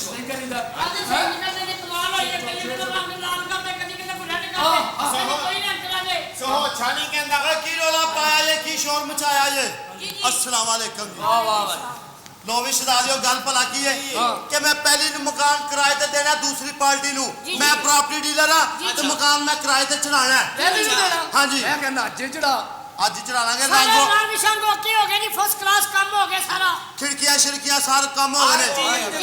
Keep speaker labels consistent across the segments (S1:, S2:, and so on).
S1: नहीं करीदा
S2: आज से निकलने की कमाल हुई है कभी तो रंग लाल कर दे कभी तो रेड कर दे कोई ना चला दे
S3: सो छानी कहंदा
S4: की रोला पाया ये की शोर मचाया ये अस्सलाम वालेकुम
S1: वाह वाह
S4: लो भी शहजादियों गल भला की है कि मैं पहली मकान किराए ते देना दूसरी पार्टी नु मैं प्रॉपर्टी डीलर हां ते मकान मैं किराए ते चढ़ाना है
S1: पहले भी देना
S4: हां जी
S1: मैं कहंदा अज चढ़ा
S4: आज चढ़ा लांगे
S2: सारा
S4: रंगो
S2: नाम निशान ओके हो गया जी फर्स्ट क्लास काम हो गया सारा
S4: खिड़कियां शिड़कियां सारे काम हो गए ने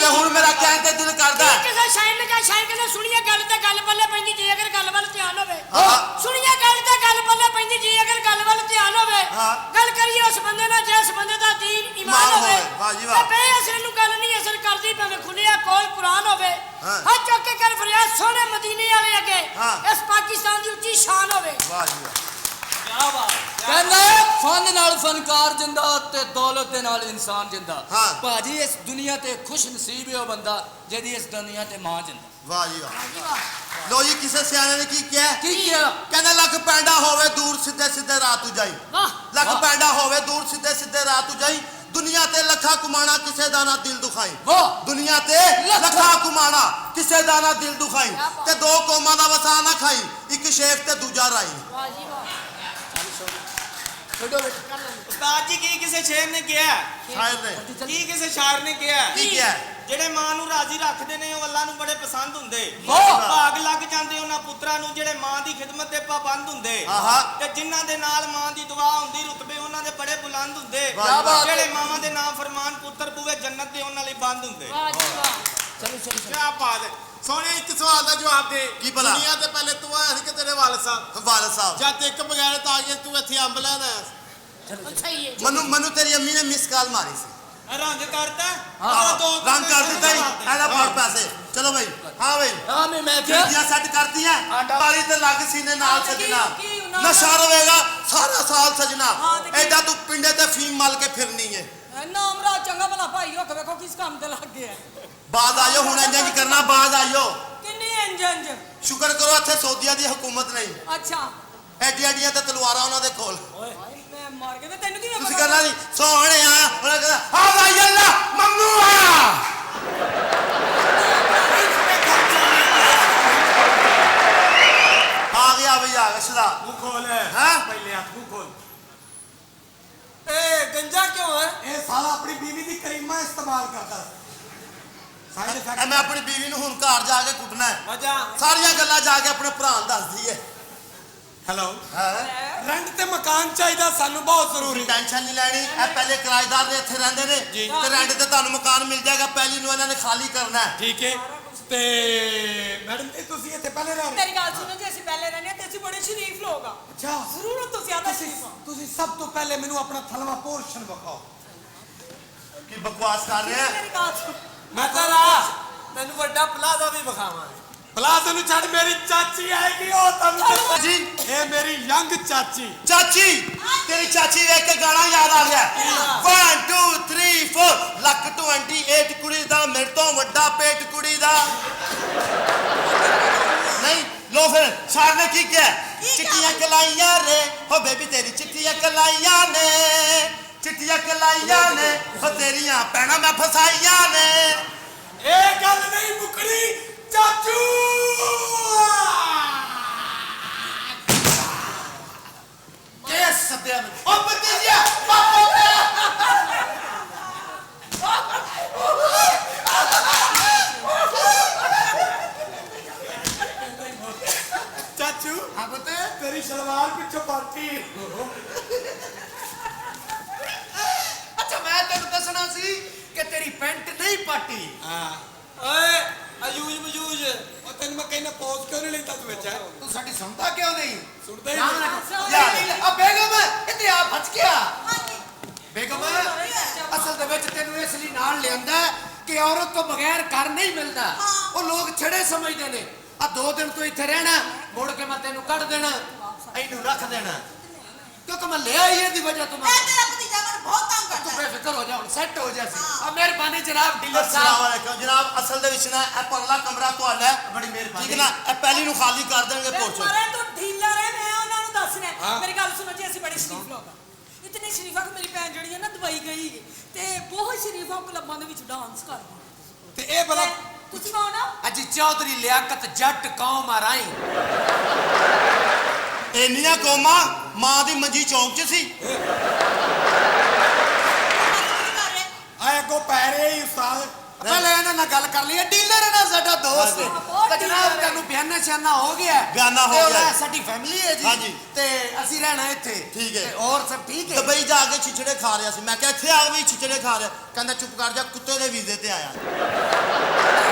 S4: ते हुन मेरा कहन ते दिल करदा है
S2: किसे शायर ने सुनिए गल ते गल पल्ले पैंदी जी अगर गल वाल ध्यान होवे सुनिए गल ते गल पल्ले पैंदी जी अगर गल वाल ध्यान होवे गल करिए उस बंदे नाल जिस बंदे दा दीन ईमान होवे
S4: वाह जी वाह
S2: ते बेअसर नु गल नहीं असर करदी भावे खुलिया कोल कुरान होवे हज चुक के कर फरियाद सोने मदीने वाले अगे इस पाकिस्तान दी ऊंची शान होवे
S4: वाह जी वाह
S1: क्या बात कहंदा फन नाल फनकार जिंदा ते दौलत दे नाल इंसान जिंदा भाजी इस दुनिया ते खुश नसीब है ओ बंदा जेदी इस दुनिया ते मां जिंदा
S4: वाह जी वाह लो जी किसे सियाने ने की किया कहंदा लख पैंडा होवे दूर सीधे सीधे रात उजाई लख पैंडा होवे दूर सीधे सीधे रात उजाई दुनिया ते लखा कुमाना किसे दा ना दिल दुखाई दुनिया ते लखा कुमाना किसे दा ना दिल दुखाई ते दो कौमां दा वसा ना खाई एक शेख ते दूजा राई
S2: वाह जी वाह
S3: उस्ताद जी की किसे शेर ने किया
S4: शायर ने
S3: की किसे शायर ने किया
S4: की किया
S3: ਜਿਹੜੇ ਮਾਂ ਨੂੰ ਰਾਜ਼ੀ ਰੱਖਦੇ ਨੇ ਉਹ ਅੱਲਾ ਨੂੰ ਬੜੇ ਪਸੰਦ ਹੁੰਦੇ ਭਾਗ ਲੱਗ ਜਾਂਦੇ ਉਹਨਾਂ ਪੁੱਤਰਾਂ ਨੂੰ ਜਿਹੜੇ ਮਾਂ ਦੀ ਖਿਦਮਤ ਤੇ ਪਾਬੰਦ ਹੁੰਦੇ ਤੇ ਜਿਨ੍ਹਾਂ ਦੇ ਨਾਲ ਮਾਂ ਦੀ ਦੁਆ ਹੁੰਦੀ ਰੁਤਬੇ ਉਹਨਾਂ ਦੇ ਬੜੇ ਬੁਲੰਦ ਹੁੰਦੇ ਜਿਹੜੇ ਮਾਵਾਂ ਦੇ ਨਾਮ ਫਰਮਾਨ ਪੁੱਤਰ ਬੂਵੇ ਜੰਨਤ ਦੇ ਉਹਨਾਂ ਲਈ ਬੰਦ ਹੁੰਦੇ
S2: ਵਾਹ ਜੀ ਵਾਹ
S3: ਚਲੋ ਕੀ ਬਾਤ ਹੈ ਸੋਹਣੇ ਇੱਕ ਸਵਾਲ ਦਾ ਜਵਾਬ ਦੇ ਦੁਨੀਆ ਤੇ ਪਹਿਲੇ ਤੂੰ ਆਇਆ ਸੀ ਕਿ ਤੇਰੇ ਵਾਲਿਦ ਸਾਹਿਬ ਜਦ ਇੱਕ ਬਗੈਰਤ ਆ ਗਿਆ ਤੂੰ ਇੱਥੇ ਅੰਬ ਲੈਣ ਆਇਆ
S2: ਅੱਛਾ ਹੀ ਹੈ
S4: मनु तेरी अम्मी ने मिस कॉल मारी सी
S3: रंग करता
S4: रंग कर देता ही ऐसा फाड़ पैसे चलो भाई हाँ भाई
S1: हां मैं क्या
S4: खिड़कियां सेट करती हैं बारी ते लग सीने नाल सजना नशा रहेगा सारा साल सजना एडा तू पिंडे ते फीम माल के फिरनी है
S5: नाम रा चंगा भला भाई हो देखो किस काम ते लग गया
S4: बाज आयो हुन इंज करना बाज आयो
S5: किन्नी इंज
S4: शुक्र करो इत्थे सऊदिया दी हुकूमत नहीं
S5: अच्छा
S4: एडी एडियां ते तलवारां उन्हां दे कोल
S5: मैं मार के तेन की
S4: ਤੁਸੀਂ ਕਰਨਾ ਨਹੀਂ ਸੋਹਣਿਆ ਉਹਨਾਂ ਕਹਿੰਦਾ ਆ ਭਾਈ ਅੱਲਾ ਮੰਨੂ ਆ ਗਿਆ ਭਈ ਆ ਗਿਆ ਸਦਾ
S3: मुंह खोल
S4: हाँ?
S3: पहले आप मुंह खोल
S5: ए गंजा क्यों है
S3: ये साला अपनी बीवी की करीमा इस्तेमाल करता साइड इफेक्ट
S4: ਮੈਂ ਆਪਣੀ ਬੀਵੀ ਨੂੰ ਹੁਣ ਘਰ ਜਾ ਕੇ ਕੁੱਟਣਾ ਹੈ
S3: मजा
S4: ਸਾਰੀਆਂ ਗੱਲਾਂ ਜਾ ਕੇ ਆਪਣੇ ਭਰਾ ਨੂੰ ਦੱਸਦੀ ਹੈ
S3: हेलो
S4: ਹਾਂ
S3: रेंट ते मकान चाहिए सानू बहुत जरूरी
S4: ਟੈਨਸ਼ਨ ਨਹੀਂ ਲੈਣੀ ਇਹ ਪਹਿਲੇ ਕਿਰਾਏਦਾਰ ਦੇ ਇੱਥੇ ਰਹਿੰਦੇ ਨੇ ਤੇ ਰੈਂਟ ਤੇ ਤੁਹਾਨੂੰ ਮਕਾਨ ਮਿਲ ਜਾਏਗਾ ਪਹਿਲੀ ਨੂੰ ਇਹਨਾਂ ਨੇ ਖਾਲੀ ਕਰਨਾ ਹੈ
S3: ठीक है ते मैडम ये ਤੁਸੀਂ ਇੱਥੇ ਪਹਿਲੇ ਰਹਿ ਰਹੇ
S5: तेरी गल सुनो जी ਅਸੀਂ पहले रहने ते ਅਸੀਂ बड़े शरीफ लोग आ
S3: अच्छा
S5: जरूरत तो ज्यादा शरीफ
S3: ਤੁਸੀਂ ਸਭ ਤੋਂ ਪਹਿਲੇ ਮੈਨੂੰ ਆਪਣਾ ਥਲਵਾ ਪੋਰਸ਼ਨ ਵਿਖਾਓ
S4: ਕੀ ਬਕਵਾਸ ਕਰ ਰਹੇ
S5: मेरी गल सुन
S3: ਮੈਂ ਤਾਂ ਤੈਨੂੰ ਵੱਡਾ ਪਲਾਜ਼ਾ ਵੀ ਵਿਖਾਵਾਂ ਪਲਾਜ਼ਾ ਨੂੰ ਛੱਡ ਮੇਰੀ ਚਾਚੀ ਆਏਗੀ ਉਹ ਤੁਹਾਨੂੰ
S4: ਜੀ
S3: ਇਹ ਮੇਰੀ ਯੰਗ ਚਾਚੀ
S4: ਚਾਚੀ ਤੇਰੀ ਚਾਚੀ ਵੇਖ ਕੇ ਗਾਣਾ ਯਾਦ ਆ ਗਿਆ 1 2 3 4 ਲੱਖ 28 ਕੁੜੀ ਦਾ ਮੇਰੇ ਤੋਂ ਵੱਡਾ ਪੇਟ ਕੁੜੀ ਦਾ ਨਹੀਂ ਲੋ ਫਿਰ ਸਾਰ ਨੇ ਕੀ ਕਿਹਾ ਚਿੱਟੀਆਂ ਕਲਾਈਆਂ ਰੇ ਹੋ ਬੇਬੀ ਤੇਰੀ ਚਿੱਟੀਆਂ ਕਲਾਈਆਂ ਨੇ ਚਿੱਟੀਆਂ ਕਲਾਈਆਂ ਨੇ ਹੋ ਤੇਰੀਆਂ ਪੈਣਾ ਮੈਂ ਫਸਾਈਆਂ ਨੇ
S3: ਇਹ ਗੱਲ ਨਹੀਂ ਮੁਕੜੀ ਚਾਚੂ
S4: ਕਿਸ ਸੱਦਿਆ ਨੂੰ ਉਹ ਭਤੀਜਾ ਪਾਪਾ
S3: ਚਾਚੂ ਹਾਂ ਬਤੇ ਤੇਰੀ ਸਲਵਾਰ ਪਿੱਛੋਂ ਪਾਰਟੀ
S1: अच्छा मैं तेन दसना सी कि तेरी पैंट नहीं पाटी
S3: ਹਾਂ ਓਏ ਅਯੂਜ ਮਜੂਜ ਉਹ ਤੈਨੂੰ ਮੈਂ ਕਹਿੰਦਾ ਪੌਜ਼ ਕਿਉਂ ਨਹੀਂ ਲੈਂਦਾ ਤੂੰ ਵਿੱਚ
S1: तू साडी सुनता क्यों नहीं
S3: ਸੁਣਦਾ ਹੀ ਨਹੀਂ
S1: यार अब बेगम इते आ बच गया बेगम असल दे विच तेनू इसलिए नाल लियांदा कि औरत तो बगैर घर नहीं मिलता वो लोग छड़े समझदे ने आ 2 दिन तो इत्थे रहना मुड़ के मैं तेनू कट देना इनू रख देना क्योंकि मैं ले आई है दी वजह तुम
S5: तेरा भतीजा मन बहुत तंग
S1: तू
S5: करता है
S1: बेफिक्र हो जा सेट हो जा अब मेहरबानी जनाब डीलर
S4: अस्सलाम
S1: साहब
S4: वालेकुम जनाब असल ਦੇ ਵਿੱਚ ਨਾ ਇਹ ਪਰਲਾ ਕਮਰਾ ਤੁਹਾਡਾ ਹੈ
S3: ਬੜੀ ਮਿਹਰਬਾਨੀ
S4: ਠੀਕ ਹੈ ਨਾ ਇਹ ਪਹਿਲੀ ਨੂੰ ਖਾਲੀ ਕਰ ਦੇਣਗੇ ਪੋਰਚੋ
S5: ਮਾਰੇ ਤੂੰ ਢੀਲਾ ਰਹਿ ਮੈਂ ਉਹਨਾਂ ਨੂੰ ਦੱਸਣਾ ਮੇਰੀ ਗੱਲ ਸੁਣੋ ਜੀ ਅਸੀਂ ਬੜੇ ਸ਼ਰੀਫ ਲੋਕ ਆ ਇਤਨੇ ਸ਼ਰੀਫਾ ਕਿ ਮੇਰੀ ਭੈਣ ਜਿਹੜੀ ਹੈ ਨਾ ਦੁਬਈ ਗਈ ਤੇ ਬਹੁਤ ਸ਼ਰੀਫਾ ਕਲੱਬਾਂ ਦੇ ਵਿੱਚ ਡਾਂਸ ਕਰਦੀ
S3: ਤੇ ਇਹ ਭਲਾ
S5: ਤੁਸੀਂ ਕੌਣ ਹੋ?
S1: अजी चौधरी लियाकत जट कौम आ राई
S4: ਇੰਨੀਆਂ ਕੌਮਾਂ ਮਾਂ ਦੀ ਮੰਜੀ ਚੌਂਕ 'ਚ ਸੀ।
S6: ਆਏ ਕੋ ਪੈ ਰਹੇ ਹੀ ਉਸਤਾਦ
S1: पहले इन्हां नाल गल कर लिया डीलर है ना साडा दोस्त
S4: हाँ जी।
S1: ते जनाब तैनूं बयाना शाना हो गया है।
S4: बयाना हो
S1: ते
S4: गया है।
S1: ओह साडी फैमिली है जी
S4: हाँ जी।
S1: ते ਅਸੀਂ रहना ਇੱਥੇ
S4: ठीक है।
S1: ਤੇ और सब ठीक है
S4: ਦੁਬਈ ਜਾ ਕੇ ਛਿਛੜੇ ਖਾ ਰਿਹਾ ਸੀ। ਮੈਂ ਕਿਹਾ ਇੱਥੇ ਆ ਵੀ ਛਿਛੜੇ ਖਾ ਰਿਹਾ। ਕਹਿੰਦਾ ਚੁੱਪ ਕਰ ਜਾ, ਕੁੱਤੇ ਦੇ ਵੀਜ਼ੇ ਤੇ ਆਇਆ।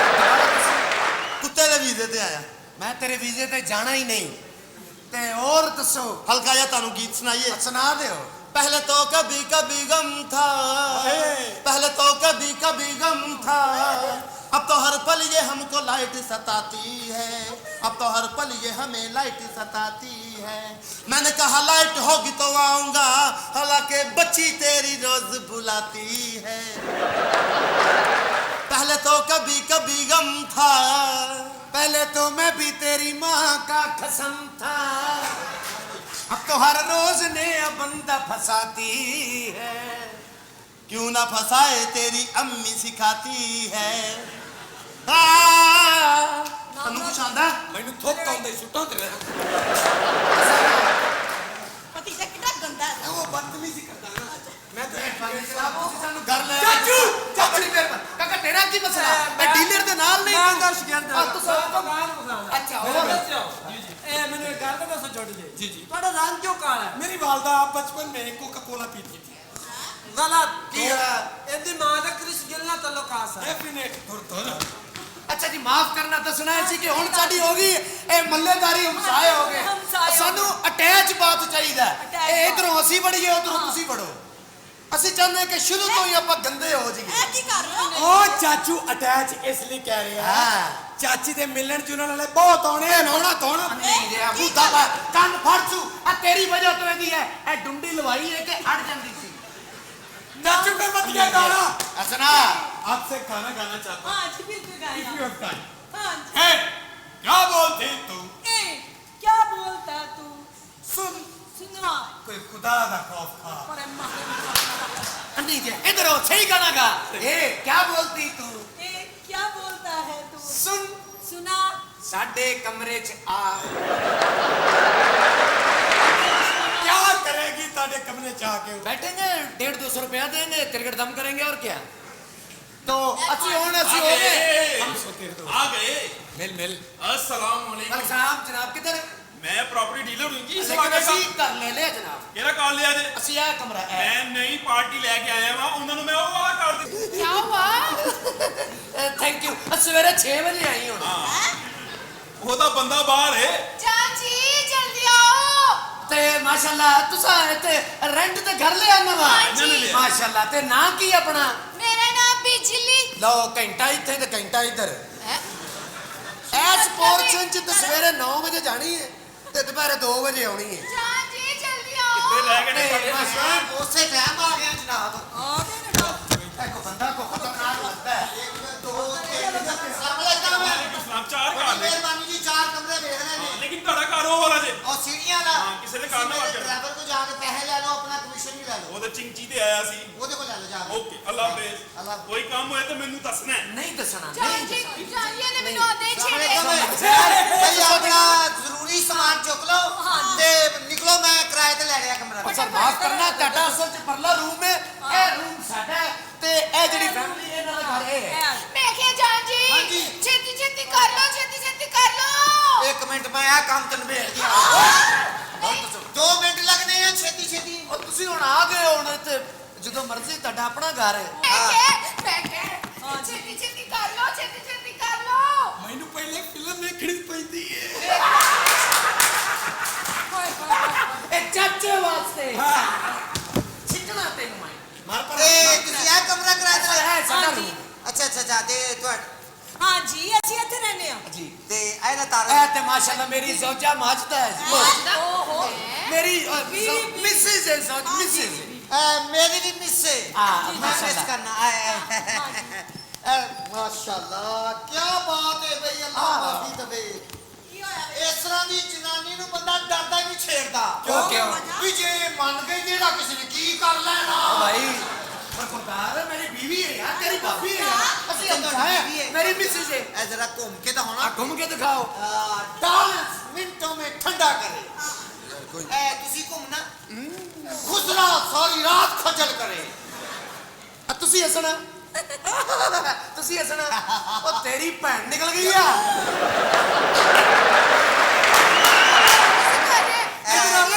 S4: ਕੁੱਤੇ ਦੇ ਵੀਜ਼ੇ ਤੇ ਆਇਆ।
S1: मैं तेरे वीजे ते जाना ही नहीं ते और दसो
S4: ਹਲਕਾ ਜਿਹਾ ਤੁਹਾਨੂੰ ਗੀਤ ਸੁਣਾਈਏ।
S1: सुना दियो
S4: पहले तो कभी कभी गम था, पहले तो कभी कभी गम था, अब तो हर पल ये हमको लाइट सताती है, अब तो हर पल ये हमें लाइट सताती है। मैंने कहा लाइट होगी तो आऊंगा, हालांकि बच्ची तेरी रोज बुलाती है। पहले तो कभी कभी गम था,
S1: पहले तो मैं भी तेरी माँ का कसम था, अब तो हर रोज नया बंदा फंसाती है।
S4: क्यों ना फंसाए तेरी अम्मी सिखाती है।
S1: तन्नू कुछ आंदा
S6: ਮੈਨੂੰ ਥੁੱਕ ਆਉਂਦਾ ਸੁੱਟਾਂ ਤੇ
S5: ਪਤੀ ਤਾਂ ਕਿੰਨਾ ਗੰਦਾ ਹੈ।
S6: ਉਹ ਬਦਤਮੀਜ਼ੀ ਕਰਦਾ ਨਾ
S1: मैं तो ਸਾਨੂੰ ਘਰ ਲੈ ਚਾਚੂ ਚਾਚੂ ਮੇਰੇ ਕਾਕਾ ਤੇਰਾ ਕੀ ਮਸਲਾ ਮੈਂ ਡੀਲਰ ਦੇ ਨਾਲ ਨਹੀਂ
S6: ਮੈਂ ਦਰਸ਼ ਗਿਆ
S1: ਤੂੰ ਅੱਛਾ ਹੋਰ
S6: ਇਹ ਮੈਨੂੰ ਇੱਕ ਗੱਲ ਤਾਂ ਦੱਸੋ ਛੋਟੀ ਜੀ ਜੀ ਤੁਹਾਡਾ ਰੰਗ ਕਿਉਂ ਕਾਲਾ ਹੈ? ਮੇਰੀ ਵਾਲਦਾ ਬਚਪਨ में कोका कोला पीती थी। गलत किया। ਇਹਦੀ ਮਾਂ ਦਾ ਕ੍ਰਿਸ ਗਿੱਲ ਨਾਲ ਤਾਲੁਕਾਤ ਹੈ। ਡੈਫੀਨਿਟ ਤੁਰ
S1: ਅੱਛਾ ਜੀ ਮਾਫ ਕਰਨਾ ਦੱਸਣਾ ਸੀ ਕਿ ਹੁਣ ਸਾਡੀ ਹੋ ਗਈ ਇਹ ਮੱਲੇਦਾਰੀ ਹਮਸਾਏ ਹੋ ਗਏ
S5: ਹਮਸਾਏ ਹੋ
S1: ਸਾਨੂੰ ਅਟੈਚ ਬਾਤ ਚਾਹੀਦਾ
S5: Attach
S1: ਇਹ ਇਧਰੋਂ ਅਸੀਂ ਬੜੀਏ ਉਧਰੋਂ ਤੁਸੀਂ ਬੜੋ ਅਸੀਂ ਚਾਹੁੰਦੇ ਕਿ ਸ਼ੁਰੂ ਤੋਂ ਹੀ ਆਪਾਂ ਗੰਦੇ ਹੋ ਜਾਈਏ
S5: ਇਹ ਕੀ ਕਰ ਰਹੇ ਹੋ?
S6: ਉਹ ਚਾਚੂ ਅਟੈਚ ਇਸ ਲਈ ਕਹਿ ਰਿਹਾ
S1: ਹਾਂ
S6: ਚਾਚੀ ਦੇ ਮਿਲਣ ਜੁਲਣ ਵਾਲੇ ਬਹੁਤ ਆਉਣੇ ਆ ਨਹਾਉਣਾ ਧੋਣਾ
S1: ਨਹੀਂ ਰਿਹਾ ਬੂਤਾ ਵਾ ਕੰਨ ਫੜ ਚੂ ਆ ਤੇਰੀ ਵਜ੍ਹਾ ਤੋਂ ਇਹਦੀ ਹੈ ਇਹ ਡੁੰਡੀ ਲਵਾਈ ਹੈ ਕਿ ਅੜ ਜਾਂਦੀ ਸੀ
S6: ਚਾਚੂ पे मत क्या गाना
S1: ਅਸਨਾ
S6: आपसे गाना गाना चाहता
S5: हाँ जी बिल्कुल
S6: हूँ if you
S5: गाया।
S6: have time
S5: हाँ जी।
S6: है क्या बोलती तू
S5: ए, क्या बोलता तू?
S6: सुन
S5: सुना
S6: कोई खुदा दा खौफ खा
S5: पर माँ
S1: नहीं जे इधर हो सही गाना गा ए क्या बोलती तू
S5: ए, क्या बोलता है तू?
S1: सुन
S5: सुना
S1: साडे कमरे च आ
S6: क्या करेगी ताड़े कमरे चा के
S1: बैठेंगे 150-200 रुपया देंगे क्रिकेट दम करेंगे और क्या तो अच्छी होने अच्छी हो गए
S6: हम सोते तो
S7: आ गए
S6: मिल मिल
S7: अस्सलाम वालेकुम
S1: साहब जनाब किधर
S7: मैं प्रॉपर्टी डीलर हूं जी
S1: लेकिन ਅਸੀਂ ਕਰ ਲੈ ਲਿਆ ਜਨਾਬ
S7: ਕਿਹੜਾ ਕਾਲ ਲਿਆ ਜੇ
S1: ਅਸੀਂ ਇਹ ਕਮਰਾ ਹੈ
S7: ਮੈਂ ਨਈ ਪਾਰਟੀ ਲੈ ਕੇ ਆਇਆ ਵਾਂ ਉਹਨਾਂ ਨੂੰ ਮੈਂ ਉਹ ਵਾਲਾ ਕਰ ਦਿੱਤਾ
S2: ਕੀ ਹੁਆ
S1: ਥੈਂਕ ਯੂ ਸਵੇਰੇ 6 ਵਜੇ ਆਈ ਹੁਣ
S7: ਉਹਦਾ ਬੰਦਾ ਬਾਹਰ ਹੈ
S2: ਚਾਚੀ ਜਲਦੀ ਆਓ
S1: ਤੇ ਮਾਸ਼ਾਅੱਲਾ ਤੁਸੀਂ ਇੱਥੇ ਰੈਂਟ ਤੇ ਘਰ ਲਿਆ ਨਵਾਂ
S7: ਇਹਨਾਂ ਨੇ ਲਿਆ।
S1: ਮਾਸ਼ਾਅੱਲਾ ਤੇ ਨਾਂ ਕੀ ਆਪਣਾ
S2: ਮੇਰਾ ਨਾਮ ਬਿਜਲੀ
S1: ਲਓ ਘੰਟਾ ਇੱਥੇ ਤੇ ਘੰਟਾ ਇੱਧਰ
S2: ਹੈ
S1: ਐਸ ਪੋਰਸ਼ਨ ਚ ਤੇ ਸਵੇਰੇ 9 ਵਜੇ ਜਾਣੀ ਹੈ ਤੇ ਦੁਪਹਿਰੇ 2 ਵਜੇ ਆਉਣੀ ਹੈ
S2: ਚਾਚੀ ਜਲਦੀ
S7: ਤੇ
S2: ਆਓ
S7: ਰਹਿ ਗਏ ਨੇ ਤੁਹਾਡੇ
S1: ਮਾਸ਼ਾਅੱਲਾ ਉਸੇ ਟਾਈਮ ਆ ਗਿਆ ਜਨਾਬ
S5: आ गए ना।
S1: ਇੱਕ ਬੰਦਾ ਕੋ ਖਤਰਨਾਕ ਲੱਗਦਾ ਹੈ
S7: ਇਸਲਾਮ ਚਾਰ ਘਰ ਨੇ
S8: ਮਿਹਰਬਾਨੀ ਜੀ 4 ਕਮਰੇ ਵੇਖਣੇ ਨੇ
S7: ਲੇਕਿਨ ਤੁਹਾਡਾ ਘਰ ਉਹ ਵਾਲਾ ਜੇ
S8: ਔਰ ਸੀੜੀਆਂ ਦਾ
S7: ਹਾਂ, ਕਿਸੇ ਦੇ ਘਰ ਨਾ ਵੜ ਜਾਣਾ।
S8: ਡਰਾਈਵਰ ਕੋ ਜਾ ਕੇ ਪੈਸੇ ਲੈ ਲਓ ਆਪਣਾ ਕਮਿਸ਼ਨ ਵੀ ਲੈ ਲਓ
S7: ਉਹ ਤਾਂ ਚਿੰਚੀ ਤੇ ਆਇਆ ਸੀ
S8: ਉਹਦੇ ਕੋਲ ਲੈ ਲਓ ਜਾ ਕੇ
S7: ਓਕੇ ਅੱਲਾ ਹਾਫਿਜ਼
S8: ਅੱਲਾ
S7: ਕੋਈ ਕੰਮ ਹੋਏ ਤਾਂ ਮੈਨੂੰ ਦੱਸਣਾ ਹੈ।
S1: ਨਹੀਂ ਦੱਸਣਾ ਨਹੀਂ
S2: ਚਾਚੀ ਚਾਚੀ ਨੇ ਮੈਨੂੰ ਆਦੇ
S8: ਸਾਹਮਣੇ
S2: ਛੇੜੇ
S8: ਕਮਰੇ ਭਈ ਆਪਣਾ ਜ਼ਰੂਰੀ ਸਮਾਨ ਚੁੱਕ ਲਓ
S5: ਹਾਂ।
S8: ਤੇ ਨਿਕਲੋ ਮੈਂ ਕਿਰਾਏ ਤੇ ਲੈ ਲਿਆ ਕਮਰਾ
S1: ਸਰ ਮਾਫ ਕਰਨਾ ਤੁਹਾਡਾ ਅਸਲ ਚ ਪਰਲਾ ਰੂਮ ਹੈ ਇਹ ਰੂਮ ਸਾਡਾ ਹੈ ਤੇ ਇਹ ਜਿਹੜੀ ਫੈਮਿਲੀ ਇਹਨਾਂ ਦਾ ਘਰ ਇਹ ਹੈ
S2: ਮੈਂ ਕਿਹਾ ਚਾਚੀ
S8: ਹਾਂਜੀ।
S2: ਛੇਤੀ ਛੇਤੀ ਕਰ ਲਓ ਛੇਤੀ ਛੇਤੀ ਕਰ ਲਓ
S8: 1 ਮਿੰਟ ਮੈਂ ਆ ਕੰਮ ਤੇ ਨਿਬੇੜ ਦਿਆਂ 2 ਮਿੰਟ ਲੱਗਣੇ ਆ ਛੇਤੀ ਛੇਤੀ
S1: ਉਹ ਤੁਸੀਂ ਹੁਣ ਆ ਗਏ ਹੁਣ ਇੱਥੇ ਜਦੋਂ ਮਰਜ਼ੀ ਤੁਹਾਡਾ ਆਪਣਾ ਘਰ ਹੈ
S2: ਮੈਂ ਕਿਹਾ ਛੇਤੀ ਛੇਤੀ ਕਰ ਲਓ ਛੇਤੀ ਛੇਤੀ ਕਰ ਲਓ
S6: ਮੈਨੂੰ ਪਹਿਲੇ ਫਿਲਮ ਵੇਖਣੀ ਪੈਂਦੀ ਹੈ
S1: ਇਹ ਚਾਚੇ ਵਾਸਤੇ ਸਿੱਟਣਾ ਤੈਨੂੰ ਮੈਂ
S6: ਮਾਰ ਪਰ
S8: ਤੇ ਤੁਸੀਂ ਆ ਕਮਰਾ ਕਿਰਾਏ ਤੇ ਲਿਆ
S1: ਹੈ ਸਾਡਾ
S5: हाँ जी।
S1: ਰੂਮ
S8: ਅੱਛਾ ਅੱਛਾ ਅੱਛਾ ਤੇ ਤੁਹਾਡਾ
S5: हाँ जी ਅਸੀਂ ਇੱਥੇ ਰਹਿੰਦੇ ਆ।
S1: ਜੀ
S8: ਤੇ ਆਹ ਨਾ ਤਾਰਾ
S1: ਇਹ ਤੇ ਮਾਸ਼ਾਅੱਲਾ ਮੇਰੀ ਜ਼ੌਜਾ ਮਾਜਦਾ ਹੈ ਜੀ
S5: ओहो
S1: ਮੇਰੀ ਮਿਸਿਸ ਹੈ ਜ਼ੌਜ ਮਿਸਿਸ
S8: ਮੇਰੀ ਵੀ ਮਿਸ ਹੈ
S1: ਹਾਂ,
S8: मैं
S1: माशाल्लाह।
S8: मिस करना माशाल्लाह क्या बात है भाई अल्लाह माफी दे
S5: ਕੀ ਹੋਇਆ?
S8: ਇਸ ਤਰ੍ਹਾਂ ਦੀ ਜਨਾਨੀ ਨੂੰ ਬੰਦਾ ਡਰਦਾ ਹੀ ਨਹੀਂ ਛੇੜਦਾ
S1: ਕਿਉਂ ਕਿਉਂ
S8: ਵੀ ਜੇ ਮੰਨ ਗਈ ਜਿਹੜਾ ਕਿਸੇ ਨੇ ਕੀ ਕਰ ਲੈਣਾ
S1: ਭਾਈ बरखुरदार मेरी बीवी है यार, तेरी भाभी है यार, असली हमसाए है, मेरी मिसेज है।
S8: ए जरा घूम के तो होना।
S1: घूम के दिखाओ।
S8: 10 मिनटों में ठंडा करे। ए तुसी घूमना खुसरा सारी रात खजल करे।
S1: ਤੁਸੀਂ ਹੱਸਣਾ ਤੁਸੀਂ ਹੱਸਣਾ ਉਹ ਤੇਰੀ ਭੈਣ ਨਿਕਲ ਗਈ ਆ।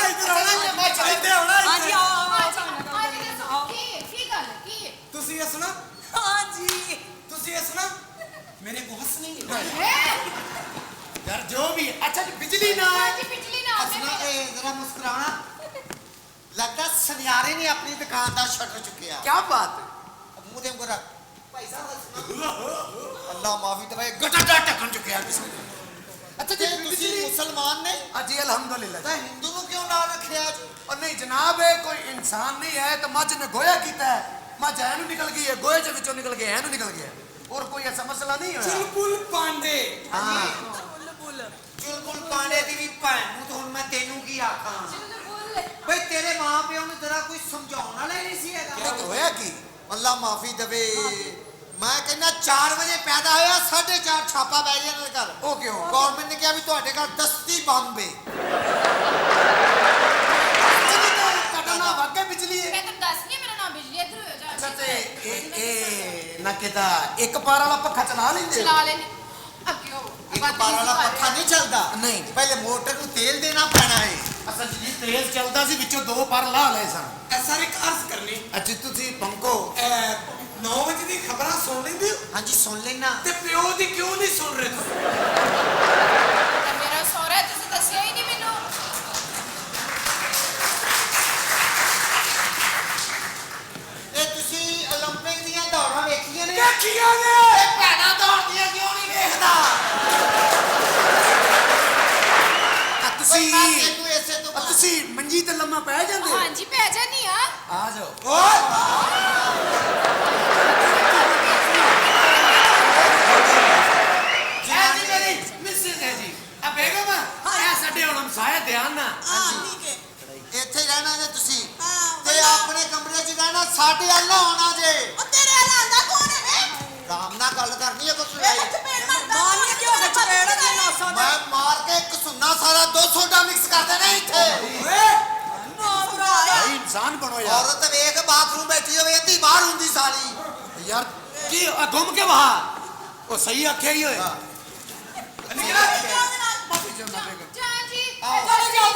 S6: ਇੱਧਰ ਆਉਣਾ ਮੈਂ ਚੱਲਦੇ ਆਉਣਾ
S5: ਹਾਂਜੀ ਆਓ
S6: ਤੁਸੀਂ ਹੱਸਣਾ
S5: ਹਾਂਜੀ
S6: ਤੁਸੀਂ ਹੱਸਣਾ ਮੇਰੇ ਕੋ ਹੱਸ ਨਹੀਂ ਹੈ
S1: ਯਾਰ ਜੋ ਵੀ ਹੈ। ਅੱਛਾ ਬਿਜਲੀ ਨਾ ਆਏ
S8: हंसना ए जरा मुस्कुराना। लगता सनियारे ने अपनी दुकान का शटर चुकिया।
S1: ਕੀ ਬਾਤ ਹੈ।
S8: मुंह दे मुंह रख भाई साहब हंसना। अल्लाह माफी दे भाई गटर ढक्कन चुकिया किसी ने।
S1: ਅੱਛਾ
S8: ते
S1: ਜੀ
S8: तुसी
S1: ਬਿਜਲੀ
S8: मुसलमान ने
S1: ਜੀ ਅਲਹਮਦੁਲਿਲਾ
S8: ਤਾਂ ਹਿੰਦੂ ਨੂੰ ਕਿਉਂ ਨਾ ਰੱਖਿਆ ਜੀ?
S1: और नहीं जनाब है कोई इंसान नहीं है तो मझ ने गोया किया है, मझ ऐनू निकल गई है, गोए के विचों निकल गया ऐनू निकल गया और कोई ऐसा मसला नहीं है।
S6: ਚੁਲਬੁਲ ਪਾਂਡੇ
S8: ਚੁਲਬੁਲ ਪਾਂਡੇ ਦੀ ਵੀ ਭੈਣ ਨੂੰ ਤਾਂ ਹੁਣ ਮੈਂ ਤੈਨੂੰ ਕੀ ਆਖਾਂ? ਬਈ ਤੇਰੇ ਮਾਂ ਪਿਓ ਨੂੰ ਜਰਾ ਕੋਈ ਸਮਝਾਉਣ ਵਾਲਾ ਹੀ ਨਹੀਂ ਸੀ ਹੈਗਾ।
S1: तो होया की
S8: ਅੱਲਾ ਮਾਫੀ ਦੇਵੇ। ਮੈਂ ਕਹਿੰਦਾ 4 ਵਜੇ ਪੈਦਾ ਹੋਇਆ 4:30 ਛਾਪਾ ਪੈ ਗਿਆ ਇਹਨਾਂ ਦੇ ਘਰ।
S1: ਉਹ ਕਿਉਂ?
S8: ਗਵਰਨਮੈਂਟ ਨੇ ਕਿਹਾ ਵੀ ਤੁਹਾਡੇ ਘਰ ਦਸਤੀ ਬੰਬ ਹੈ।
S1: कटना वाकई बिजली है। अच्छा ते ए ना कहता एक पार वाला पक्खा चला लेंदे हो?
S8: ਇੱਕ ਪਾਰ ਵਾਲਾ ਪੱਖਾ ਨਹੀਂ ਚੱਲਦਾ।
S1: ਨਹੀਂ।
S8: ਪਹਿਲੇ ਮੋਟਰ ਨੂੰ ਤੇਲ ਦੇਣਾ ਪੈਣਾ ਹੈ।
S1: असल जी तेज चलता सी विचों दो पार ला ले सन।
S6: ਐਸਾ ਇੱਕ ਅਰਜ਼ ਕਰਨੀ
S1: अच्छा तुसी पंको
S6: 9 ਵਜੇ ਦੀ ਖਬਰਾਂ ਸੁਣ ਲੈਂਦੇ ਹੋ
S8: ਹਾਂਜੀ ਸੁਣ ਲੈਣਾ।
S6: ਤੇ ਪਿਓ ਦੀ ਕਿਉਂ ਨਹੀਂ ਸੁਣ ਰਹੇ ਤੁਸੀਂ?
S8: ਇਹ ਤੁਸੀਂ 올림픽 ਦੀਆਂ ਦੌੜਾਂ ਵੇਖੀਆਂ ਨੇ?
S6: ਦੇਖੀਆਂ ਨੇ
S8: ਇਹ ਭੈਣਾਂ ਦੌੜਦੀਆਂ ਕਿਉਂ ਨਹੀਂ ਵੇਖਦਾ?
S1: तुसी
S8: ਮੈਂ ਤੈਨੂੰ ਇਸੇ ਤੋਂ ਬਾਅਦ
S1: तुसी मंजी ते लम्मा पै जांदे हो?
S2: ਹਾਂਜੀ ਪੈ ਜਾਨੀ ਆ
S1: आ जाओ। ਇਹ ਜੀ ਮੇਰੀ ਮਿਸਿਸ ਹੈ ਜੀ। ਆ ਬੇਗਮ ਇਹ ਸਾਡੇ ਹੁਣ ਹਮਸਾਇਆ ਧਿਆਨ ਨਾ।
S8: ਇੱਥੇ ਹੀ ਰਹਿਣਾ ਜੇ ਤੁਸੀਂ ਤੇ ਆਪਣੇ ਕਮਰੇ 'ਚ ਰਹਿਣਾ। ਸਾਡੇ ਵੱਲ ਨਾ ਆਉਣਾ ਜੇ। ਰਾਮ ਨਾਲ ਗੱਲ ਕਰਨੀ ਹੈ ਕੁਛ ਨਹੀਂ।
S5: ਮਾਨੀਏ ਕਿਉਂ ਚਪੇੜ ਦੇ ਨਾ ਸਾਡਾ
S8: ਮੈਂ ਮਾਰ ਕੇ ਇੱਕ ਸੁੰਨਾ ਸਾਰਾ 200 ਦਾ ਮਿਕਸ ਕਰ ਦੇਣਾ ਇੱਥੇ।
S5: ਨਾ ਭਰਾ
S1: भाई इंसान बनो यार।
S8: ਔਰਤ ਵੇਖ ਬਾਥਰੂਮ ਬੈਠੀ ਹੋਵੇ ਅੱਧੀ ਬਾਹਰ ਹੁੰਦੀ ਸਾਲੀ।
S1: यार की घूम के वहा वो सही आखे ही होए।
S5: ਚਲੇ ਜਾਓ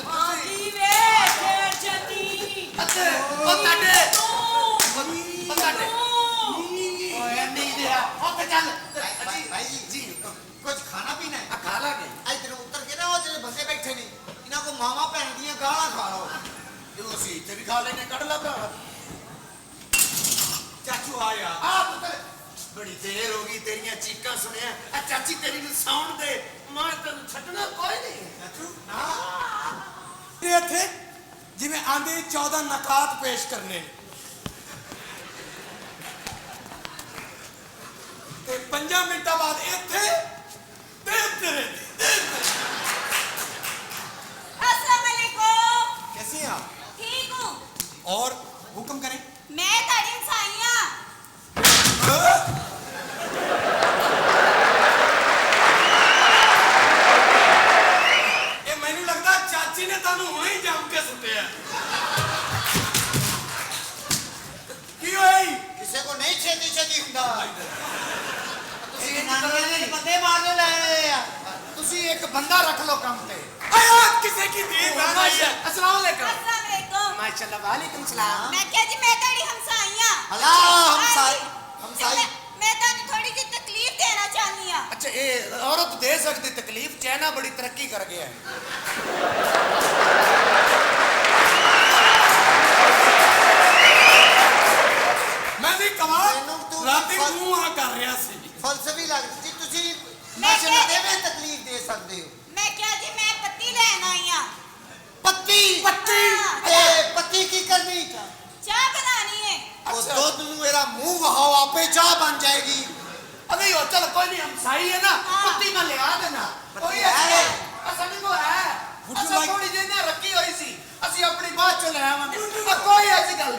S5: ਹਾਂਜੀ ਵੇ ਫੇਰ ਜੱਤੀ
S1: ਅੱਛਾ ਉਹ ਤੁਹਾਡੇ ਉਹ ਤੁਹਾਡੇ ਓਏ ਨਹੀਂ ਦਿਆ ਉੱਥੇ ਚੱਲ।
S8: ਭਾਈ ਜੀ ਕੁਝ ਖਾਣਾ ਪੀਣਾ ਹੈ?
S1: ਆ ਖਾ ਲਾਂਗੇ।
S8: ਇੱਧਰ ਉੱਤਰ ਕੇ ਨਾ ਉਹ ਜਿਹੜੇ ਬੰਦੇ ਬੈਠੇ ਨੇ ਇਹਨਾਂ ਕੋ ਮਾਵਾ ਭੈਣ ਦੀਆਂ ਗਾਲਾਂ ਖਾ ਲਓ।
S1: ਜੋ ਸੀ ਇੱਥੇ ਵੀ ਖਾ ਲੈਨੇ ਕੱਢ ਲਾ ਭਰਾ।
S6: ਚਾਚੂ ਆਇਆ
S1: ਆ ਪੁੱਤਰ ਬੜੀ ਦੇਰ ਹੋ ਗਈ ਤੇਰੀਆਂ ਚੀਕਾਂ ਸੁਣਿਆ। ਆ ਚਾਚੀ ਤੇਰੀ ਨੂੰ ਸਾਉਣ ਦੇ ਮੈਂ ਤੈਨੂੰ ਛੱਡਣਾ ਕੋਈ ਨਹੀਂ।
S6: ਇਹ ਇੱਥੇ ਜਿਵੇਂ ਆਂਦੇ 14 ਨਕਾਤ ਪੇਸ਼ ਕਰਨੇ ਨੇ ਤੇ 5 ਮਿੰਟਾਂ ਬਾਅਦ ਇੱਥੇ ਤੇ ਤੇਰੇ
S9: अस्सलाम वालेकुम।
S6: कैसी हैं आप?
S9: ठीक हूँ।
S6: और हुक्म करें।
S9: मैं ताड़ी साइया।
S6: ਇਹ ਮੈਨੂੰ ਲੱਗਦਾ ਚਾਚੀ ਨੇ ਤੁਹਾਨੂੰ ਹੁਣੇ ਹੀ ਜੰਮ ਕੇ ਸੁੱਟਿਆ। ਕੀ ਹੋਈ?
S8: ਕਿਸੇ ਕੋ ਨਹੀਂ ਛੇਤੀ ਛੇਤੀ ਹੁੰਦਾ। ਤੁਸੀਂ ਨਾਨੀਆਂ ਦੇ ਬੰਦੇ ਮਾਰਨੇ ਲੈ ਆਏ ਆ।
S1: ਤੁਸੀਂ ਇੱਕ ਬੰਦਾ ਰੱਖ ਲਓ ਕੰਮ ਤੇ।
S6: आया किसी की दीद आ गई है।
S1: अस्सलाम वालेकुम।
S9: अस्सलाम वालेकुम।
S1: माशाल्लाह वालेकुम सलाम।
S9: मैं क्या जी मैं ताड़ी हमसाइया।
S8: हला हमसाई
S9: मैं ताड़ी थोड़ी सी तकलीफ देना चाहनी आ।
S1: अच्छा ये औरत दे सकती तकलीफ। चाइना बड़ी तरक्की कर गया है।
S6: मैं भी कमाल
S8: ਮੈਨੂੰ ਤੂੰ
S6: ਰਾਤੀ ਮੂੰਹ ਆ ਕਰ ਰਿਹਾ ਸੀ।
S8: ਫਲਸਫੀ ਲੱਗਦੀ ਜੀ ਤੁਸੀਂ
S9: ਮੈਂ
S8: ਨਸ਼ੇ ਨਾਲ
S9: ਕਿਹਾ-
S8: ਕਿਵੇਂ ਤਕਲੀਫ ਦੇ ਸਕਦੇ ਹੋ?
S9: मैं क्या जी मैं पत्ती लेना आई आ।
S8: ਪੱਤੀ
S9: हाँ,
S8: ਤੇ ਪੱਤੀ ਕੀ ਕਰਨੀ?
S9: चाय बनानी है।
S8: ਉਹ ਦੁੱਧ ਨੂੰ ਮੇਰਾ ਮੂੰਹ ਵਹਾਓ ਆਪੇ ਚਾਹ ਬਣ ਜਾਏਗੀ।
S1: अबे यो चल कोई नहीं हम सही है ना।
S9: हाँ।
S1: पत्ती में ले आ देना। कोई
S8: है।
S1: ऐसी असल को है।
S6: Would you
S1: असल
S6: like-
S1: थोड़ी देर ना रखी हुई सी। ਅਸੀਂ ਆਪਣੀ ਬਾਤ ਚ ਲੈ ਆਵਾਂਗੇ। कोई ऐसी गल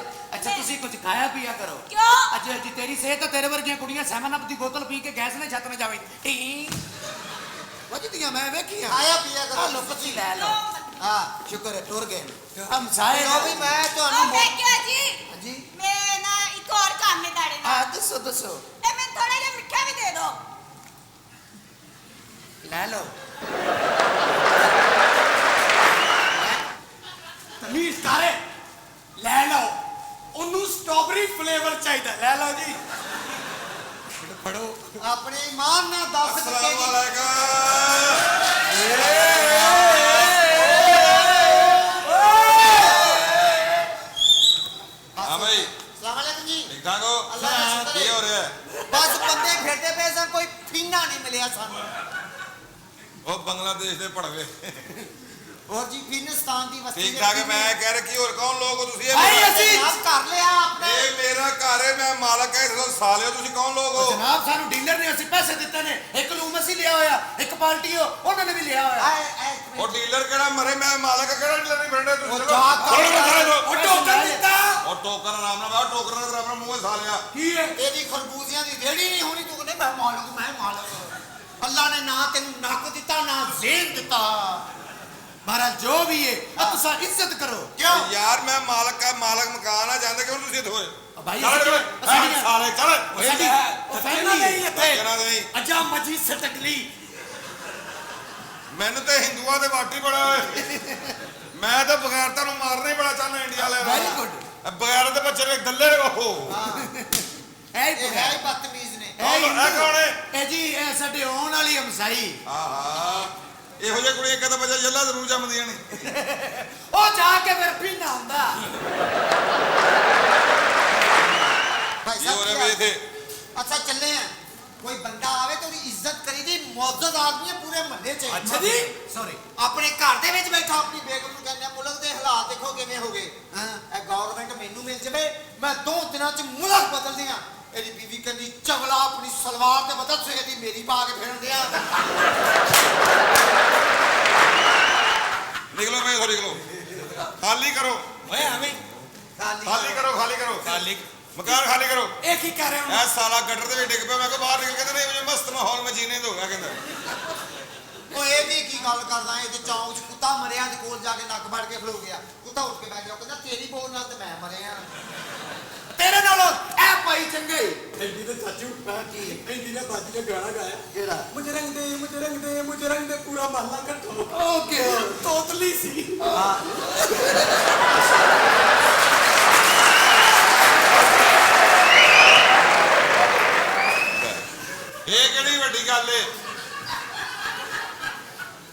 S1: ਤੇਰੀ ਸਿਹਤ ਤਾਂ ਤੇਰੇ ਵਰਗੀਆਂ ਕੁੜੀਆਂ 7 ਅਪ ਦੀ ਬੋਤਲ ਪੀ ਕੇ ਗੈਸ ਨੇ ਛੱਤ ਨਾ ਜਾਵੇ ਟੀ ਵੱਜਦੀਆਂ ਮੈਂ ਵੇਖੀਆਂ
S8: ਆਇਆ ਪੀਆ ਕਰੋ
S1: ਆ ਲੋ ਪੱਤੀ ਲੈ ਲਓ
S8: ਹਾਂ ਸ਼ੁਕਰ ਹੈ ਟੁਰ ਗਏ
S1: ਹਮ ਸਾਏ
S8: ਲੋ ਵੀ ਮੈਂ
S9: ਉਹ
S8: ਤੁਹਾਨੂੰ
S9: ਵੇਖਿਆ ਜੀ
S1: ਜੀ
S9: ਮੈਂ ਨਾ ਇੱਕ ਹੋਰ ਕੰਮ ਹੈ ਤੁਹਾਡੇ ਨਾਲ
S1: ਆ ਦੱਸੋ ਦੱਸੋ
S9: ਤੇ ਮੈਂ ਥੋੜਾ ਜਿਹਾ ਮਿੱਠਾ ਵੀ ਦੇ ਦਿਓ
S1: ਲੈ ਲਓ
S6: ਤਮੀਜ਼ ਕਰੇ ਲੈ ਲਓ ਉਹਨੂੰ ਸਟ੍ਰਾਬੇਰੀ ਫਲੇਵਰ ਚਾਹੀਦਾ ਲੈ ਲਓ ਜੀ ਫੜੋ
S8: ਆਪਣੇ ਇਮਾਨ ਨਾਲ ਦੱਸ ਦਿੱਤੇ
S7: ਹਾਂ ਭਾਈ
S8: ਸਲਾਮ ਅਲੈਕੁਮ ਜੀ
S7: ਠੀਕ ਠਾਕ ਹੋ
S8: ਅੱਲਾ ਦਾ ਸ਼ੁਕਰ
S7: ਕੀ
S8: ਹੈ
S7: ਹੋ ਰਿਹਾ ਹੈ?
S8: ਬਸ ਬੰਦੇ ਫਿਰਦੇ ਪਏ ਸਨ ਕੋਈ ਫੀਨਾ ਨਹੀਂ ਮਿਲਿਆ ਸਾਨੂੰ
S7: ਉਹ ਬੰਗਲਾਦੇਸ਼ ਦੇ ਭੜਵੇ
S8: ਹੋਰ ਜੀ ਫਿਨਿਸਤਾਨ ਦੀ ਵਸਤੀ
S7: ਠੀਕ ਠਾਕ ਹੈ ਮੈਂ ਕਹਿ ਰਿਹਾ ਕੀ ਹੋਰ ਕੌਣ ਲੋਕ ਹੋ ਤੁਸੀਂ
S1: ਭਾਈ
S7: ਇਹ
S1: ਅਸੀਂ
S8: ਜਨਾਬ ਕਰ ਲਿਆ ਆਪਣੇ
S7: ਇਹ ਮੇਰਾ ਘਰ ਹੈ ਮੈਂ ਮਾਲਕ ਹੈ ਇਸ ਸਾਲਿਓ ਤੁਸੀਂ ਕੌਣ ਲੋਕ ਹੋ
S1: ਜਨਾਬ ਸਾਨੂੰ ਡੀਲਰ ਨੇ ਅਸੀਂ ਪੈਸੇ ਦਿੱਤੇ ਨੇ ਇੱਕ ਲੂਮ ਅਸੀਂ ਲਿਆ ਹੋਇਆ ਇੱਕ ਪਾਰਟੀ ਉਹਨਾਂ ਨੇ ਵੀ ਲਿਆ ਹੋਇਆ
S8: ਆਏ
S7: ਉਹ ਡੀਲਰ ਕਿਹੜਾ ਮਰੇ ਮੈਂ ਮਾਲਕ ਹਾਂ, ਕਿਹੜਾ ਡੀਲਰ ਨਹੀਂ ਬਣਦੇ ਤੁਸੀਂ
S8: ਉਹ
S7: ਚਲੋ।
S8: ਜਾ ਕਰ
S7: ਚਲੋ, ਚਲੋ, ਚਲੋ।
S6: ਉਹ ਟੋਕਨ ਦਿੱਤਾ
S7: ਉਹ ਟੋਕਰ ਆਰਾਮ ਨਾਲ ਬਾਹਰ ਟੋਕਰ ਨਾਲ ਆਪਣਾ ਮੂੰਹ ਸਾਲਿਆ
S6: ਕੀ ਹੈ
S8: ਇਹਦੀ ਖਰਬੂਜ਼ਿਆਂ ਦੀ ਰੇੜੀ ਨਹੀਂ ਹੋਣੀ ਤੂੰ ਕਹਿੰਦੇ ਮੈਂ ਮਾਲਕ ਅੱਲਾ ਨੇ ਨਾ ਤੈਨੂੰ ਨੱਕ ਦਿੱਤਾ ਨਾ ਜ਼ੇਨ ਦਿੱਤਾ
S1: ਮਹਾਰਾਜ ਜੋ ਵੀ ਹੈ ਆ ਤੁਸੀਂ ਇੱਜ਼ਤ ਕਰੋ
S8: ਕਿਉਂ
S7: ਯਾਰ ਮੈਂ ਮਾਲਕ ਆ ਮਾਲਕ ਮਕਾਨ ਆ ਜਾਂਦੇ ਕਿਉਂ ਤੁਸੀਂ ਇੱਥੇ ਹੋਏ
S1: ਭਾਈ
S7: ਚੱਲ
S1: ਅਸੀਂ
S7: ਚੱਲ ਸਾਲੇ ਚੱਲ
S1: ਫੈਮਿਲੀ
S6: ਨਹੀਂ ਇੱਥੇ
S7: ਜਨਾ ਨਹੀਂ
S6: ਅਜਾ ਮਜੀ ਸਟਕਲੀ
S7: ਮੈਨੂੰ ਤੇ ਹਿੰਦੂਆਂ ਦੇ ਵਾਟੀ ਬੜਾ ਓਏ ਮੈਂ ਤਾਂ ਬਗੈਰਤਾ ਨੂੰ ਮਾਰਨਾ ਹੀ ਬੜਾ ਚਾਹੁੰਦਾ ਇੰਡੀਆ ਵਾਲੇ
S1: ਵੈਰੀ ਗੁੱਡ
S7: ਬਗੈਰ ਦੇ ਬੱਚੇ ਨੇ ਗੱਲੇ ਉਹ
S8: ਇਹ ਹੈ ਹੀ ਬਦਤਮੀਜ਼ ਨੇ
S7: ਇਹ ਕੌਣ ਹੈ
S1: ਇਹ ਜੀ ਇਹ ਸਾਡੇ ਆਉਣ ਵਾਲੀ ਹਮਸਾਈ
S7: ਆਹਾ ਇਹੋ ਜਿਹੇ ਕੁੜੀਆਂ ਕਦੇ ਬੱਚਾ ਜੱਲਾ ਜ਼ਰੂਰ ਜੰਮਦੀਆਂ ਨੇ
S1: ਉਹ ਜਾ ਕੇ ਫਿਰ ਪੀਣਾ ਹੁੰਦਾ
S8: ਭਾਈ
S7: ਕੀ ਹੋ ਰਿਹਾ
S8: ਸਾਹਿਬ
S7: ਵੀ ਇੱਥੇ
S8: ਅੱਛਾ ਚੱਲੇ ਆ ਕੋਈ ਬੰਦਾ ਆਵੇ ਤਾਂ ਉਹਦੀ ਇੱਜ਼ਤ ਕਰੀਦੀ ਮੁਅੱਜ਼ਜ਼ ਆਦਮੀ ਹੈ ਪੂਰੇ ਮਹੱਲੇ 'ਚ
S6: ਅੱਛਾ ਜੀ
S1: ਸੌਰੀ
S8: ਆਪਣੇ ਘਰ ਦੇ ਵਿੱਚ ਬੈਠਾ ਆਪਣੀ ਬੇਗਮ ਨੂੰ ਕਹਿੰਦਾ ਮੁਲਕ ਦੇ ਹਾਲਾਤ ਦੇਖੋ ਕਿਵੇਂ ਹੋ ਗਏ ਇਹ ਗਵਰਨਮੈਂਟ ਮੈਨੂੰ ਮਿਲ ਜਾਵੇ ਮੈਂ 2 ਦਿਨਾਂ 'ਚ ਮੁਲਕ ਬਦਲ ਦਿਆਂ ਇਹਦੀ ਬੀਵੀ ਕਹਿੰਦੀ ਚਗਲਾ ਆਪਣੀ ਸਲਵਾਰ ਤੇ ਬਦਲ ਸਕਦੀ ਮੇਰੀ ਪਾ ਕੇ ਫਿਰਨ ਦਿਆਂ
S7: ਨਿਕਲੋ ਮੈਂ ਥੋੜੀ ਨਿਕਲੋ ਖਾਲੀ ਕਰੋ
S6: ਓਏ ਐਵੇਂ
S7: ਖਾਲੀ ਕਰੋ ਮਕਾਨ ਖਾਲੀ ਕਰੋ
S6: ਇਹ ਕੀ ਕਰ ਰਹੇ ਹੋ
S7: ਇਹ ਸਾਲਾ ਗਟਰ ਦੇ ਵਿੱਚ ਡਿੱਗ ਪਿਆ ਮੈਂ ਕਿਹਾ ਬਾਹਰ ਨਿਕਲ ਕਹਿੰਦਾ ਨਹੀਂ ਮੈਨੂੰ ਮਸਤ ਮਾਹੌਲ ਮੈਂ ਜੀਣੇ ਦੋਗਾ ਕਹਿੰਦਾ
S8: ਉਹ ਇਹ ਵੀ ਕੀ ਗੱਲ ਕਰਦਾ ਇਹ ਤੇ ਚੌਂਕ 'ਚ ਕੁੱਤਾ ਮਰਿਆ ਤੇ ਕੋਲ ਜਾ ਕੇ ਨੱਕ ਫੜ ਕੇ ਖਲੋ ਗਿਆ ਕੁੱਤਾ ਉੱਠ ਕੇ ਬੈਠ ਗਿਆ ਕਹਿੰਦਾ ਤੇਰੀ ਬੋਲ ਨਾਲ ਤੇ ਮੈਂ ਮਰਿਆ
S1: ਤੇਰੇ ਨਾਲੋਂ ਇਹ ਭਾਈ ਚੰਗੇ
S6: ਐਂਡੀ ਦੇ ਚਾਚੂ ਐਂਡੀ ਨੇ ਬਾਜੀ ਨੇ ਗਾਣਾ ਗਾਇਆ
S8: ਕਿਹੜਾ
S6: ਮੁਝੇ ਰੰਗ ਦੇ ਪੂਰਾ ਮਹੱਲਾ ਇਕੱਠਾ
S1: ਓਕੇ
S6: ਤੋਤਲੀ ਸੀ
S7: ਇਹ ਕਿਹੜੀ ਵੱਡੀ ਗੱਲ ਏ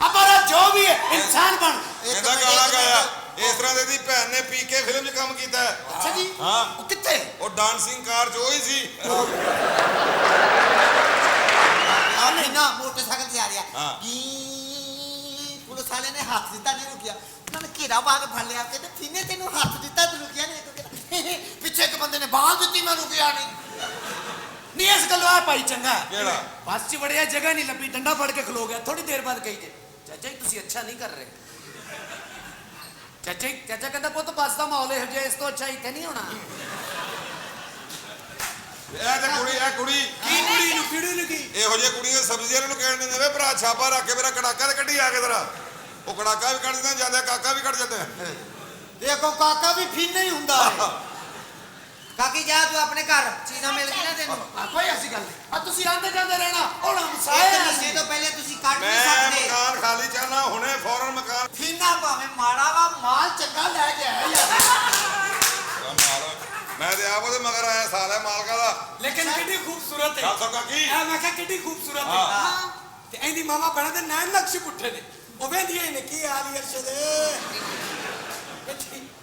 S1: ਹਮਾਰਾ ਜੋ ਵੀ ਹੈ ਇਨਸਾਨ ਬਣ
S7: ਇਹਦਾ ਗਾਣਾ ਗਾਇਆ ਇਸ ਤਰ੍ਹਾਂ ਦੇ ਦੀ ਭੈਣ ਨੇ ਪੀ ਕੇ ਫਿਲਮ 'ਚ ਕੰਮ ਕੀਤਾ ਹੈ।
S1: ਅੱਛਾ ਜੀ
S7: ਹਾਂ
S1: ਉਹ ਕਿੱਥੇ
S7: ਉਹ ਡਾਂਸਿੰਗ ਕਾਰ 'ਚ ਉਹ ਹੀ ਸੀ
S8: ਆ ਨਾ ਮੋਟਰਸਾਈਕਲ ਤੇ ਆ ਰਿਹਾ
S7: ਹਾਂ।
S8: ਪੁਲਿਸ ਵਾਲੇ ਨੇ ਹੱਥ ਦਿੱਤਾ ਨਹੀਂ ਰੁਕਿਆ ਉਹਨਾਂ ਨੇ ਘੇਰਾ ਪਾ ਕੇ ਫੜ ਲਿਆ ਕਹਿੰਦੇ ਫੀਨੇ ਤੈਨੂੰ ਹੱਥ ਦਿੱਤਾ ਤੂੰ ਰੁਕਿਆ ਨਹੀਂ ਪਿੱਛੇ ਇੱਕ ਬੰਦੇ ਨੇ ਬਾਲ ਦਿੱਤੀ ਮੈਂ ਰੁਕਿਆ ਨਹੀਂ
S1: ਨਹੀਂ ਇਸ ਗੱਲੋਂ ਆ ਭਾਈ ਚੰਗਾ
S7: ਕਿਹੜਾ
S1: ਬੱਸ 'ਚ ਵੜਿਆ ਜਗ੍ਹਾ ਨਹੀਂ ਲੱਭੀ ਡੰਡਾ ਫੜ ਕੇ ਖਲੋ ਗਿਆ ਥੋੜੀ ਦੇਰ ਬਾਅਦ ਕਹੀ ਜੇ ਚਾਚਾ ਜੀ ਤੁਸੀਂ ਅੱਛਾ ਨਹੀਂ ਕਰ ਰਹੇ ਚਾਚਾ ਕਹਿੰਦਾ ਪੁੱਤ ਬੱਸ ਦਾ ਮਾਹੌਲ ਇਹੋ ਜਿਹਾ ਇਸ ਤੋਂ ਅੱਛਾ ਇੱਥੇ ਨਹੀਂ ਹੋਣਾ
S7: ਇਹ ਤੇ ਕੁੜੀ
S6: ਕੀ ਕੁੜੀ ਨੂੰ ਕਿਹੜੀ ਨੂੰ ਕੀ
S7: ਇਹੋ ਜਿਹੇ ਕੁੜੀਆਂ ਸਬਜ਼ੀਆਂ ਨੂੰ ਕਹਿਣ ਦਿੰਦੇ ਵੇ ਭਰਾ ਛਾਪਾ ਰੱਖ ਕੇ ਮੇਰਾ ਕੜਾਕਾ ਤੇ ਕੱਢੀ ਆ ਕੇ ਤੇਰਾ ਉਹ ਕੜਾਕਾ ਵੀ ਕੱਢ ਦਿੰਦਾ ਜਾਂਦਾ ਕਾਕਾ ਵੀ ਕੱਢ ਜਾਂਦਾ
S8: ਦੇਖੋ ਕਾਕਾ ਵੀ ਫੀਨਾ ਹੀ ਹੁੰਦਾ ਹੈ ਕਾਕੀ ਜਾ ਤੂੰ ਆਪਣੇ ਘਰ ਚੀਜ਼ਾਂ ਮਿਲ ਗਈਆਂ ਤੈਨੂੰ
S1: ਆ ਕੋਈ ਐਸੀ ਗੱਲ ਨਹੀਂ ਆ ਤੁਸੀਂ ਆਂਦੇ ਜਾਂਦੇ ਰਹਿਣਾ ਹੁਣ
S8: ਇੱਕ
S1: ਹਮਸਾਏ
S8: ਮਹੀਨੇ ਤੋਂ ਪਹਿਲੇ ਤੁਸੀਂ ਕੱਢ ਨਹੀਂ
S7: ਮੈਂ
S8: ਸਕਦੇ
S7: ਮਕਾਨ ਖਾਲੀ ਚਾਹਨਾ ਹੁਣੇ ਫੌਰਨ ਮਕਾਨ
S8: ਫੀਨਾ ਭਾਵੇਂ ਮਾੜਾ ਵਾ ਮਾਲ ਚੰਗਾ ਲੈ ਕੇ ਆਇਆ ਯਾਰ
S7: ਮੈਂ ਤੇ ਆਪ ਉਹਦੇ ਮਗਰ ਆਇਆ ਸਾਲਾ ਮਾਲਕਾ ਦਾ
S6: ਲੇਕਿਨ ਕਿੰਨੀ ਖੂਬਸੂਰਤ ਹੈ
S7: ਗੱਲ ਸੁਣ ਕਾਕੀ
S6: ਇਹ ਮੈਂ ਕਿਹਾ ਕਿੰਨੀ ਖੂਬਸੂਰਤ ਹੈ ਤੇ ਇਹਦੀ ਮਾਮਾ ਬਣਾ ਦੇ ਨੈਣ ਨਕਸ਼ ਪੁੱਠੇ ਨੇ ਉਹ ਵੇਂਦੀਆਂ ਨੇ ਕੀ ਆਲੀ ਅਰਸ਼ਦ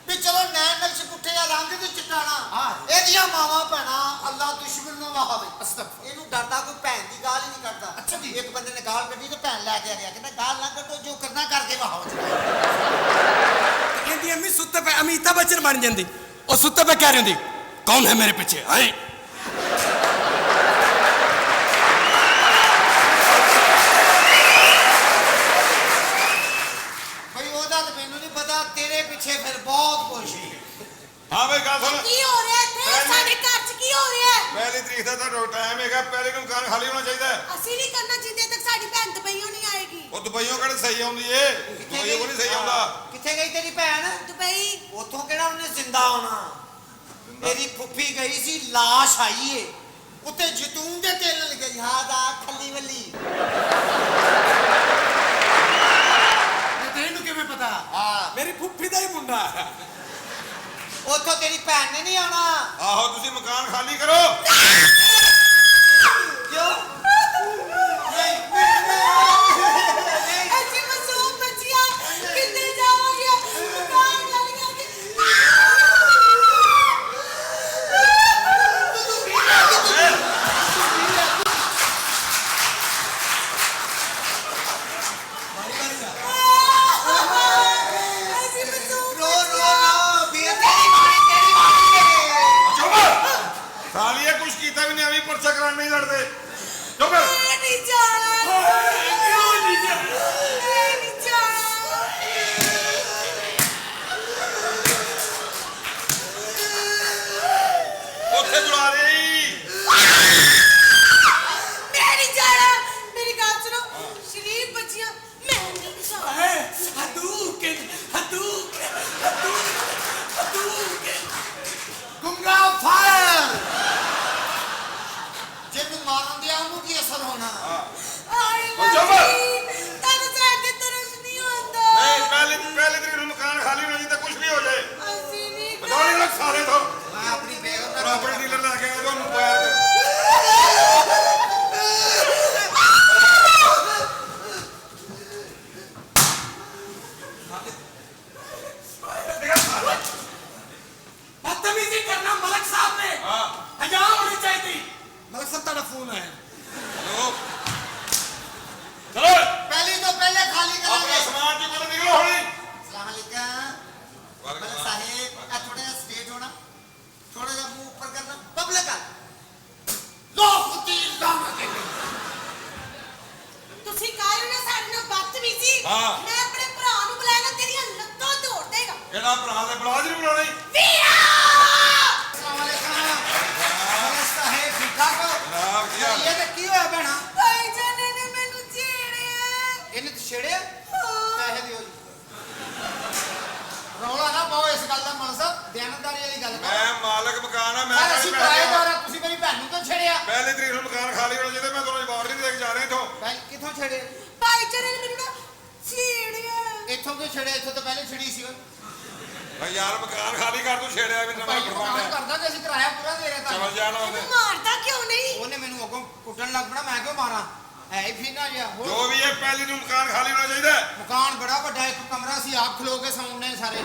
S8: ਵੀ ਚਲੋ ਨੈਣ ਨਕਸ਼ ਪੁੱਠੇ ਆ ਰੰਗ ਤੇ ਚਿੱਟਾਣਾ ਇਹਦੀਆਂ ਮਾਵਾਂ ਭੈਣਾਂ ਅੱਲਾ ਦੁਸ਼ਮਣ ਨੂੰ ਵਾਹਵੇ
S1: ਅਸਤਗਫਰ
S8: ਇਹਨੂੰ ਡਰਦਾ ਕੋਈ ਭੈਣ ਦੀ ਗਾਲ ਹੀ ਨਹੀਂ ਕਰਦਾ
S1: ਅੱਛਾ ਜੀ।
S8: ਇੱਕ ਬੰਦੇ ਨੇ ਗਾਲ ਕੱਢੀ ਤੇ ਭੈਣ ਲੈ ਕੇ ਆ ਗਿਆ ਕਹਿੰਦਾ ਗਾਲ ਨਾ ਕੱਢੋ ਜੋ ਕਰਨਾ ਕਰਕੇ ਵਾਹੋ
S6: ਇਹਦੀ ਅੰਮੀ ਸੁੱਤੇ ਪਏ ਅਮਿਤਾਭ ਬੱਚਨ ਬਣ ਜਾਂਦੀ ਉਹ ਸੁੱਤੇ ਪਏ ਕਹਿ ਰਹੀ ਹੁੰਦੀ ਕੌਣ ਹੈ ਮੇਰੇ ਪਿੱਛੇ ਹਾਏ
S8: ਬਈ ਉਹਦਾ ਤਾਂ ਮੈਨੂੰ ਨਹੀਂ ਪਤਾ ਤੇਰੇ ਪਿੱਛੇ ਫਿਰ ਬਹੁਤ ਕੁਛ
S7: ਹਾਂ ਬਈ ਗੱਲ ਸੁਣ
S9: ਕੀ ਹੋ ਰਿਹਾ ਇੱਥੇ
S7: ਪਹਿਲੀ-
S9: ਸਾਡੇ ਘਰ 'ਚ ਕੀ ਹੋ ਰਿਹਾ ਹੈ?
S7: ਪਹਿਲੀ ਤਰੀਕ ਦੁਬਈਓਂ ਕਿਹੜੇ ਸਹੀ ਆਉਂਦੀ ਏ ਦੁਬਈਓਂ ਕੋਈ ਨਹੀਂ ਸਹੀ ਆਉਂਦਾ
S8: ਕਿੱਥੇ ਗਈ ਤੇਰੀ ਭੈਣ
S9: ਦੁਬਈ
S8: ਉੱਥੋਂ ਕਿਹੜਾ ਉਹਨੇ ਜ਼ਿੰਦਾ ਆਉਣਾ ਤੇਰੀ ਫੁੱਫੀ ਗਈ ਸੀ ਲਾਸ਼ ਆਈ ਏ ਉੱਤੇ ਜੈਤੂਨ ਦੇ ਤੇਲ ਲੱਗੇ ਯਾਦ ਆ ਖੱਲੀ ਵੱਲੀ
S1: ਤੈਨੂੰ ਕਿਵੇਂ ਪਤਾ
S8: ਹਾਂ
S6: ਮੇਰੀ ਫੁੱਫੀ ਦਾ ਹੀ ਮੁੰਡਾ ਹੈ
S8: ਉੱਥੋਂ ਤੇਰੀ ਭੈਣ ਨੇ ਨਹੀਂ ਆਉਣਾ
S7: ਆਹੋ ਤੁਸੀਂ ਮਕਾਨ ਖਾਲੀ ਕਰੋ
S8: ਕਿਉਂ
S5: ਅਸੀਂ ਮਾਸੂਮ ਬੱਚੀਆਂ ਕਿੱਥੇ ਜਾਵਾਂਗੇ ਮਕਾਨ ਵਾਲੀਆਂ ਦੇ ਅਸੀਂ ਮਾਸੂਮ
S8: ਰੋ ਰੋ ਨਾ ਵੀਰ ਤੇਰੀ ਮਾਰੀ
S7: ਚੁੱਪ ਸਾਲੀਏ ਕੁਛ ਕੀਤਾ ਵੀ ਨਹੀਂ ਐਵੇਂ ਪਰਚਾ ਕਰਾਉਣ ਨਹੀਂ ਲੜਦੇ ਚੁੱਪ
S5: ਨਹੀਂ ਜਾਣਾ
S6: ਕਿਉਂ ਨਹੀਂ ਜਾ
S5: ਨਹੀਂ ਜਾਣਾ
S7: ਉੱਥੇ ਜੁੜਾ ਰਹੀ
S5: ਮੈਂ ਨਹੀਂ ਜਾਣਾ ਮੇਰੀ ਗੱਲ ਸੁਣੋ ਸ਼ਰੀਫ ਬੱਚੀਆਂ ਮੈਂ ਨਹੀਂ ਜਾਣਾ
S6: ਹਦੂਕਨ
S1: ਗੁੰਗਾ ਫਾਇਰ
S8: ਜੇ ਤੂੰ ਮਾਰਨ ਦਿਆ ਉਹਨੂੰ ਕੀ ਅਸਰ ਹੋਣਾ
S5: ਆਏ
S7: ਉਹ ਚੁੱਪ।
S5: ਤੁਹਾਨੂੰ ਸਾਡੇ ਤਰਸ ਨਹੀਂ ਹੁੰਦਾ
S7: ਨਹੀਂ ਪਹਿਲੇ ਤੇਰੇ ਨੂੰ ਮਕਾਨ ਖਾਲੀ ਹੋਣਾ ਚਾਹੀਦਾ ਕੁਛ ਵੀ ਹੋ ਜਾਏ
S5: ਅਸੀਂ ਨਹੀਂ
S7: ਬਤਾਉਣੇ ਲੱਗ ਸਾਰੇ ਤੋਂ
S8: ਮੈਂ ਆਪਣੀ ਬੇਗਮ ਨਾਲ
S7: ਪ੍ਰਾਪਰਟੀ ਡੀਲਰ ਲੈ ਕੇ ਆਇਆ ਤੁਹਾਨੂੰ ਪੈਰ ਤੇ
S6: बदतमीजी करना मलक साहब ने
S7: हाँ।
S6: हया होनी चाहिए मलक साहब तेरा फोन है
S7: ਚਲੋ ਚਲੋ
S8: ਪਹਿਲੀ ਤੋਂ ਪਹਿਲੇ ਖਾਲੀ
S7: ਆਪਣਾ
S8: ਕਰਾਂਗੇ
S7: ਸਮਾਨ ਚੁੱਕ ਕੇ ਨਿਕਲੋ ਹੁਣੀ
S8: ਅਸਲਾਮ ਅਲੈਕਮ ਮਲਕ ਸਾਹਿਬ ਆ ਥੋੜਾ ਜਿਹਾ ਸਟੇਟ ਹੋਣਾ ਥੋੜਾ ਜਿਹਾ ਮੂੰਹ ਉੱਪਰ ਕਰਨਾ ਪਬਲਿਕ ਆ
S1: ਲੋਕ ਤੀਰ ਦਾਵਾਂਗੇ
S5: ਤੁਸੀਂ ਕਾਹਨੂੰ ਨਾ ਸਾਡੇ ਨਾਲ ਬਦਤਮੀਜ਼ੀ
S7: ਹਾਂ।
S5: ਮੈਂ ਆਪਣੇ ਭਰਾ ਨੂੰ ਬੁਲਾਇਆ ਤੇਰੀਆਂ ਲੱਤਾਂ ਤੋੜ ਦੇਗਾ
S7: ਕਿਹੜਾ ਭਰਾ ਦੇ ਬਲਾਜ ਨਹੀਂ ਬੁਲਾਉਣੀ
S5: ਵੀਰਾ
S8: ਅਸਲਾਮ ਅਲੈਕਮ ਮਲਕ ਸਾਹਿਬ ਠੀਕ ਠਾਕ ਹੋ
S7: ਨਾ ਵਧੀਆ
S8: ਇਹ ਤਾਂ ਕੀ ਹੋਇਆ ਭੈਣਾ
S5: ਭਾਈ ਜਾਨੇ ਨੇ ਮੈਨੂੰ ਛੇੜਿਆ
S8: ਇਹਨੇ ਤੇ ਛੇੜਿਆ ਪੈਸੇ ਦਿਓ ਜੀ ਰੌਲਾ ਨਾ ਪਾਓ ਇਸ ਗੱਲ ਦਾ ਮਲਕ ਸਾਹਿਬ ਦਿਆਨਤਦਾਰੀ ਵਾਲੀ ਗੱਲ ਕਰੋ
S7: ਮੈਂ ਮਾਲਕ ਮਕਾਨ ਆ ਮੈਂ
S8: ਯਾਰ
S7: ਕਾਹਦੇ
S8: ਅਸੀਂ
S7: ਪੈਸੇ
S8: ਕਿਰਾਏਦਾਰ
S7: ਦੇਵਾਂ?
S8: ਆ ਤੁਸੀਂ ਮੇਰੀ ਭੈਣ ਨੂੰ ਕਿਉਂ ਛੇੜਿਆ
S7: ਪਹਿਲੇ ਤਰੀਕ ਨੂੰ ਮਕਾਨ ਖਾਲੀ ਹੋਣਾ ਚਾਹੀਦਾ ਮੈਂ ਤੁਹਾਨੂੰ ਵਾਰਨਿੰਗ ਦੇ ਕੇ ਜਾ ਰਿਹਾ ਇੱਥੋਂ
S8: ਭਾਈ ਕਿੱਥੋਂ ਛੇੜੇ
S5: ਭਾਈ ਜਾਨੇ ਨੇ ਮੈਨੂੰ ਨਾ ਛੇੜਿਆ
S8: ਇੱਥੋਂ ਕਿਉਂ ਛੇੜਿਆ ਇੱਥੋਂ ਤਾਂ ਪਹਿਲੇ ਛੜੀ ਸੀ
S7: ਭਾਈ ਯਾਰ ਮਕਾਨ ਖਾਲੀ ਕਰ ਤੂੰ ਛੇੜਿਆ ਵੀ ਨਵਾਂ
S8: ਭਾਈ ਉਹ
S7: ਕਰਵਾਉਣਾ
S8: ਕੰਮ ਕਰਦਾ ਕਿ ਅਸੀਂ ਕਿਰਾਇਆ ਪੂਰਾ ਦੇ ਰਹੇ
S7: ਚਲ
S8: ਤਾਂ
S7: ਜਾਣਾ
S5: ਤੈਨੂੰ
S7: ਉਹਨੇ
S5: ਮਾਰਦਾ ਕਿਉਂ ਨਹੀਂ
S8: ਉਹਨੇ ਮੈਨੂੰ ਅੱਗੋਂ ਕੁੱਟਣ ਲੱਗ ਪਣਾ ਮੈਂ ਕਿਉਂ ਮਾਰਾਂ ਹੈ ਹੀ ਫੀਨਾ ਜਿਹਾ ਹੋਰ
S7: ਜੋ ਵੀ ਹੈ ਪਹਿਲੀ ਨੂੰ ਮਕਾਨ ਖਾਲੀ ਹੋਣਾ ਚਾਹੀਦਾ
S8: ਮਕਾਨ ਬੜਾ ਵੱਡਾ ਇੱਕ ਕਮਰਾ ਸੀ ਆਪ ਖਲੋ ਕੇ ਸੌਂਦੇ ਸਾਰੇ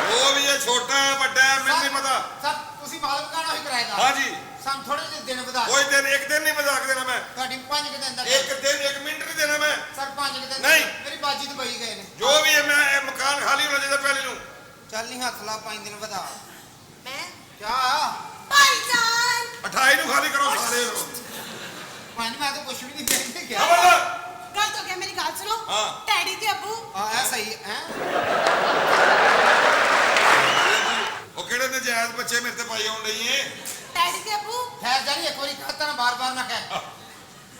S7: ਜੋ ਵੀ ਹੈ ਛੋਟਾ ਹੈ, ਵੱਡਾ ਹੈ, ਮੈਨੂੰ ਨਹੀਂ ਪਤਾ
S8: ਸਰ ਤੁਸੀਂ ਮਾਲਕ ਮਕਾਨ ਹੋਈ ਕਿਰਾਏਦਾਰ
S7: ਹਾਂਜੀ
S8: ਸਾਨੂੰ ਥੋੜੇ ਜਿਹੇ ਦਿਨ ਵਧਾ
S7: ਕੋਈ ਦਿਨ ਇੱਕ ਦਿਨ ਨਹੀਂ ਮਜ਼ਾਕ ਦੇਣਾ ਮੈਂ
S8: ਤੁਹਾਡੀ 5 ਕਿ ਦਿਨ ਦਾ
S7: ਇੱਕ ਦਿਨ ਇੱਕ ਮਿੰਟ ਨਹੀਂ ਦੇਣਾ ਮੈਂ
S8: ਸਰ 5 ਕਿ ਦਿਨ
S7: ਨਹੀਂ।
S8: ਮੇਰੀ ਬਾਜੀ ਦੁਬਈ ਗਏ ਨੇ
S7: ਜੋ ਵੀ ਹੈ ਮੈਂ ਇਹ ਮਕਾਨ ਖਾਲੀ ਹੋਣਾ ਚਾਹੀਦਾ ਪਹਿਲੀ ਨੂੰ
S8: ਚੱਲ ਨਹੀਂ ਹੱਥ ਲਾ 5 ਦਿਨ ਵਧਾ
S5: ਮੈਂ
S8: ਕਿਆ
S5: ਭਾਈ ਜਾਨ
S7: 28 ਨੂੰ ਖਾਲੀ ਕਰੋ ਸਾਰੇ ਨੂੰ
S8: ਪੰਜ ਮੈਂ ਤਾਂ ਕੁਛ ਵੀ ਨਹੀਂ ਕਹਿ ਕੇ ਗਿਆ
S7: ਖਬਰਦਾਰ
S5: ਗੱਲ ਤੋਂ ਗਿਆ ਮੇਰੀ ਗੱਲ ਸੁਣੋ
S7: ਹਾਂ।
S5: ਡੈਡੀ ਤੇ ਅੱਬੂ
S8: ਆ ਇਹ ਸਹੀ ਹੈ
S7: ਉਹ ਕਿਹੜੇ ਨਜਾਇਜ਼ ਬੱਚੇ ਮੇਰੇ ਤੇ ਪਾਈ ਹੋਣ ਲਈ ਏ
S5: ਡੈਡੀ ਤੇ ਅੱਬੂ
S8: ਖੈਰ ਜਾਨੀ ਇੱਕ ਵਾਰੀ ਕਹਤਾ ਨਾ ਬਾਰ-ਬਾਰ ਨਾ ਕਹਿ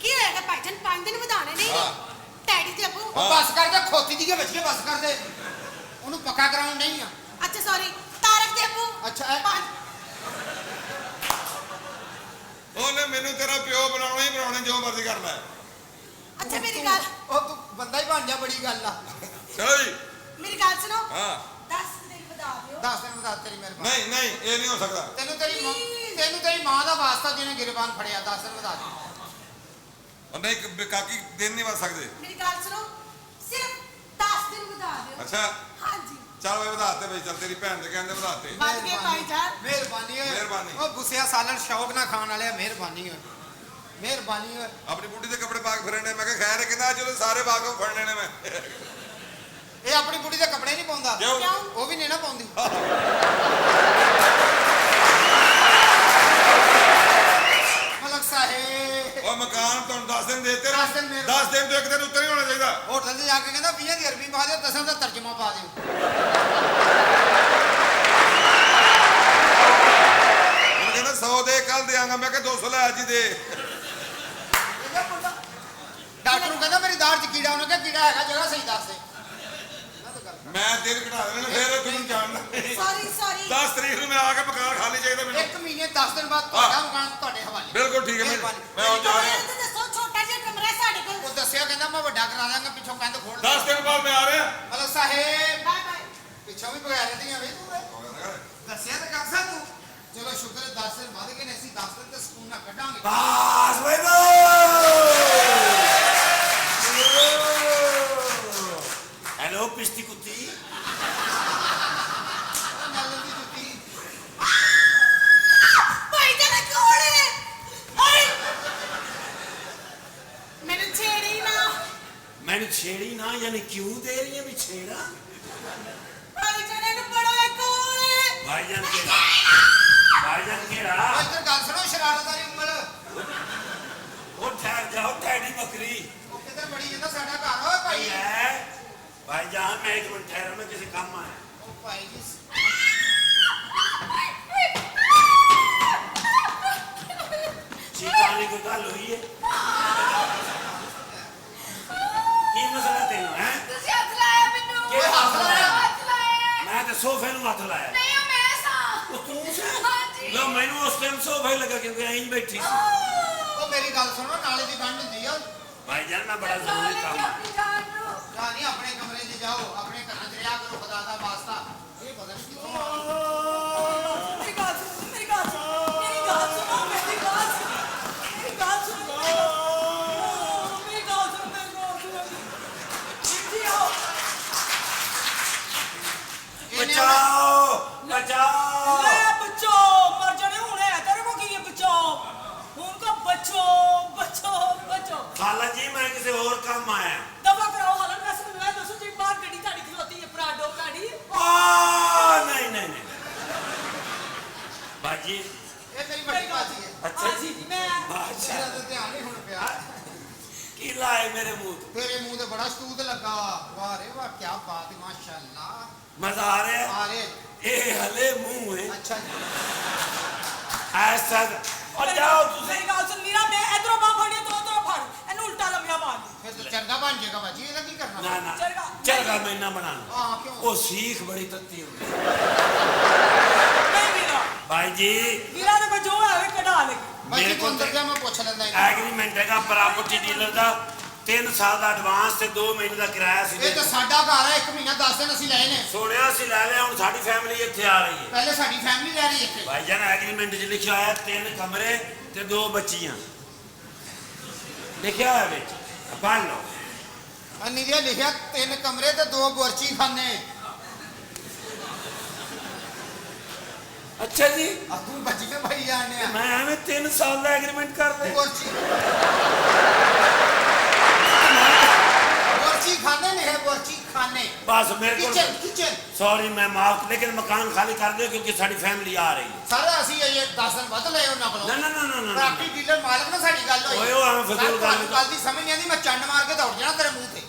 S5: ਕੀ ਹੋਏਗਾ ਭਾਈ ਜਾਨ 5 ਦਿਨ ਵਧਾਣੇ ਨਹੀਂ
S7: ਹਾਂ।
S5: ਡੈਡੀ ਤੇ ਅੱਬੂ
S8: ਉਹ ਬਸ ਕਰ ਦੇ ਖੋਤੀ ਦੀ ਕੇ ਵਿੱਚ ਕੇ ਬਸ ਕਰ ਦੇ ਉਹਨੂੰ ਪੱਕਾ ਕਰਾਉਣ ਨਹੀਂ ਆ
S5: ਅੱਛਾ ਸੌਰੀ ਤਾਰਕ ਤੇ ਅੱਬੂ
S8: ਅੱਛਾ, ਇਹ-
S5: ਪੰਜ-
S7: ਉਹਨੇ ਮੈਨੂੰ ਤੇਰਾ ਪਿਓ ਬਣਾਉਣਾ ਹੀ ਬਣਾਉਣਾ ਜੋ ਮਰਜ਼ੀ ਕਰਨਾ ਹੈ।
S5: ਅੱਛਾ ਮੇਰੀ ਗੱਲ
S8: ਉਹ ਤੂੰ ਬੰਦਾ ਹੀ ਬਣ ਜਾ ਬੜੀ ਗੱਲ ਆ
S7: ਚਲੋ ਜੀ
S5: ਮੇਰੀ ਗੱਲ ਸੁਣੋ
S7: ਹਾਂ
S5: 10 ਦਿਨ ਵਧਾ ਦਿਓ
S8: 10 ਦਿਨ ਵਧਾ ਤੇਰੀ ਮਿਹਰਬਾਨੀ
S7: ਨਹੀਂ ਨਹੀਂ ਇਹ ਨਹੀਂ ਹੋ ਸਕਦਾ
S8: ਤੈਨੂੰ ਤੇਰੀ ਮਾਂ ਦਾ ਵਾਸਤਾ ਜਿਹਨੇ ਗਿਰਬਾਨ ਫੜਿਆ 10 ਦਿਨ ਵਧਾ ਦੇ
S7: ਉਹ ਨਹੀਂ ਕਾਕੀ ਦਿਨ ਨਹੀਂ ਵੱਧ ਸਕਦੇ
S5: ਮੇਰੀ ਗੱਲ ਸੁਣੋ ਸਿਰਫ 10 ਦਿਨ ਵਧਾ ਦਿਓ
S7: ਅੱਛਾ
S5: ਹਾਂਜੀ
S7: ਚੱਲ ਵੇ ਵਧਾਤੇ ਬਈ ਚੱਲ ਤੇਰੀ ਭੈਣ ਦੇ ਕਹਿੰਦੇ ਵਧਾਤੇ
S5: ਵੱਧ ਗਏ ਭਾਈ ਜਾਨ
S8: ਮਿਹਰਬਾਨੀ ਓਏ
S7: ਮਿਹਰਬਾਨੀ।
S8: ਉਹ ਗੁੱਸਿਆ ਸਾਲਣ ਸ਼ੌਕ ਨਾ ਖਾਣ ਵਾਲਿਆ ਮਿਹਰਬਾਨੀ ਓਏ ਮਿਹਰਬਾਨੀ ਓਏ
S7: ਆਪਣੀ ਬੁੱਢੀ ਦੇ ਕੱਪੜੇ ਪਾ ਕੇ ਫਿਰਨੇ ਮੈਂ ਕਿਹਾ ਖੈਰ ਹੈ, ਕਹਿੰਦਾ ਜਦੋਂ ਸਾਰੇ ਪਾ ਕੇ ਫੜਨੇ ਨੇ ਮੈਂ
S8: ਇਹ ਆਪਣੀ ਬੁੱਢੀ ਦੇ ਕੱਪੜੇ ਨਹੀਂ ਪਾਉਂਦਾ
S7: ਕਿਉਂ?
S8: ਉਹ ਵੀ ਨਹੀਂ ਨਾ ਪਾਉਂਦੀ ਮਲਕ ਸਾਹਿਬ
S7: ਉਹ ਮਕਾਨ ਤੁਹਾਨੂੰ 10 ਦਿਨ ਦੇਤੇ
S8: 10 ਦਿਨ ਮੇਰੇ
S7: 10 ਦਿਨ ਤੋਂ ਇੱਕ ਦਿਨ ਉੱਤੇ ਨਹੀਂ ਹੋਣਾ ਚਾਹੀਦਾ
S8: ਹੋਟਲ 'ਤੇ ਜਾ ਕੇ ਕਹਿੰਦਾ 20 ਦੀ ਅਰਬੀ ਪਾ ਦਿਓ 10 ਦਾ ਤਰਜਮਾ ਪਾ ਦਿਓ
S7: ਉਹ ਕਹਿੰਦਾ 100 ਦੇ ਕੱਲ ਦੇਾਂਗਾ ਮੈਂ ਕਿਹਾ 200 ਲੈ ਅੱਜ ਹੀ ਦੇ
S8: ਡਾਕਟਰ ਨੂੰ ਕਹਿੰਦਾ ਮੇਰੀ ਦਾੜ 'ਚ ਕੀੜਾ ਉਹਨੇ ਕਿਹਾ ਕੀੜਾ ਹੈਗਾ ਜਗ੍ਹਾ ਸਹੀ ਦੱਸ ਦੇ
S7: ਮੈਂ ਦਿਨ ਘਟਾ ਦੇਣੇ ਫਿਰ ਤੈਨੂੰ ਜਾਣਦਾ
S5: ਸੌਰੀ ਸੌਰੀ
S7: 10 ਤਰੀਕ ਨੂੰ ਮੈਂ ਆ ਕੇ ਮਕਾਨ ਖਾਲੀ ਚਾਹੀਦਾ ਮੈਨੂੰ
S8: 1 ਮਹੀਨੇ 10 ਦਿਨ ਬਾਅਦ ਤੁਹਾਡਾ ਮਕਾਨ ਤੁਹਾਡੇ ਹਵਾਲੇ
S7: ਬਿਲਕੁਲ ਠੀਕ ਹੈ ਮੈਂ ਆਉਣ ਜਾ ਰਿਹਾ
S5: ਤੇ ਦੱਸੋ ਛੋਟਾ ਜਿਹਾ ਕਮਰਾ ਸਾਡੇ ਕੋਲ
S8: ਉਹ ਦੱਸਿਆ ਕਹਿੰਦਾ ਮੈਂ ਵੱਡਾ ਕਰਾ ਦਾਂਗਾ ਪਿੱਛੋਂ ਕੰਧ ਖੋਲ
S7: 10 ਦਿਨ ਬਾਅਦ ਮੈਂ ਆ ਰਿਹਾ
S8: ਮਤਲਬ ਸਾਹਿਬ
S5: ਬਾਏ ਬਾਏ
S8: ਪਿੱਛੋਂ ਵੀ ਬਗੈਰ ਦੀਆਂ ਵੇ ਤੂੰ ਦੱਸਿਆ ਤਾਂ ਕਰ ਤੂੰ ਚਲੋ ਸ਼ੁਕਰ ਹੈ 10 ਦਿਨ ਵੱਧ ਗਏ ਨੇ ਅਸੀਂ 10 ਦਿਨ ਤੇ ਸਕੂਨ ਨਾਲ ਕੱਢਾਂਗੇ
S6: ਬਾਸ ਵੇ ਹੈਲੋ ਪਿਸਤੀ ਕੁੱਤੀ
S8: ਨਾਲ ਦੀ ਜੁੱਤੀ
S5: ਭਾਈ ਜਰਾ ਕੋਣ ਹੈ ਓਏ ਮੈਨੂੰ ਛੇੜੀ ਨਾ
S6: ਮੈਨੂੰ ਛੇੜੀ ਨਾ ਯਾਨੀ ਕਿਉਂ ਦੇ ਰਹੀ ਹੈ ਵੀ ਛੇੜਾ
S5: ਭਾਈ ਜਰਾ ਨੂੰ ਬੜਾ ਕੋਣ ਹੈ
S6: ਭਾਈਜਾਨ ਕਿਹੜਾ
S8: ਇੱਧਰ ਗੱਲ ਸੁਣੋ ਸ਼ਰਾਰਤ ਵਾਲੀ ਉਂਗਲ
S6: ਉਹ ਠਹਿਰ ਜਾਓ ਟੈਡੀ ਬੱਕਰੀ
S8: ਉਹ ਕਿੱਧਰ ਬੜੀ ਜਾਂਦਾ ਸਾਡਾ ਘਰ ਓਏ ਭਾਈ
S6: ਹੈ ਭਾਈਜਾਨ ਮੈਂ ਇੱਕ ਮਿੰਟ ਠਹਿਰ ਮੈਂ ਕਿਸੇ ਕੰਮ ਆਇਆ
S8: ਉਹ ਭਾਈ ਜੀ
S6: ਚੀਕਾਨੀ ਕੋਈ ਗੱਲ ਹੋਈ ਹੈ ਕੀ ਮਸਲਾ ਤੈਨੂੰ ਹੈ
S9: ਤੁਸੀਂ ਹੱਥ ਲਾਇਆ ਮੈਨੂੰ
S6: ਕੀ ਹੱਥ ਲਾਇਆ?
S9: ਹੱਥ ਲਾਇਆ
S6: ਮੈਂ ਤਾਂ ਸੋਫੇ ਨੂੰ ਹੱਥ ਲਾਇਆ
S9: ਨਹੀਂ ਉਹ ਮੈਂ ਸਾਂ
S6: ਉਹ ਤੂੰ ਸੀ
S9: ਹਾਂਜੀ
S6: ਲੋ ਮੈਨੂੰ ਉਸ ਟਾਈਮ ਸੋਫਾ ਹੀ ਲੱਗਾ ਕਿਉਂਕਿ ਐਂ ਬੈਠੀ ਸੀ
S8: ਉਹ ਮੇਰੀ ਗੱਲ ਸੁਣੋ ਨਾਲੇ ਦੀ ਗੰਢ ਹੁੰਦੀ ਆ
S6: ਭਾਈਜਾਨ ਮੈਂ ਬੜਾ ਜ਼ਰੂਰੀ ਕੰਮ ਆ
S9: ਆਪਣੀ ਜਾਨ ਨੂੰ
S8: ਜਾਂ ਨਹੀਂ ਆਪਣੇ ਕਮਰੇ 'ਚ ਜਾਓ ਆਪਣੇ ਘਰਾਂ 'ਚ ਰਿਹਾ ਕਰੋ ਖੁਦਾ ਦਾ ਵਾਸਤਾ ਇਹ ਪਤਾ ਨਹੀਂ ਕਿੱਥੋਂ ਆ
S5: ਮੇਰੀ ਗੱਲ ਸੁਣੋ ਮੇਰੀ ਗੱਲ ਸੁਣੋ ਮੇਰੀ ਗੱਲ ਸੁਣੋ ਮੇਰੀ ਗੱਲ ਸੁਣੋ ਮੇਰੀ ਗੱਲ ਸੁਣੋ ਮੇਰੀ ਗੱਲ ਸੁਣੋ ਜੀ ਆਓ
S6: ਬਚਾਓ ਬਚਾਓ
S5: ਲੈ ਬੱਚੋ ਮਰ ਜਾਣੇ ਹੁਣ ਹੈ ਤੇਰੇ ਕੋ ਕੀ ਹੈ ਬੱਚੋ ਹੁਣ ਕੋ ਬੱਚੋ ਬੱਚੋ ਬੱਚੋ
S6: ਖਾਲਾ ਜੀ ਮੈਂ ਕਿਸੇ ਹੋਰ ਕੰਮ ਆਇਆ
S5: ਦਫਾ ਕਰਾਓ ਹਾਲਤ ਵੈਸੇ ਮੈਨੂੰ ਇਹ ਦੱਸੋ ਜੀ ਬਾਹਰ ਗੱਡੀ ਤੁਹਾਡੀ ਖਲੋਤੀ ਹੈ ਪ੍ਰਾਡੋ ਗਾੜੀ
S6: ਆ ਨਹੀਂ ਨਹੀਂ ਨਹੀਂ ਬਾਜੀ
S8: ਇਹ ਮੇਰੀ ਵੱਡੀ ਬਾਜੀ ਹੈ
S6: ਅੱਛਾ
S5: ਜੀ ਜੀ ਮੈਂ
S6: ਅੱਛਾ
S8: ਮੇਰਾ ਤਾਂ ਧਿਆਨ ਨਹੀਂ ਹੁਣ ਪਿਆ
S6: ਕੀ ਲਾਏ ਮੇਰੇ ਮੂੰਹ ਤੋਂ
S8: ਤੇਰੇ ਮੂੰਹ ਤੇ ਬੜਾ ਸਤੂਤ ਲੱਗਾ ਵਾਹ ਰੇ ਵਾਹ ਕੀ ਬਾਤ ਹੈ ਮਾਸ਼ਾਅੱਲਾ
S6: ਮਜ਼ਾ ਆ ਰਿਹਾ
S8: ਆ ਰੇ
S6: ਇਹ ਹਲੇ ਮੂੰਹ ਹੈ
S8: ਅੱਛਾ ਜੀ
S6: ਐਸਾ और जाओ तुझे
S5: ਮੇਰੀ ਗੱਲ ਸੁਣ ਮੀਰਾ ਮੈਂ ਇਧਰੋਂ ਬਾਹ ਫੜੀ ਤੂੰ ਉਧਰੋਂ ਫੜ ਇਹਨੂੰ ਉਲਟਾ ਲੰਮਿਆ ਮਾਰ
S8: ਫਿਰ ਤਾਂ ਚਰਗਾ ਬਣ ਜਾਏਗਾ ਬਾਜੀ ਇਹਦਾ ਕੀ ਕਰਨਾ
S6: ना ना
S5: चरगा।
S6: चरगा मैं ना बनाना
S8: ਹਾਂ ਕਿਉਂ
S6: वो सीख बड़ी तत्ती होती है
S5: ਨਹੀਂ ਮੀਰਾ
S6: भाई जी
S5: ਮੀਰਾ ਦੇ ਕੋ ਜੋ ਹੈ ਵੇ ਕਢਾ ਲੈ
S8: ਬਾਜੀ
S6: ਮੇਰੇ
S8: ਤੂੰ
S6: ਕੋਲ
S8: ਅੰਦਰ ਜਾ ਮੈਂ ਪੁੱਛ ਲੈਂਦਾ ਇਹਨੂੰ।
S6: एग्रीमेंट हैगा प्रॉपर्टी डीलर का 3 साल का एडवांस ਤੇ 2 ਮਹੀਨੇ ਦਾ ਕਿਰਾਇਆ ਸੀ
S8: ਇਹ ਤਾਂ ਸਾਡਾ ਘਰ ਹੈ 1 ਮਹੀਨਾ 10 ਦਿਨ ਅਸੀਂ ਲਏ ਨੇ
S6: ਸੁਣਿਆ ਸੀ ਲੈ ਲਿਆ ਹੁਣ ਸਾਡੀ ਫੈਮਿਲੀ ਇੱਥੇ ਆ ਰਹੀ ਹੈ
S8: ਪਹਿਲੇ ਸਾਡੀ ਫੈਮਿਲੀ ਰਹਿ ਰਹੀ ਇੱਥੇ
S6: ਭਾਈ ਜਾਨ ਐਗਰੀਮੈਂਟ 'ਚ ਲਿਖਿਆ ਹੋਇਆ 3 ਕਮਰੇ ਤੇ 2 ਬੱਚੀਆਂ ਲਿਖਿਆ ਹੋਇਆ ਵਿੱਚ ਪੜ੍ਹ ਲਓ
S8: ਅੰਨੀ ਦੇ ਲਿਖਿਆ 3 ਕਮਰੇ ਤੇ 2 ਬੁਰਚੀ ਖਾਨੇ
S6: ਅੱਛਾ ਜੀ
S8: ਆ ਤੂੰ ਬੱਜ ਕੇ ਭਾਈ ਜਾਣੇ ਆ
S6: ਮੈਂ ਐਵੇਂ 3 ਸਾਲ ਦਾ ਐਗਰੀਮੈਂਟ ਕਰ ਲਿਆ
S8: ਬੁਰਚੀ ਬੁਰਚੀ ਖਾਨੇ ਨੇ ਹੈ ਬੁਰਚੀ ਖਾਨੇ
S6: बस मेरे को
S8: किचन किचन
S6: सॉरी मैं माफ लेकिन मकान खाली कर दो क्योंकि साडी फैमिली आ रही है
S8: ਸਾਰਾ ਅਸੀਂ ਇਹ 10 ਦਿਨ ਵੱਧ ਲਏ ਉਹਨਾਂ ਕੋਲੋਂ
S6: ना ना ना ना ना
S8: ਪ੍ਰਾਪਰਟੀ ਡੀਲਰ ਮਾਲਕ ਨਾਲ ਸਾਡੀ ਗੱਲ ਹੋਈ
S6: ਓਏ ਉਹ ਐਵੇਂ ਫਜ਼ੂਲ ਗੱਲ
S8: ਤੁਹਾਨੂੰ ਗੱਲ ਦੀ ਸਮਝ ਨਹੀਂ ਆਉਂਦੀ ਮੈਂ ਚੰਡ ਮਾਰ ਕੇ ਦੌੜ ਜਾਣਾ ਤੇਰੇ ਮੂੰਹ ਤੇ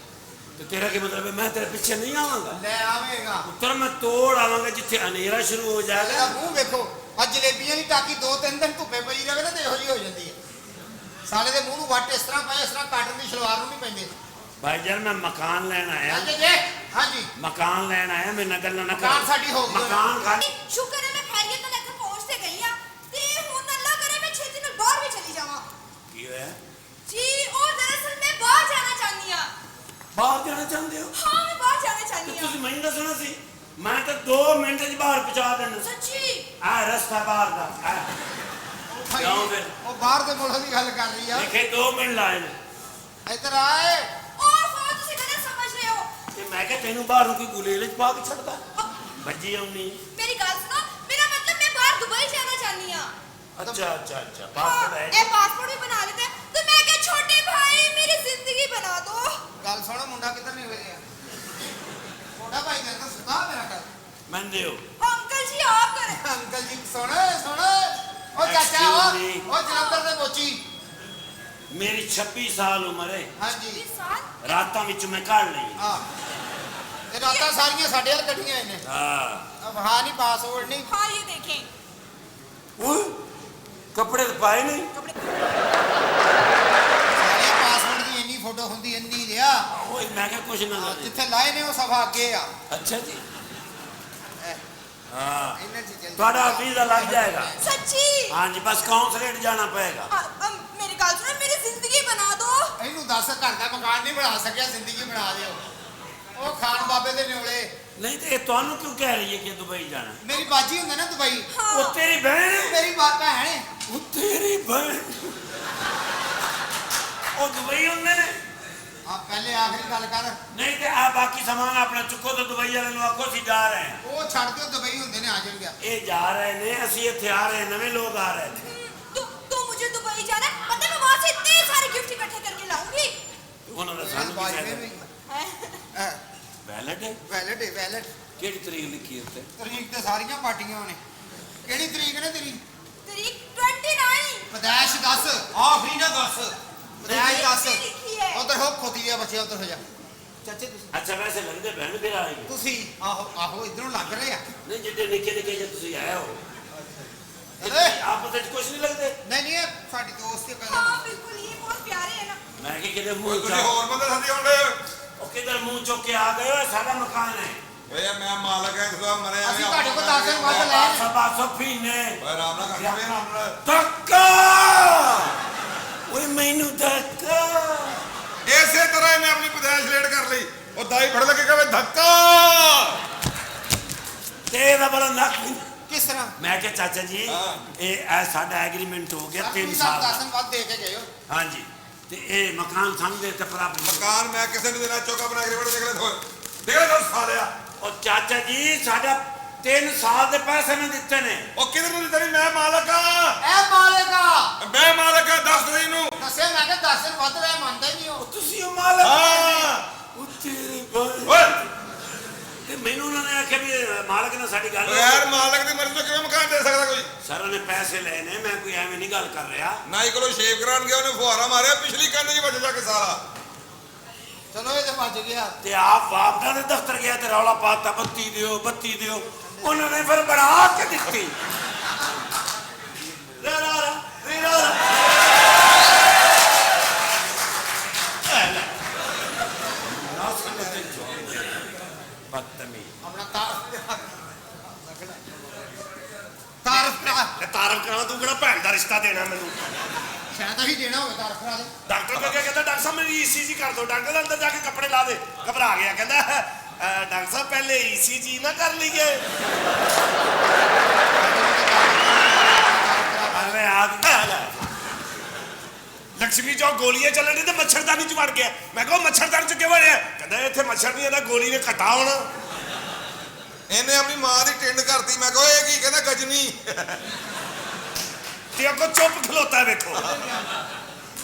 S6: तो तेरा क्या मतलब है मैं तेरे पीछे नहीं आवांगा
S8: ਲੈ ਆਵੇਂਗਾ
S6: पुत्र मैं तोड़ आवांगा जिथे अंधेरा शुरू हो
S8: ਇਹਦਾ
S6: जाएगा
S8: ਮੂੰਹ ਵੇਖੋ ਅੱਜ ਜਲੇਬੀਆਂ ਦੀ ਟਾਕੀ 2-3 ਦਿਨ ਧੁੱਪੇ ਪਈ ਰਵੇ ਨਾ ਤੇ ਇਹੋ ਜਿਹੀ ਹੋ ਜਾਂਦੀ ਹੈ ਸਾਲੇ ਦੇ ਮੂੰਹ ਨੂੰ ਵੱਟ ਇਸ ਤਰ੍ਹਾਂ ਪਾਏ ਇਸ ਤਰ੍ਹਾਂ ਕਾਟਨ ਦੀ ਸਲਵਾਰ ਨੂੰ ਨਹੀਂ ਪੈਂਦੇ
S6: भाईजान मैं मकान लेना आया
S8: ਹਾਂਜੀ ਜੀ ਹਾਂਜੀ
S6: मकान लेना आया मैं नकल ना कर
S8: ਮਕਾਨ ਸਾਡੀ ਹੋ ਗਈ
S6: मकान खाली
S9: ਸ਼ੁਕਰ ਹੈ ਮੈਂ ਖੈਰੀਅਤ ਨਾਲ ਇੱਥੇ ਪਹੁੰਚ ਤੇ ਗਈ ਆ ਤੇ ਹੁਣ ਅੱਲਾ ਕਰੇ ਮੈਂ ਛੇਤੀ ਨਾਲ ਬਾਹਰ ਵੀ ਚਲੀ ਜਾਵਾਂ
S6: की है
S9: ਜੀ ਉਹ ਦਰਅਸਲ ਮੈਂ ਬਾਹਰ ਜਾਣਾ ਚਾਹੁੰਦੀ ਆ
S6: बाहर जाना चाहते हो
S9: ਹਾਂ ਮੈਂ ਬਾਹਰ ਜਾਣਾ
S6: तो
S9: ਚਾਹੁੰਦੀ ਆ
S6: तुम मैंने दसना सी मैं तो 2 मिनट च बाहर पहुंचा देना
S9: ਸੱਚੀ
S6: आ रास्ता बाहर दा
S8: ਭਾਈ,
S6: ਜਾਓ ਫਿਰ।
S8: ਉਹ ਬਾਹਰ ਦੇ ਮੁਲਕ ਦੀ ਗੱਲ ਕਰ ਰਹੀ ਆ
S6: देखे 2 मिनट लाए ने
S8: ਇੱਧਰ ਆਏ
S9: ਉਹ ਤੁਸੀਂ ਗਲਤ ਸਮਝ ਰਹੇ ਹੋ
S6: ते मैं क्या तेनू बाहर की गुलेले च पा के छड़दा भज्जी आउनी
S9: ਮੇਰੀ ਗੱਲ ਸੁਣੋ ਮੇਰਾ ਮਤਲਬ ਮੈਂ ਬਾਹਰ ਦੁਬਈ ਜਾਣਾ ਚਾਹੁੰਦੀ ਆ
S6: अच्छा अच्छा अच्छा पासपोर्ट है
S9: ਇਹ ਪਾਸਪੋਰਟ ਵੀ ਬਣਾ ਲਿਆ ਤੇ ਮੈਂ ਕਿਹਾ ਛੋਟੇ ਭਾਈ ਮੇਰੀ ਜ਼ਿੰਦਗੀ ਬਣਾ ਦੋ
S8: ਗੱਲ ਸੁਣੋ ਮੁੰਡਾ ਕਿੱਧਰ ਨਹੀਂ ਗਿਆ ਛੋਟਾ ਭਾਈ ਨੇ ਤਾਂ ਸੁਤਾ ਮੇਰਾ ਕਰ
S6: मन दियो
S9: ਅੰਕਲ ਜੀ ਆਪ ਕਰੇ
S8: ਅੰਕਲ ਜੀ ਸੁਣ ਉਹ ਚਾਚਾ
S6: Excuse me.
S8: ਉਹ ਜਲੰਧਰ ਦੇ ਮੋਚੀ
S6: मेरी 26 साल उम्र है
S8: ਹਾਂਜੀ
S9: 20 ਸਾਲ
S6: रातां विच मैं काढ़ ली
S8: ਹਾਂ ਇਹ ਰਾਤਾਂ ਸਾਰੀਆਂ ਸਾਡੇ ਵੱਲ ਕੱਢੀਆਂ ਇਹਨੇ
S6: हां
S8: ਅਬ ਹਾਂ ਨਹੀਂ ਪਾਸਵਰਡ ਨਹੀਂ
S9: हाँ ये देखें
S6: ओए कपड़े तो पाए नहीं
S8: ਸਾਰੇ ਪਾਸਵਰਡ ਦੀ ਇੰਨੀ ਫੋਟੋ ਹੁੰਦੀ ਇੰਨੀ ਰਿਆ
S10: ਓਏ ਮੈਂ ਕਿਹਾ ਕੁਛ ਨਾ ਲੱਗੇ।
S8: ਜਿੱਥੇ ਲਾਏ ਨੇ ਉਹ ਸਫਾ ਅੱਗੇ ਆ
S10: ਅੱਛਾ ਜੀ हाँ
S8: ਇਹਨਾਂ ਚ
S10: थोड़ा वीजा लग जाएगा।
S9: सच्ची
S10: हाँ जी बस काउंसलेट जाना पड़ेगा।
S9: मेरी गल सुनो मेरी जिंदगी बना दो
S8: ਇਹਨੂੰ ਦੱਸ ਘਰ ਦਾ ਮਕਾਨ ਨਹੀਂ ਬਣਾ ਸਕਿਆ ਜ਼ਿੰਦਗੀ ਬਣਾ ਦਿਓ ਉਹ ਖਾਨ ਬਾਬੇ ਦੇ ਨਿਓਲੇ
S10: नहीं तो ये ਤੁਹਾਨੂੰ क्यों कह रही है कि दुबई जाना?
S8: ਮੇਰੀ ਬਾਜੀ ਹੁੰਦਾ ਨਾ ਦੁਬਈ
S10: वो तेरी बहन है?
S8: ਮੇਰੀ ਭੈਣ ਹੈ
S10: वो तेरी बहन वो दुबई होंगे ने
S8: ਆ ਪਹਿਲੇ ਆਖਰੀ ਗੱਲ ਕਰ
S10: नहीं तो आप बाकी सामान अपना चुको तो दुबई वाले ਨੂੰ आखो सी जा रहे हैं।
S8: ਉਹ ਛੱਡ ਦਿਓ ਦੁਬਈ ਹੁੰਦੇ ਨੇ ਆ ਜਾਣਗੇ
S10: ये जा रहे ने असि इत्थे आ रहे हैं नवे लोग आ रहे हैं।
S9: तू मुझे दुबई जाना है पता मैं वहां से इतने सारे गिफ्ट इकट्ठे करके लाऊंगी
S10: उन्होंने सानू की कहना वैलेट है
S8: ਵੈਲਟ
S10: केड़ी तरीक लिखी है उत्ते?
S8: ਤਰੀਕ ਤੇ ਸਾਰੀਆਂ ਪਾਰਟੀਆਂ ਨੇ ਕਿਹੜੀ ਤਰੀਕ ਨੇ ਤੇਰੀ
S9: तारीख 29
S8: ਪਦਾਇਸ਼ ਦੱਸ ਆਖਰੀ ਨਾ ਦੱਸ ਪਦਾਇਸ਼ ਦੱਸ
S9: लिखी है
S8: ਉਧਰ ਹੋ ਖੋਤੀ ਦੇ ਬੱਚੇ ਉਧਰ ਹੋ ਜਾ ਚਾਚੇ ਤੁਸੀਂ
S10: अच्छा वैसे लगते बहन फिर आएगी
S8: ਤੁਸੀਂ ਆਹੋ ਇਧਰੋਂ ਲੱਗ ਰਹੇ ਆ
S10: नहीं जिद्दे निके निके जे तुसी आए हो
S8: अरे!
S10: आप तो कुछ नहीं लगते।
S8: ਨਹੀਂ ਨਹੀਂ ਇਹ ਸਾਡੀ ਦੋਸਤ ਹੈ
S9: हाँ बिल्कुल ये बहुत प्यारे है ना
S10: मैं कि किधर
S7: ਕੋਈ
S10: मुंह
S7: ਤੁਸੀਂ ਹੋਰ ਬੰਦੇ ਸੰਦੀ ਆਉਂਦੇ
S10: ओ किधर मुंह चुक के आ गए हो सारा मकान है।
S7: ਓਏ ਮੈਂ ਮਾਲਕ ਐ ਤੁਸੀਂ ਮਰੇ ਆ
S8: ਅਸੀਂ ਤੁਹਾਡੇ ਕੋਲ 10 ਦਿਨ ਵੱਧ ਲੈ
S10: सब फीने
S7: ਓਏ ਆਰਾਮ ਨਾਲ ਕਰ ਵੇ ਆਰਾਮ ਨਾਲ
S10: धक्का ओए मैनू धक्का
S7: ਇਸੇ ਤਰ੍ਹਾਂ ਹੀ ਮੈਂ ਆਪਣੀ ਪਦਾਇਸ਼ ਲੇਟ ਕਰ ਲਈ ਉਹ ਦਾਈ ਫੜ ਲੱਗੇ ਕਹੇ ਧੱਕਾ
S10: तेरा बड़ा नक
S8: ਕਿਸ ਤਰ੍ਹਾਂ
S10: मैं क्या चाचा जी
S7: हाँ।
S10: ये साडा एग्रीमेंट हो गया 3
S8: ਤੁਸੀਂ
S10: साल
S8: 10 ਦਿਨ ਵੱਧ ਦੇ ਕੇ ਗਏ ਹੋ
S10: हाँ जी ते ये मकान समझे ते बराबर
S7: ਮਕਾਨ ਮੈਂ ਕਿਸੇ ਨੂੰ ਦੇਣਾ ਚੌਕਾ ਬਣਾ ਕੇ ਬੜੇ ਦੇਖ ਲੈ ਸਾਲਿਆ
S10: और चाचा जी साडा 3 साल ਦੇ ਪੈਸੇ ਮੈਂ ਦਿੱਤੇ ਨੇ।
S7: ਉਹ ਕਿਧਰ ਨੂੰ ਤੇਰੀ ਮੈਂ ਮਾਲਕ ਆ
S8: ਇਹ ਮਾਲੇਗਾ
S7: ਮੈਂ ਮਾਲਕ ਆ ਦੱਸ ਦੇ ਇਹਨੂੰ
S8: ਦੱਸਿਆ ਮੈਂ ਕਿ 10 ਦਿਨ ਵੱਧ ਲੈ ਮੰਨਦਾ ਹੀ ਨਹੀਂ ਉਹ
S10: ਤੁਸੀਂ ਉਹ ਮਾਲਕ
S7: ਹਾਂ
S10: ਉਹ ਤੇਰੇ ਭਾਈ
S7: ਓਏ
S10: ਤੇ ਮੈਨੂੰ ਉਹਨਾਂ ਨੇ ਆਖਿਆ ਵੀ ਮਾਲਕ ਨਾਲ ਸਾਡੀ ਗੱਲ
S7: ਯਾਰ ਮਾਲਕ ਦੀ ਮਰਜ਼ੀ ਤੋਂ ਕਿਵੇਂ ਮਕਾਨ ਦੇ ਸਕਦਾ ਕੋਈ
S10: ਸਰ ਉਹਨੇ ਪੈਸੇ ਲਏ ਨੇ ਮੈਂ ਕੋਈ ਐਵੇਂ ਨਹੀਂ ਗੱਲ ਕਰ ਰਿਹਾ।
S7: ਨਾਈ ਕੋਲੋਂ ਸ਼ੇਵ ਕਰਾਉਣ ਗਿਆ ਉਹਨੇ ਫੁਹਾਰਾ ਮਾਰਿਆ ਪਿਛਲੀ ਕੰਧ 'ਚ ਵੱਜ ਜਾ ਕੇ ਸਾਰਾ
S8: ਚਲੋ ਇਹ ਤੇ ਵੱਜ ਗਿਆ
S10: ਤੇ ਆਪ ਵਾਪਦਾ ਦੇ ਦਫ਼ਤਰ ਗਿਆ ਤੇ ਰੌਲਾ ਪਾਤਾ ਬੱਤੀ ਦਿਓ ਉਹਨਾਂ ਨੇ ਫਿਰ ਬਣਾ ਕੇ ਦਿੱਤੀ।
S8: ਆਪਣਾ ਤਾਰਫ ਕਰਾ
S10: ਤਾਰਫ ਕਰਾਉਣਾ ਤੂੰ ਕਿਹੜਾ ਭੈਣ ਦਾ ਰਿਸ਼ਤਾ ਦੇਣਾ ਮੈਨੂੰ?
S8: ਸ਼ਾਇਦ ਅਸੀਂ ਦੇਣਾ ਹੋਵੇ ਤਾਰਫ ਕਰਾ ਦੇ
S10: ਡਾਕਟਰ ਕੋ ਕਹਿੰਦਾ ਡਾਕਟਰ ਸਾਹਿਬ ਮੇਰੀ ਈਸੀਜੀ ਕਰ ਦਿਓ। ਡਾਕਟਰ ਦੇ ਅੰਦਰ ਜਾ ਕੇ ਕੱਪੜੇ ਲਾ ਦੇ ਘਬਰਾ ਗਿਆ ਕਹਿੰਦਾ ਡਾਕਟਰ ਸਾਹਿਬ ਪਹਿਲੇ ਈਸੀਜੀ ਨਾ ਕਰ ਲਈਏ। ਅਰੇ ਆ ਲక్ష్ਮੀ ਚੌਕ ਗੋਲੀਆਂ ਚੱਲਣ ਦੀ ਤੇ ਮੱਛਰਦਾਨੀ ਚ ਵੜ ਗਿਆ। ਮੈਂ ਕਿਹਾ ਮੱਛਰਦਾਨੀ ਚ ਕਿਉਂ ਵੜਿਆ? ਕਹਿੰਦਾ ਇੱਥੇ ਮੱਛਰ ਨਹੀਂ ਇਹਦਾ ਗੋਲੀ ਨੇ ਘਟਾ ਹੋਣਾ।
S7: ਇਹਨੇ ਆਪਣੀ ਮਾਂ ਦੀ ਟਿੰਡ ਕਰਤੀ ਮੈਂ ਕਿਹਾ ਇਹ ਕੀ ਕਹਿੰਦਾ ਗਜਨੀ
S10: ਤੇ ਅੱਗੋਂ ਚੁੱਪ ਖਲੋਤਾ ਵੇਖੋ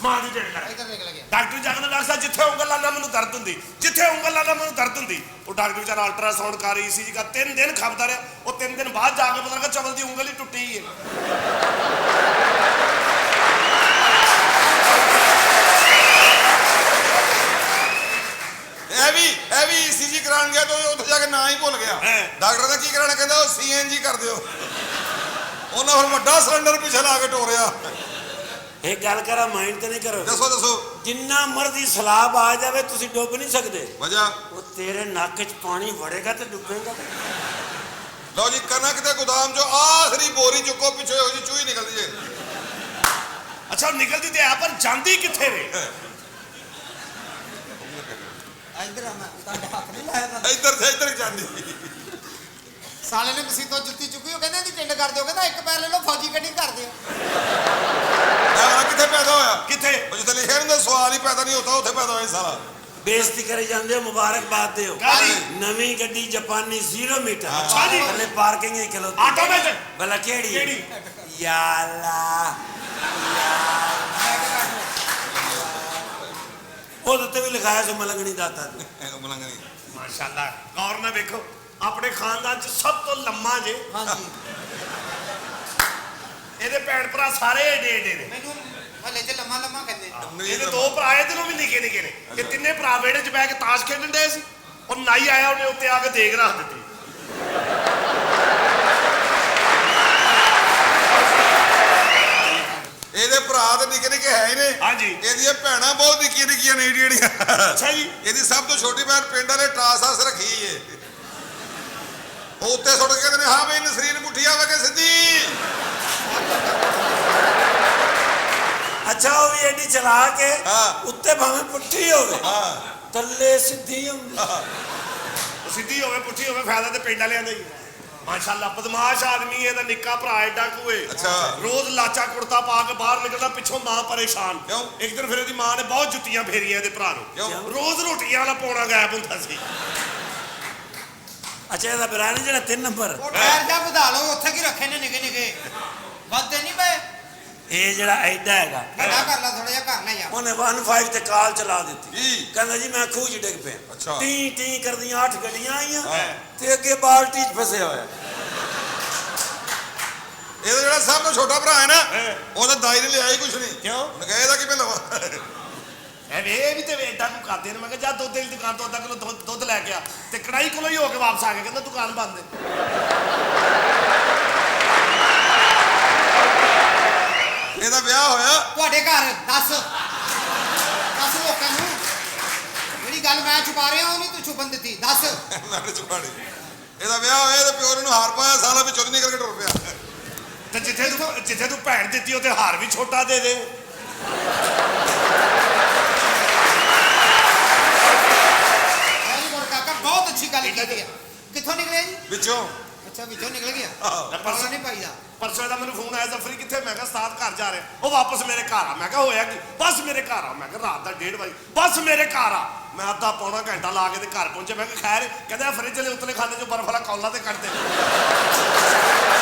S10: ਮਾਂ ਦੀ ਟਿੰਡ ਕਰ
S8: ਇੱਧਰ ਦੇਖ ਲੱਗਿਆ
S10: ਡਾਕਟਰ ਜਾਗਦਾ ਡਾਕਟਰ ਸਾਹਿਬ ਜਿੱਥੇ ਉਂਗਲ ਲਾਣਾ ਮੈਨੂੰ ਦਰਦ ਹੁੰਦੀ ਜਿੱਥੇ ਉਂਗਲ ਲਾਣਾ ਮੈਨੂੰ ਦਰਦ ਹੁੰਦੀ। ਉਹ ਡਾਕਟਰ ਵਿਚਾਰਾ ਅਲਟਰਾਸਾਊਂਡ ਕਰ ਰਹੀ ਸੀ ਜੀ 3 ਦਿਨ ਖਪਦਾ ਰਿਹਾ। ਉਹ 3 ਦਿਨ ਬਾਅਦ ਜਾ ਕੇ ਪਤਾ ਲੱਗਾ ਚਵਲ ਦੀ ਉਂਗਲ ਹੀ ਟੁੱਟੀ ਹੈ।
S7: ਇਹ ਵੀ ਈਸੀਜੀ ਕਰਾਉਣ ਗਿਆ ਤਾਂ ਉੱਥੇ ਜਾ ਕੇ ਨਾਂ ਹੀ ਭੁੱਲ ਗਿਆ। ਡਾਕਟਰ ਨੇ ਕੀ ਕਰਾਣਾ ਕਹਿੰਦਾ ਉਹ ਸੀਐਨਜੀ ਕਰ ਦਿਓ। ਉਹਨਾਂ ਫਿਰ ਵੱਡਾ ਸਿਲੰਡਰ ਪਿੱਛੇ ਲਾ ਕੇ ਟੋਰਿਆ।
S10: ਇਹ ਗੱਲ ਕਰਾ ਮਾਈਂਡ ਤੇ ਨਹੀਂ ਕਰੋ।
S7: ਦੱਸੋ
S10: ਜਿੰਨਾ ਮਰਜ਼ੀ ਸਲਾਬ ਆ ਜਾਵੇ ਤੁਸੀਂ ਡੁੱਬ ਨਹੀਂ ਸਕਦੇ।
S7: ਵਜਾ
S10: ਉਹ ਤੇਰੇ ਨੱਕ 'ਚ ਪਾਣੀ ਵੜੇਗਾ ਤੇ ਡੁੱਬੇਗਾ।
S7: ਲਓ ਜੀ ਕਣਕ ਦੇ ਗੋਦਾਮ ਚੋਂ ਆਖਰੀ ਬੋਰੀ ਚੁੱਕੋ ਪਿੱਛੇ ਹੋ ਜੀ ਚੂਹੀ ਨਿਕਲਦੀ ਏ।
S10: ਅੱਛਾ ਨਿਕਲਦੀ ਤੇ ਆ ਪਰ ਜਾਂਦੀ ਕਿੱਥੇ ਵੇ?
S8: ਇੱਧਰ ਆ ਮੈਂ ਤੁਹਾਡੇ ਹੱਥ ਨਹੀਂ ਲਾਇਆ
S7: ਇੱਧਰ ਜਾਂਦੀ
S8: ਸਾਲੇ ਨੇ ਮਸੀਤੋਂ ਜੁੱਤੀ ਚੁੱਕੀ ਉਹ ਕਹਿੰਦੇ ਇਹਦੀ ਟਿੰਡ ਕਰ ਦਿਓ ਕਹਿੰਦਾ ਇੱਕ ਪੈਰ ਲੈ ਲਓ ਫੌਜੀ ਕਟਿੰਗ ਕਰ ਦਿਓ
S7: ਕਿੱਥੇ ਪੈਦਾ ਹੋਇਆ
S10: ਕਿੱਥੇ?
S7: ਉਹ ਜਿੱਥੇ ਲਿਖਿਆ ਹੁੰਦਾ ਸਵਾਲ ਹੀ ਪੈਦਾ ਨਹੀਂ ਹੁੰਦਾ ਉੱਥੇ ਪੈਦਾ ਹੋਇਆ ਸਾਰਾ।
S10: ਬੇਇੱਜ਼ਤੀ ਕਰੀ ਜਾਂਦੇ ਹੋ ਮੁਬਾਰਕਬਾਦ ਦਿਓ। ਨਵੀਂ ਗੱਡੀ ਜਾਪਾਨੀ 0 ਮੀਟਰ
S7: ਅੱਛਾ ਜੀ।
S10: ਥੱਲੇ ਪਾਰਕਿੰਗ ਹੀ ਖਲੋਤੀ
S7: ਆਟੋਮੈਟਿਕ
S10: ਭਲਾ ਕਿਹੜੀ ਯਾਲਾ ਉਹਦੇ ਤੇ ਵੀ ਲਿਖਾਇਆ ਸੀ ਮਲੰਗਣੀ ਦਾਤਾ।
S7: ਮਲੰਗਣੀ
S10: ਮਾਸ਼ਾਅੱਲਾ ਗੌਰ ਨਾਲ ਵੇਖੋ ਆਪਣੇ ਖਾਨਦਾਨ ਚ ਸਭ ਤੋਂ ਲੰਮਾ ਜੇ।
S8: ਹਾਂਜੀ
S10: ਇਹਦੇ ਭੈਣ ਭਰਾ ਸਾਰੇ ਏਡੇ ਨੇ।
S8: ਮੈਨੂੰ ਹਲੇ ਚ ਲੰਮਾ ਕਹਿੰਦੇ
S10: ਇਹਦੇ 2 ਭਰਾ ਇਹਦੇ ਨੂੰ ਵੀ ਨਿੱਕੇ ਨੇ। ਇਹ ਤਿੰਨੇ ਭਰਾ ਵਿਹੜੇ 'ਚ ਬਹਿ ਕੇ ਤਾਸ਼ ਖੇਡਣ ਡਏ ਸੀ। ਉਹ ਨਾਈ ਆਇਆ ਉਹਨੇ ਉੱਤੇ ਆ ਕੇ ਦੇਗ ਰੱਖ ਦਿੱਤੀ।
S7: ਇਹਦੇ ਭਰਾ ਤੇ ਨਿੱਕੇ ਨਿੱਕੇ ਹੈ ਹੀ ਨੇ
S10: ਹਾਂਜੀ।
S7: ਇਹਦੀਆਂ ਭੈਣਾਂ ਬਹੁਤ ਨਿੱਕੀਆਂ ਨਿੱਕੀਆਂ ਨੇ ਜਿਹੜੀਆਂ
S10: ਅੱਛਾ ਜੀ।
S7: ਇਹਦੀ ਸਭ ਤੋਂ ਛੋਟੀ ਭੈਣ ਪਿੰਡ ਵਾਲੇ ਟਰਾਸਾਸ ਰੱਖੀ ਏ ਉਹ ਉੱਤੇ ਸੁੱਟ ਕੇ ਕਹਿੰਦੇ ਨੇ ਹਾਂ ਬਈ ਨਸਰੀਨ ਪੁੱਠੀ ਆਵੇ ਕਿ ਸਿੱਧੀ
S6: ਅੱਛਾ ਉਹ ਵੀ ਐਡੀ ਚਲਾ ਕੇ
S7: ਹਾਂ।
S6: ਉੱਤੇ ਭਾਵੇਂ ਪੁੱਠੀ ਹੋਵੇ
S7: ਹਾਂ
S6: ਥੱਲੇ ਸਿੱਧੀ ਹੁੰਦੀ
S10: ਸਿੱਧੀ ਹੋਵੇ ਪੁੱਠੀ ਹੋਵੇ ਫਾਇਦਾ ਤੇ ਪਿੰਡ ਵਾਲਿਆਂ ਦਾ ਹੀ ਮਾਸ਼ਾਅੱਲਾ ਬਦਮਾਸ਼ ਆਦਮੀ ਇਹਦਾ ਨਿੱਕਾ ਭਰਾ ਐਡਾ ਕੂਏ
S7: ਅੱਛਾ।
S10: ਰੋਜ਼ ਲਾਚਾ ਕੁੜਤਾ ਪਾ ਕੇ ਬਾਹਰ ਨਿਕਲਦਾ ਪਿੱਛੋਂ ਮਾਂ ਪਰੇਸ਼ਾਨ
S7: ਕਿਉਂ?
S10: ਇੱਕ ਦਿਨ ਫਿਰ ਇਹਦੀ ਮਾਂ ਨੇ ਬਹੁਤ ਜੁੱਤੀਆਂ ਫੇਰੀਆਂ ਇਹਦੇ ਭਰਾ
S7: ਕਿਉਂ?
S10: ਨੂੰ ਰੋਜ਼ ਰੋਟੀਆਂ ਵਾਲਾ ਪੌਣਾ ਗਾਇਬ ਹੁੰਦਾ ਸੀ
S6: ਅੱਛਾ ਇਹਦਾ ਬਰਾਨੀ ਜਿਹੜਾ 3 ਨੰਬਰ
S8: ਉਹ ਟਾਇਰ ਜਾ ਵਧਾ ਲਓ ਉੱਥੇ ਕੀ ਰੱਖੇ ਨੇ ਨਿੱਕੇ ਨਿੱਕੇ ਵੱਧਦੇ ਨਹੀਂ ਪਏ
S6: ਇਹ ਜਿਹੜਾ ਐਡਾ ਹੈਗਾ
S8: ਵੱਡਾ ਕਰ ਲਾ ਥੋੜਾ ਜਿਹਾ ਕਰ ਲੈ ਯਾਰ
S6: ਉਹਨੇ 15 ਤੇ ਕਾਲ ਚਲਾ ਦਿੱਤੀ
S7: ਕੀ?
S6: ਕਹਿੰਦਾ ਜੀ ਮੈਂ ਖੂਹ 'ਚ ਡਿੱਗ ਪਿਆ
S7: ਅੱਛਾ।
S6: ਟੀ ਟੀ ਕਰਦੀਆਂ 8 ਗੱਡੀਆਂ ਆਈਆਂ
S7: ਹਾਂ।
S6: ਤੇ ਅੱਗੇ ਬਾਲਟੀ 'ਚ ਫਸਿਆ ਹੋਇਆ
S7: ਇਹਦਾ ਜਿਹੜਾ ਸਭ ਤੋਂ ਛੋਟਾ ਭਰਾ ਹੈ ਨਾ
S10: ਹਾਂ।
S7: ਉਹਦਾ ਦਾਈ ਨੇ ਲਿਆ ਹੀ ਕੁਛ ਨਹੀਂ
S10: ਕਿਉਂ?
S7: ਉਹਨੇ ਕਿਹਾ ਇਹਦਾ ਕਿਵੇਂ ਲਵਾਂ
S10: ਇਹ ਵੀ ਤੇ ਐਡਾ ਨੂੰ ਕਰਦੇ ਨੇ ਮੈਂ ਕਿਹਾ ਜਾ ਦੁੱਧ ਦੀ ਦੁਕਾਨ ਤੋਂ ਅੱਧਾ ਕਿਲੋ ਦੁੱਧ ਲੈ ਕੇ ਆ ਤੇ ਕੜਾਈ ਕੋਲੋਂ ਹੀ ਹੋ ਕੇ ਵਾਪਸ ਆ ਗਿਆ ਕਹਿੰਦਾ ਦੁਕਾਨ ਬੰਦ ਹੈ
S7: ਇਹਦਾ ਵਿਆਹ ਹੋਇਆ
S8: ਤੁਹਾਡੇ ਘਰ ਦੱਸ ਲੋਕਾਂ ਨੂੰ ਜਿਹੜੀ ਗੱਲ ਮੈਂ ਛੁਪਾ ਰਿਹਾ ਉਹ ਨਹੀਂ ਤੂੰ ਛੁਪਣ ਦਿੱਤੀ ਦੱਸ
S7: ਨਾਲੇ ਚੁਪਾੜੀ ਇਹਦਾ ਵਿਆਹ ਹੋਇਆ ਤੇ ਪਿਓ ਨੇ ਹਾਰ ਪਾਇਆ ਸਾਲਾ ਵਿੱਚੋਂ ਦੀ ਨਿਕਲ ਕੇ ਟੁਰ ਪਿਆ
S10: ਤੇ ਜਿੱਥੇ ਤੂੰ ਭੈਣ ਦਿੱਤੀ ਉਹਦੇ ਹਾਰ ਵੀ ਛੋਟਾ ਦੇ ਦੇ
S8: ਵੈਰੀ ਗੁੱਡ ਕਾਕਾ ਬਹੁਤ ਅੱਛੀ ਗੱਲ ਕੀਤੀ ਹੈ ਕਿੱਥੋਂ ਨਿਕਲਿਆ ਜੀ
S7: ਵਿੱਚੋਂ
S8: ਅੱਛਾ ਵਿੱਚੋਂ ਨਿਕਲ ਗਿਆ
S7: ਆਹੋ।
S8: ਪਰਸੋਂ ਨਹੀਂ ਪਾਈਦਾ
S10: ਪਰਸੋਂ ਦਾ ਮੈਨੂੰ ਫੋਨ ਆਇਆ ਜ਼ਫਰੀ ਕਿੱਥੇ ਮੈਂ ਕਿਹਾ ਉਸਤਾਦ ਘਰ ਜਾ ਰਿਹਾ ਉਹ ਵਾਪਸ ਮੇਰੇ ਘਰ ਆ ਮੈਂ ਕਿਹਾ ਹੋਇਆ ਕੀ ਬਸ ਮੇਰੇ ਘਰ ਆ ਮੈਂ ਕਿਹਾ ਰਾਤ ਦਾ 1:30 ਵਜੇ ਬਸ ਮੇਰੇ ਘਰ ਆ ਮੈਂ ਅੱਧਾ ਪੌਣਾ ਘੰਟਾ ਲਾ ਕੇ ਤੇ ਘਰ ਪਹੁੰਚੇ ਮੈਂ ਕਿਹਾ ਖੈਰ ਕਹਿੰਦਾ ਫਰਿੱਜ ਦੇ ਉੱਤਲੇ ਖਾਨੇ ਚੋਂ ਬਰਫ ਵਾਲਾ ਕੌਲਾ ਤੇ ਕੱਢ ਦੇ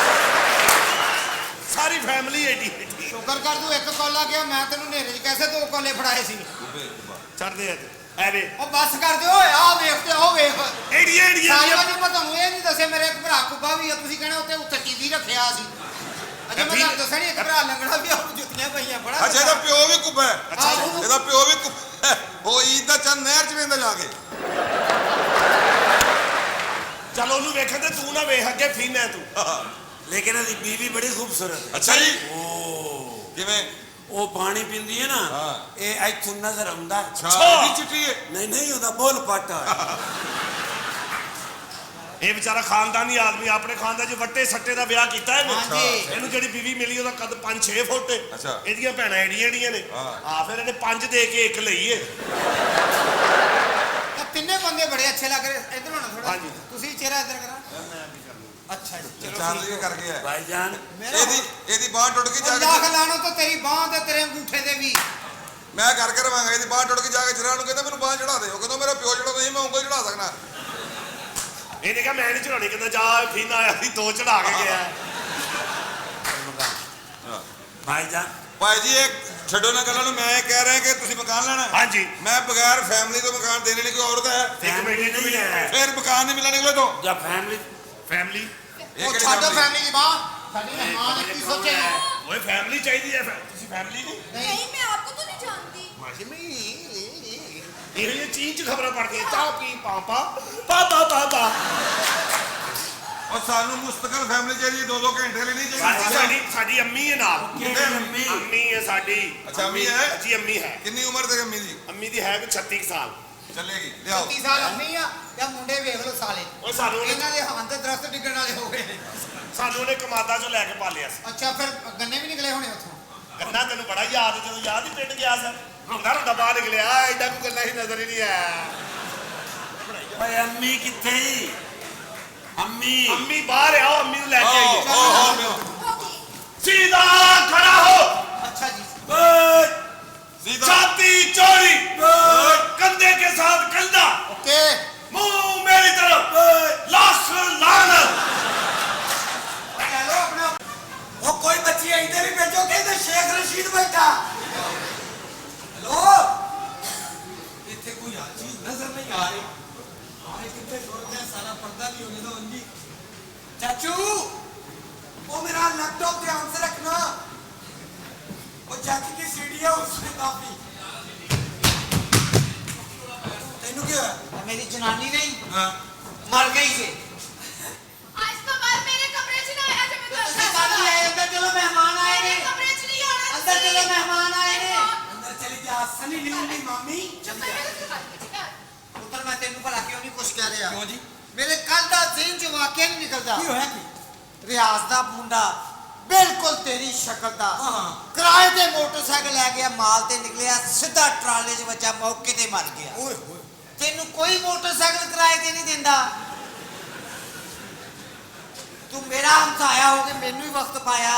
S10: ਸਾਰੀ ਫੈਮਿਲੀ ਏਡੀ
S8: ਸ਼ੁਕਰ ਕਰ ਤੂੰ ਇੱਕ ਕੋਲਾ ਗਿਆ ਮੈਂ ਤੈਨੂੰ ਨੇਰੇ 'ਚ ਕੈਸੇ 2 ਕੋਲੇ ਫੜਾਏ ਸੀ
S10: ਛੱਡਦੇ ਅੱਜ ਐਵੇਂ
S8: ਉਹ ਬੱਸ ਕਰ ਦਿਓ ਆ ਵੇਖ ਤੇ ਉਹ ਵੇਖ
S10: ਏਡੀਆਂ
S8: ਸਾਰਿਆਂ ਨੂੰ ਮੈਂ ਤੁਹਾਨੂੰ ਇਹ ਨਹੀਂ ਦੱਸਿਆ ਮੇਰੇ ਇੱਕ ਭਰਾ ਕੁੱਬਾ ਵੀ ਆ ਤੁਸੀਂ ਕਹਿਣਾ ਉੱਤੇ ਟੀਵੀ ਰੱਖਿਆ ਸੀ ਅਜੇ ਮੈਂ ਤੁਹਾਨੂੰ ਦੱਸਣੀ ਇੱਕ ਭਰਾ ਲੰਗੜਾ ਵੀ ਉਹਨੂੰ ਜੁੱਤੀਆਂ ਪਈਆਂ ਬੜਾ
S7: ਅੱਛਾ ਇਹਦਾ ਪਿਓ ਵੀ ਕੁੱਬਾ ਹੈ
S8: ਅੱਛਾ ਜੀ।
S7: ਇਹਦਾ ਪਿਓ ਵੀ ਕੁੱਬਾ ਹੈ ਉਹ ਈਦ ਦਾ ਚੰਦ ਨਹਿਰ ਚ ਵੇਂਦਾ ਜਾ ਕੇ
S10: ਚਲ ਉਹਨੂੰ ਵੇਖਣ ਤੇ ਤੂੰ ਨਾ ਵੇਖ ਅੱਗੇ ਫੀਨਾ ਤੂੰ
S6: ਲੇਕਿਨ ਇਹਦੀ ਬੀਵੀ ਬੜੀ ਖੂਬਸੂਰਤ ਹੈ
S7: ਅੱਛਾ ਜੀ
S6: ਉਹ
S7: ਕਿਵੇਂ
S6: ਉਹ ਪਾਣੀ ਪੀਂਦੀ ਹੈ ਨਾ
S7: ਹਾਂ।
S6: ਇਹ ਇੱਥੋਂ ਨਜ਼ਰ ਆਉਂਦਾ
S7: ਅੱਛਾ ਇਹ ਵੀ ਚਿੱਟੀ ਹੈ
S6: ਨਹੀਂ ਉਹਦਾ ਬੋਲ ਪਾਟਾ ਹੈ
S10: ਇਹ ਵਿਚਾਰਾ ਖਾਨਦਾਨੀ ਆਦਮੀ ਆਪਣੇ ਖਾਨਦਾਨ 'ਚ ਵੱਟੇ ਸੱਟੇ ਦਾ ਵਿਆਹ ਕੀਤਾ ਇਹਨੇ
S8: ਹਾਂਜੀ।
S10: ਇਹਨੂੰ ਜਿਹੜੀ ਬੀਵੀ ਮਿਲੀ ਉਹਦਾ ਕੱਦ 5-6 ਫੁੱਟ
S7: ਅੱਛਾ।
S10: ਇਹਦੀਆਂ ਭੈਣਾਂ ਏਡੀਆਂ ਨੇ
S7: ਹਾਂ।
S10: ਆ ਫਿਰ ਇਹਨੇ 5 ਦੇ ਕੇ 1 ਲਈ ਏ
S8: ਤਾਂ ਤਿੰਨੇ ਬੰਦੇ ਬੜੇ ਅੱਛੇ ਲੱਗ ਰਹੇ ਇਧਰ ਹੋਣਾ ਥੋੜਾ
S10: ਹਾਂਜੀ।
S8: ਤੁਸੀਂ ਚਿਹਰਾ ਇਧਰ ਕਰਾ ਅੱਛਾ ਜੀ ਚਲੋ
S7: ਚਾਰ
S8: ਠੀਕ
S7: ਲਈ
S8: ਹੈ।
S7: ਕਰਕੇ ਆਇਆ
S6: ਭਾਈਜਾਨ
S7: ਇਹਦੀ ਬਾਹ ਟੁੱਟ ਕੇ ਜਾ
S8: ਲੱਖ
S7: ਕੇ
S8: ਲਾਣੋ ਤਾਂ ਤੇਰੀ ਬਾਹ ਤੇ ਤੇਰੇ ਅੰਗੂਠੇ ਦੇ ਵੀ
S7: ਮੈਂ ਕਰਕੇ ਰਵਾਂਗਾ ਇਹਦੀ ਬਾਹ ਟੁੱਟ ਕੇ ਜਾ ਕੇ ਜਰਾ ਨੂੰ ਕਹਿੰਦਾ ਮੈਨੂੰ ਬਾਹ ਚੜਾ ਦੇ ਉਹ ਕਹਿੰਦਾ ਮੇਰਾ ਪਿਓ ਚੜਾ ਨਹੀਂ ਮੈਂ ਉਂਗਲ ਚੜਾ ਸਕਣਾ
S10: ਇਹਨੇ ਕਿਹਾ ਮੈਂ ਨਹੀਂ ਚੜਾਉਣੀ ਕਹਿੰਦਾ ਜਾ ਫੀਨਾ ਆਇਆ ਸੀ 2 ਚੜਾ ਕੇ ਗਿਆ
S6: ਭਾਈਜਾਨ
S7: ਭਾਈ ਜੀ ਇਹ ਛੱਡੋ ਨਾ ਗੱਲਾਂ ਨੂੰ ਮੈਂ ਕਹਿ ਰਿਹਾ ਕਿ ਤੁਸੀਂ ਮਕਾਨ ਲੈਣਾ
S10: ਹਾਂਜੀ
S7: ਮੈਂ ਬਗੈਰ ਫੈਮਿਲੀ ਤੋਂ ਮਕਾਨ ਦੇਣੇ ਲਈ ਕੋਈ ਔਰਤ ਹੈ
S10: ਇੱਕ ਮਿੰਟ
S6: ਨਹੀਂ ਹੈ
S7: ਫਿਰ ਮਕਾਨ ਨਹੀਂ ਮਿਲਣਾ ਨਿਕਲੇ ਤੋਂ
S6: ਜਾਂ ਫੈਮਿਲੀ
S10: ਫੈਮਿਲੀ
S7: ਇਹ
S8: ਉਹ
S7: ਕਿਹੜੀ
S8: ਛੱਡੋ
S7: family?
S8: ਫੈਮਿਲੀ ਦੀ ਬਾਹ ਸਾਡੀ ਮਹਿਮਾਨ ਨੇ ਕੀ ਸੋਚੇਗਾ
S10: ਓਏ ਫੈਮਿਲੀ ਚਾਹੀਦੀ ਹੈ ਤੁਸੀਂ ਫੈਮਿਲੀ ਨਹੀਂ
S9: नहीं मैं आपको तो नहीं जानती
S10: ਇਹ ਚੀਜ਼ ਖਬਰਾਂ ਪੜਦੀਆਂ ਚਾਹ ਪੀ ਪਾਪਾ ਪਾਪਾ ਪਾਪਾ
S7: ਔਰ ਸਾਨੂੰ ਮੁਸਤਕਲ ਫੈਮਿਲੀ ਚਾਹੀਦੀ 2-2 ਘੰਟੇ ਲਈ ਨਹੀਂ
S10: ਸਾਡੀ
S7: ਚਾਹੀਦੀ
S10: ਸਾਡੀ ਅੰਮੀ ਹੈ ਨਾਲ
S6: ਕਿਹੜੀ ਅੰਮੀ?
S10: ਅੰਮੀ ਹੈ ਸਾਡੀ
S7: ਅੱਛਾ, ਅੰਮੀ ਹੈ?
S10: ਜੀ ਅੰਮੀ ਹੈ
S7: ਕਿੰਨੀ ਉਮਰ ਤੇ ਅੰਮੀ ਦੀ
S10: ਅੰਮੀ ਦੀ ਹੈ ਕੋਈ 36 ਸਾਲ
S7: ਚੱਲੇਗੀ ਲਿਆਓ
S8: 30 ਸਾਲ ਅੰਮੀ ਆ ਜਾਂ ਮੁੰਡੇ ਵੇਖ ਲਓ ਸਾਲੇ
S10: ਓਏ ਸਾਨੂੰ ਉਹਨੇ
S8: ਇਹਨਾਂ ਦੇ ਹੰਦ ਦਰਖਤ ਡਿੱਗਣ ਵਾਲੇ ਹੋ ਗਏ ਨੇ
S10: ਸਾਨੂੰ ਉਹਨੇ ਕਮਾਦਾ ਚੋਂ ਲੈ ਕੇ ਪਾਲਿਆ ਸੀ
S8: ਅੱਛਾ ਫਿਰ ਗੰਨੇ ਵੀ ਨਿਕਲੇ ਹੋਣੇ ਉੱਥੋਂ
S10: ਗੰਨਾ ਤੈਨੂੰ ਬੜਾ ਯਾਦ ਜਦੋਂ ਯਾਦ ਹੀ ਪਿੰਡ ਗਿਆ ਸਰ ਰੋਂਦਾ ਰੋਂਦਾ ਬਾਹਰ ਨਿਕਲਿਆ ਐਡਾ ਕੋਈ ਗੱਲਾਂ ਹੀ ਨਜ਼ਰ ਹੀ ਨਹੀਂ ਆਇਆ
S6: ਓਏ ਅੰਮੀ ਕਿੱਥੇ ਈ? ਅੰਮੀ
S10: ਅੰਮੀ ਬਾਹਰ ਆਓ ਅੰਮੀ ਨੂੰ ਲੈ ਕੇ ਆਈਏ
S7: ਓਹ
S10: सीधा खड़ा हो
S8: ਅੱਛਾ ਜੀ
S7: सीधा
S10: छाती चौड़ी कंधे के साथ कंधा
S8: ਓਕੇ
S10: मुंह मेरी तरफ लाश लानत
S8: ਲੈ ਲਓ ਆਪਣਾ
S6: ਉਹ ਕੋਈ ਬੱਚੀ ਇੱਧਰ ਹੀ ਭੇਜੋ ਕਹਿੰਦੇ ਸ਼ੇਖ ਰਸ਼ੀਦ ਬੈਠਾ ਹੈਲੋ ਇੱਥੇ ਕੋਈ ਆ ਚੀਜ਼ ਨਜ਼ਰ ਨਹੀਂ ਆ ਰਹੀ ਆਏ ਕਿੱਥੇ ਛੋੜ ਗਿਆ ਸਾਰਾ ਪਰਦਾ ਵੀ ਹੋਣੇ ਦਾ ਅੰਜੀ ਚਾਚੂ वो मेरा लैपटॉप ध्यान से रखना वो चाची की सीढ़ी है उसमें काफी तेनू क्या है
S8: मेरी जनानी नहीं
S6: हाँ
S8: मर गई से
S9: आज तो बाहर मेरे कमरे च ना आया जब मैं
S8: ਤੁਸੀਂ ਕੱਢ ਲਿਆਏ ਅੰਦਰ ਚਲੋ ਮਹਿਮਾਨ ਆਏ ਨੇ
S9: मेरे कमरे च नहीं आना
S8: अंदर चलो तेरे मेहमान आए ने
S6: अंदर चली जा सनी लियोन दी मामी
S8: पुत्र मैं तेन भला क्यों नहीं कुछ कह रहा
S6: क्यों जी
S8: मेरे कल दा दिन च वाकया नहीं निकलदा
S6: की होया की
S8: रियाज दा मुंडा बिल्कुल तेरी शक्ल दा
S6: हाँ।
S8: किराए ते मोटरसाइकिल ले गया माल ते निकलिया सीधा ट्राले च बचा मौके ते मर गया
S6: ओए होए
S8: तेनू कोई मोटरसाइकिल किराए ते नहीं दिंदा तू मेरा हमसाया हो के मैनू ही वक्त पाया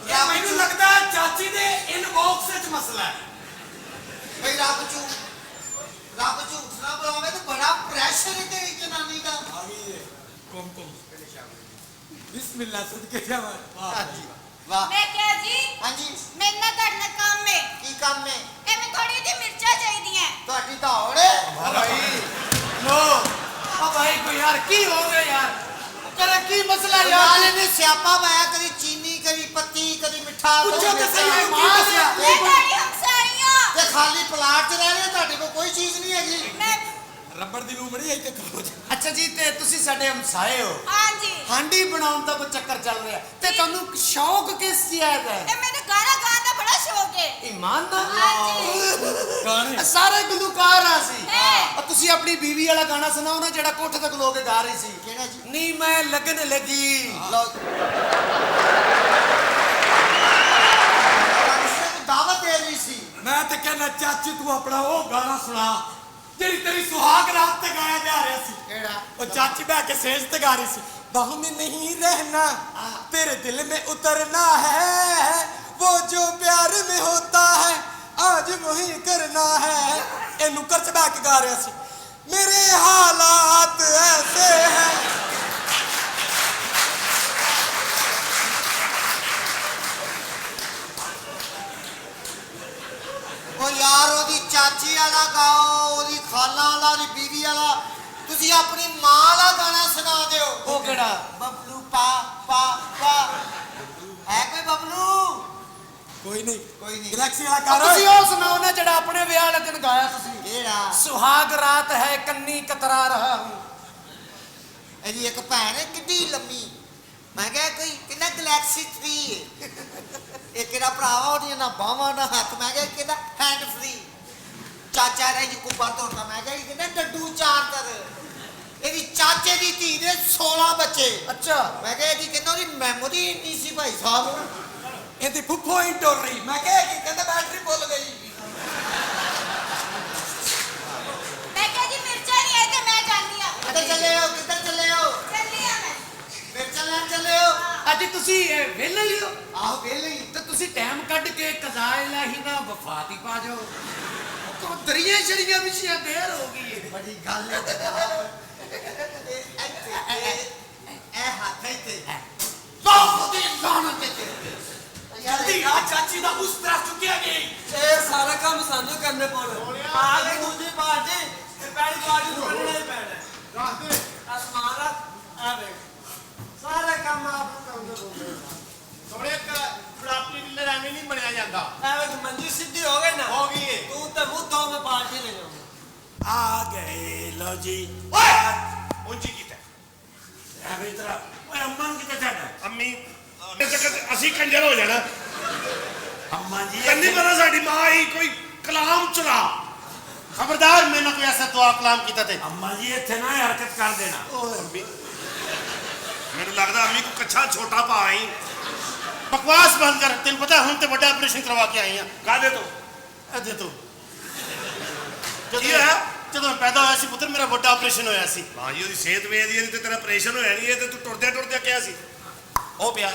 S6: ये मैनू लगदा है चाची दे इनबॉक्स विच मसला है
S8: भाई रब झूठ ना बुलावे तो बड़ा प्रेशर है तेरी जनानी का
S6: आ गई है कुम बिस्मिल्लाह सदके जावा वाह जी
S8: वाह
S9: मैं क्या जी
S8: हां जी
S9: मेरे ना करना काम में
S8: की काम में
S9: ए मैं थोड़ी सी मिर्चा चाहिए है
S8: ਤੁਹਾਡੀ ਤਾਂ ਹੋੜੇ
S1: भाई लो अब भाई को यार की हो गए यार करे की मसला यार
S8: ਨਾਲੇ ਨੇ ਸਿਆਪਾ ਪਾਇਆ ਕਦੀ ਚੀਨੀ ਕਦੀ ਪੱਤੀ ਕਦੀ ਮਿੱਠਾ
S6: ਪੁੱਛੋ ਤੇ ਸਹੀ ਹੈ, ਕੀ ਮਸਲਾ?
S9: ये गाड़ी हम सारियां
S8: ਤੇ ਖਾਲੀ ਪਲਾਟ 'ਚ ਰਹਿ ਰਹੇ ਤੁਹਾਡੇ ਕੋਲ ਕੋਈ ਚੀਜ਼ ਨਹੀਂ ਹੈਗੀ
S9: मैं
S6: रबड़ दी लूमड़ी आई ते खलो जा
S1: ਅੱਛਾ ਜੀ ਤੇ ਤੁਸੀਂ ਸਾਡੇ ਹਮਸਾਏ ਹੋ
S9: हां जी
S1: ਹਾਂਡੀ ਬਣਾਉਣ ਦਾ ਕੋਈ ਚੱਕਰ ਚੱਲ ਰਿਹਾ ਤੇ ਤੁਹਾਨੂੰ ਸ਼ੌਕ ਕਿਸ ਚੀਜ਼ ਦਾ
S9: ए
S1: ਹੈ
S9: मैंने गाना गाने का बड़ा शौक है
S1: ਈਮਾਨ ਨਾਲ
S9: हां जी
S6: गाने
S1: ਸਾਰੇ ਗੁਲੂਕਾਰ ਆ ਸੀ
S9: ਹੈ।
S1: ਤੁਸੀਂ ਆਪਣੀ ਬੀਵੀ ਵਾਲਾ ਗਾਣਾ ਸੁਣਾਓ ਨਾ ਜਿਹੜਾ ਕੋਠੇ ਤੱਕ ਲੋਕ ਗਾ ਰਹੀ ਸੀ
S8: ਕਿਹੜਾ ਜੀ
S1: ਨੀ ਮੈਂ ਲੱਗਣ ਲੱਗੀ
S8: ਲਓ ਤੁਹਾਨੂੰ ਦਾਵਤ ਦੇ ਰਹੀ ਸੀ
S6: मैं ते कहना चाची तू अपना वो गाना सुना जेरी तेरी सुहाग रात ते गाया जा रहा सी
S8: ਕਿਹੜਾ
S6: वो चाची बैठ के सेज ते गा रही सी बाहों में नहीं रहना तेरे दिल में उतरना है वो जो प्यार में होता है आज वही करना है ए नुक्कर च बैठ के गा रहा सी मेरे हालात ऐसे हैं
S8: ਉਹ ਯਾਰ ਉਹਦੀ ਚਾਚੀ ਵਾਲਾ ਗਾਓ ਉਹਦੀ ਖਾਲਾ ਵਾਲਾ ਉਹਦੀ ਬੀਵੀ ਵਾਲਾ ਤੁਸੀਂ ਆਪਣੀ ਮਾਂ ਵਾਲਾ ਗਾਣਾ ਸੁਣਾ ਦਿਓ
S1: ਉਹ ਕਿਹੜਾ
S8: ਬਬਲੂ ਪਾ ਪਾ ਪਾ ਹੈ ਕੋਈ ਬਬਲੂ
S6: कोई नहीं
S8: ਕੋਈ ਨਹੀਂ
S6: गैलेक्सी वाला गा
S1: ਤੁਸੀਂ
S6: रहा
S1: ਉਹ ਸੁਣਾਓ ਨਾ ਜਿਹੜਾ ਆਪਣੇ ਵਿਆਹ ਵਾਲੇ ਦਿਨ ਗਾਇਆ ਤੁਸੀਂ
S8: ਕਿਹੜਾ
S1: ਸੁਹਾਗ ਰਾਤ ਹੈ ਕੰਨੀ ਕਤਰਾ ਰਹਾ ਹੂੰ
S8: ਇਹਦੀ ਇੱਕ ਭੈਣ ਹੈ ਕਿੱਡੀ ਲੰਮੀ ਮੈਂ ਕਿਹਾ ਕੋਈ ਕਿੰਨਾ ਗੈਲੈਕਸੀ 3 ਹੈ ਇਹ ਕਿਹੜਾ ਭਰਾਵਾ ਉਹਦੀਆਂ ਨਾ ਬਾਹਾਂ ਨਾ ਹੱਥ ਮੈਂ ਕਿਹਾ ਕਿਹਦਾ ਹੈਂਡ ਫ੍ਰੀ ਚਾਚਾ ਨੇ ਜੀ ਕੁੱਪਾ ਤੋੜਦਾ ਮੈਂ ਕਿਹਾ ਕਿਹਦਾ ਡੱਡੂ ਚਾਰਦਰ ਇਹਦੀ ਚਾਚੇ ਦੀ ਧੀ ਦੇ 16 ਬੱਚੇ
S1: ਅੱਛਾ
S8: ਮੈਂ ਕਿਹਾ ਇਹਦੀ ਕਹਿੰਦਾ ਉਹਦੀ ਮੈਮੋਰੀ ਇੰਨੀ ਸੀ ਭਾਈ ਸਾਹਿਬ
S6: ਇਹਦੀ ਫੁੱਫੋ ਹੀ ਟੁਰ ਰਹੀ ਮੈਂ ਕਿਹਾ ਕਿ ਕਹਿੰਦਾ ਬੈਟਰੀ ਭੁੱਲ ਗਈ
S9: मैं क्या जी मिर्चा नहीं है तो मैं जानी आ
S8: ਕਿੱਧਰ ਚੱਲੇ ਹੋ ਕਿੱਧਰ ਚੱਲੇ ਹੋ
S9: चली आ मैं
S8: ਮਿਰਚਾਂ ਲੈਣ ਚੱਲੇ ਹੋ
S1: ਅੱਜ ਤੁਸੀਂ ਵਿਹਲੇ ਹੀ ਹੋ
S8: ਆਹੋ ਵੇਲੇ ਹੀ
S1: ਤੇ ਤੁਸੀਂ ਟਾਈਮ ਕੱਢ ਕੇ ਕਜ਼ਾ ਇਲਾਹੀ ਦਾ ਵਫਾਤ ਹੀ ਪਾ ਜਾਓ ਕੋ ਦਰੀਆਂ ਸ਼ਰੀਆਂ ਵਿਸ਼ਿਆਂ ਦੇਰ ਹੋ ਗਈ ਹੈ
S8: ਬੜੀ ਗੱਲ ਹੈ ਇਹ ਹੱਥ ਤੇ
S1: ਬਹੁਤ ਹੀ ਲਾਨਤ ਤੇ
S6: जल्दी आ चाची दा उस तरफ चुकिया गई
S5: ਇਹ ਸਾਰਾ ਕੰਮ ਸਾਨੂੰ ਕਰਨੇ ਪਾਉਣਾ ਆ ਗਈ ਦੂਜੀ ਪਾਰਟੀ ਤੇ ਪਹਿਲੀ ਪਾਰਟੀ ਨੂੰ ਕੱਢਣਾ ਹੀ ਪੈਣਾ ਰੱਖ ਦੇ ਅਸਮਾਨ ਰੱਖ ਆ ਵੇਖ ਸਾਰਾ ਕੰਮ ਆਪ ਨੂੰ ਕਰਨਾ
S10: ਸੋਹਣੇ ਪ੍ਰਾਪਰਟੀ ਡੀਲਰ ਐਵੇਂ ਨਹੀਂ ਬਣਿਆ ਜਾਂਦਾ
S5: ਐਵੇਂ ਮੰਜੀ ਸਿੱਧੀ ਹੋ ਗਈ ਨਾ
S10: ਹੋ ਗਈ ਏ
S5: ਤੂੰ ਤਾਂ ਮੂੰਹ ਤੋਂ ਮੈਂ ਪਾਰਟੀ ਲੈ ਜਾਊਂਗਾ
S6: आ गए लो जी
S10: ਓਏ ਉਂਜੀ ਕੀਤਾ
S6: ਐਵੇਂ ਤਰਾ ਓਏ ਅੰਮਾ ਨੂੰ ਕਿੱਥੇ ਛੱਡ
S10: ਅੰਮੀ ਅਸੀਂ ਕੰਜਰ ਹੋ ਜਾਣਾ
S6: ਅੰਮਾ ਜੀ
S10: ਕੰਨੀ ਪਤਾ ਸਾਡੀ ਮਾਂ ਆਈ ਕੋਈ ਕਲਾਮ ਚੁਰਾ
S1: ਖਬਰਦਾਰ ਮੈਂ ਨਾ ਕੋਈ ਐਸਾ ਦੁਆ ਕਲਾਮ ਕੀਤਾ ਤੇ
S6: ਅੰਮਾ ਜੀ ਇੱਥੇ ਨਾ ਹਰਕਤ ਕਰ ਦੇਣਾ
S10: ਓਏ ਅੰਮੀ ਮੈਨੂੰ ਲੱਗਦਾ ਅੰਮੀ ਕੋ ਕੱਛਾ ਛੋਟਾ ਪਾ ਆਈ
S1: ਬਕਵਾਸ ਬੰਦ ਕਰ ਤੈਨੂੰ ਪਤਾ ਹੁਣ ਤੇ ਵੱਡਾ ਆਪਰੇਸ਼ਨ ਕਰਵਾ ਕੇ ਆਏ ਆ
S10: ਕਾਹਦੇ ਤੋਂ
S1: ਇਹਦੇ ਤੋਂ
S10: ਕੀ ਹੋਇਆ?
S1: ਜਦੋਂ ਮੈਂ ਪੈਦਾ ਹੋਇਆ ਸੀ ਪੁੱਤਰ ਮੇਰਾ ਵੱਡਾ ਆਪਰੇਸ਼ਨ ਹੋਇਆ ਸੀ
S10: ਹਾਂ ਜੀ ਉਹਦੀ ਸਿਹਤ ਵੇਖਦੀ ਹੈ ਤੇ ਤੇਰਾ ਆਪਰੇਸ਼ਨ ਹੋਇਆ ਨਹੀਂ ਇਹ ਤੇ ਤੂੰ ਟੁਰਦਿਆਂ ਟੁਰਦਿਆਂ ਕਿਹਾ ਸੀ
S1: ਉਹ ਪਿਆ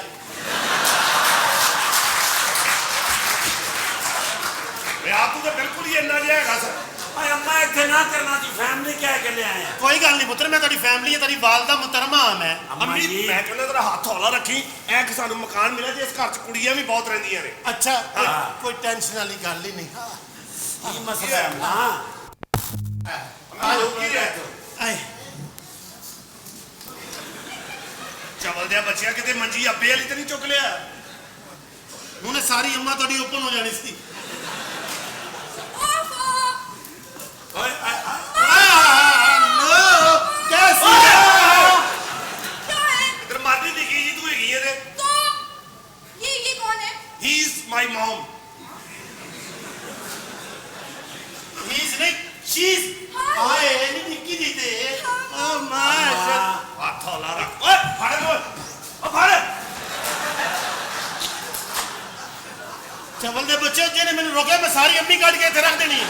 S10: ਵਿਆਹ ਤੂੰ ਤਾਂ ਬਿਲਕੁਲ ਹੀ ਇੰਨਾ ਜਿਹਾ ਹੈਗਾ ਸਰ
S6: ਓਏ ਅੰਮਾ ਇੱਥੇ ਨਾ ਕਰਨਾ ਦੀ ਫੈਮਿਲੀ ਕਹਿ ਕੇ ਲਿਆਏ ਆ
S1: ਕੋਈ ਗੱਲ ਨਹੀਂ ਪੁੱਤਰ ਮੈਂ ਤੁਹਾਡੀ ਫੈਮਿਲੀ ਹੈ ਤੇਰੀ ਵਾਲਦਾ ਮੁਹਤਰਮਾ ਆ ਮੈਂ
S6: ਅੰਮਾ
S10: ਅੰਮੀ
S6: ਜੀ
S10: ਮੈਂ ਕਹਿੰਦਾ ਤੇਰਾ ਹੱਥ ਹੌਲਾ ਰੱਖੀ ਐ ਕਿ ਸਾਨੂੰ ਮਕਾਨ ਮਿਲਿਆ ਤੇ ਇਸ ਘਰ 'ਚ ਕੁੜੀਆਂ ਵੀ ਬਹੁਤ ਰਹਿੰਦੀਆਂ ਨੇ
S1: ਅੱਛਾ
S6: ਹਾਂ।
S1: ਕੋਈ ਟੈਨਸ਼ਨ ਵਾਲੀ ਗੱਲ ਹੀ ਨਹੀਂ
S6: ਕੀ ਮਸਲਾ ਹੈ ਅੰਮਾ
S10: ਆਜੋ ਕੀ ਹੈ
S1: ਆਏ
S10: ਚਵਲ ਦਿਆ ਬੱਚਿਆ ਕਿਤੇ ਮੰਜੀ ਅੱਬੇ ਵਾਲੀ ਤੇ ਨਹੀਂ ਚੁੱਕ ਲਿਆ
S1: ਉਹਨੇ ਸਾਰੀ ਅੰਮਾ ਤੁਹਾਡੀ ਓਪਨ ਹੋ ਜਾਣੀ ਸੀ
S6: ਓਏ
S1: ਨੋ ਕੈਸੀ
S10: my mom.
S4: He's Nick. She's. ਹਾਏ ਨੀ ਨਿੱਕੀ ਦੀ ਤੇ ਓ ਮਾਸ਼ਾ
S10: ਹੱਥ ਹੌਲਾ ਰੱਖ ਓਏ ਫੜ ਲੋ ਓ ਫੜ
S4: ਚਵਲ ਦੇ ਬੱਚੇ ਜਿਹਨੇ ਮੈਨੂੰ ਰੋਕਿਆ ਮੈਂ ਸਾਰੀ ਅੰਮੀ ਕੱਢ ਕੇ ਇੱਥੇ ਰੱਖ ਦੇਣੀ ਹੈ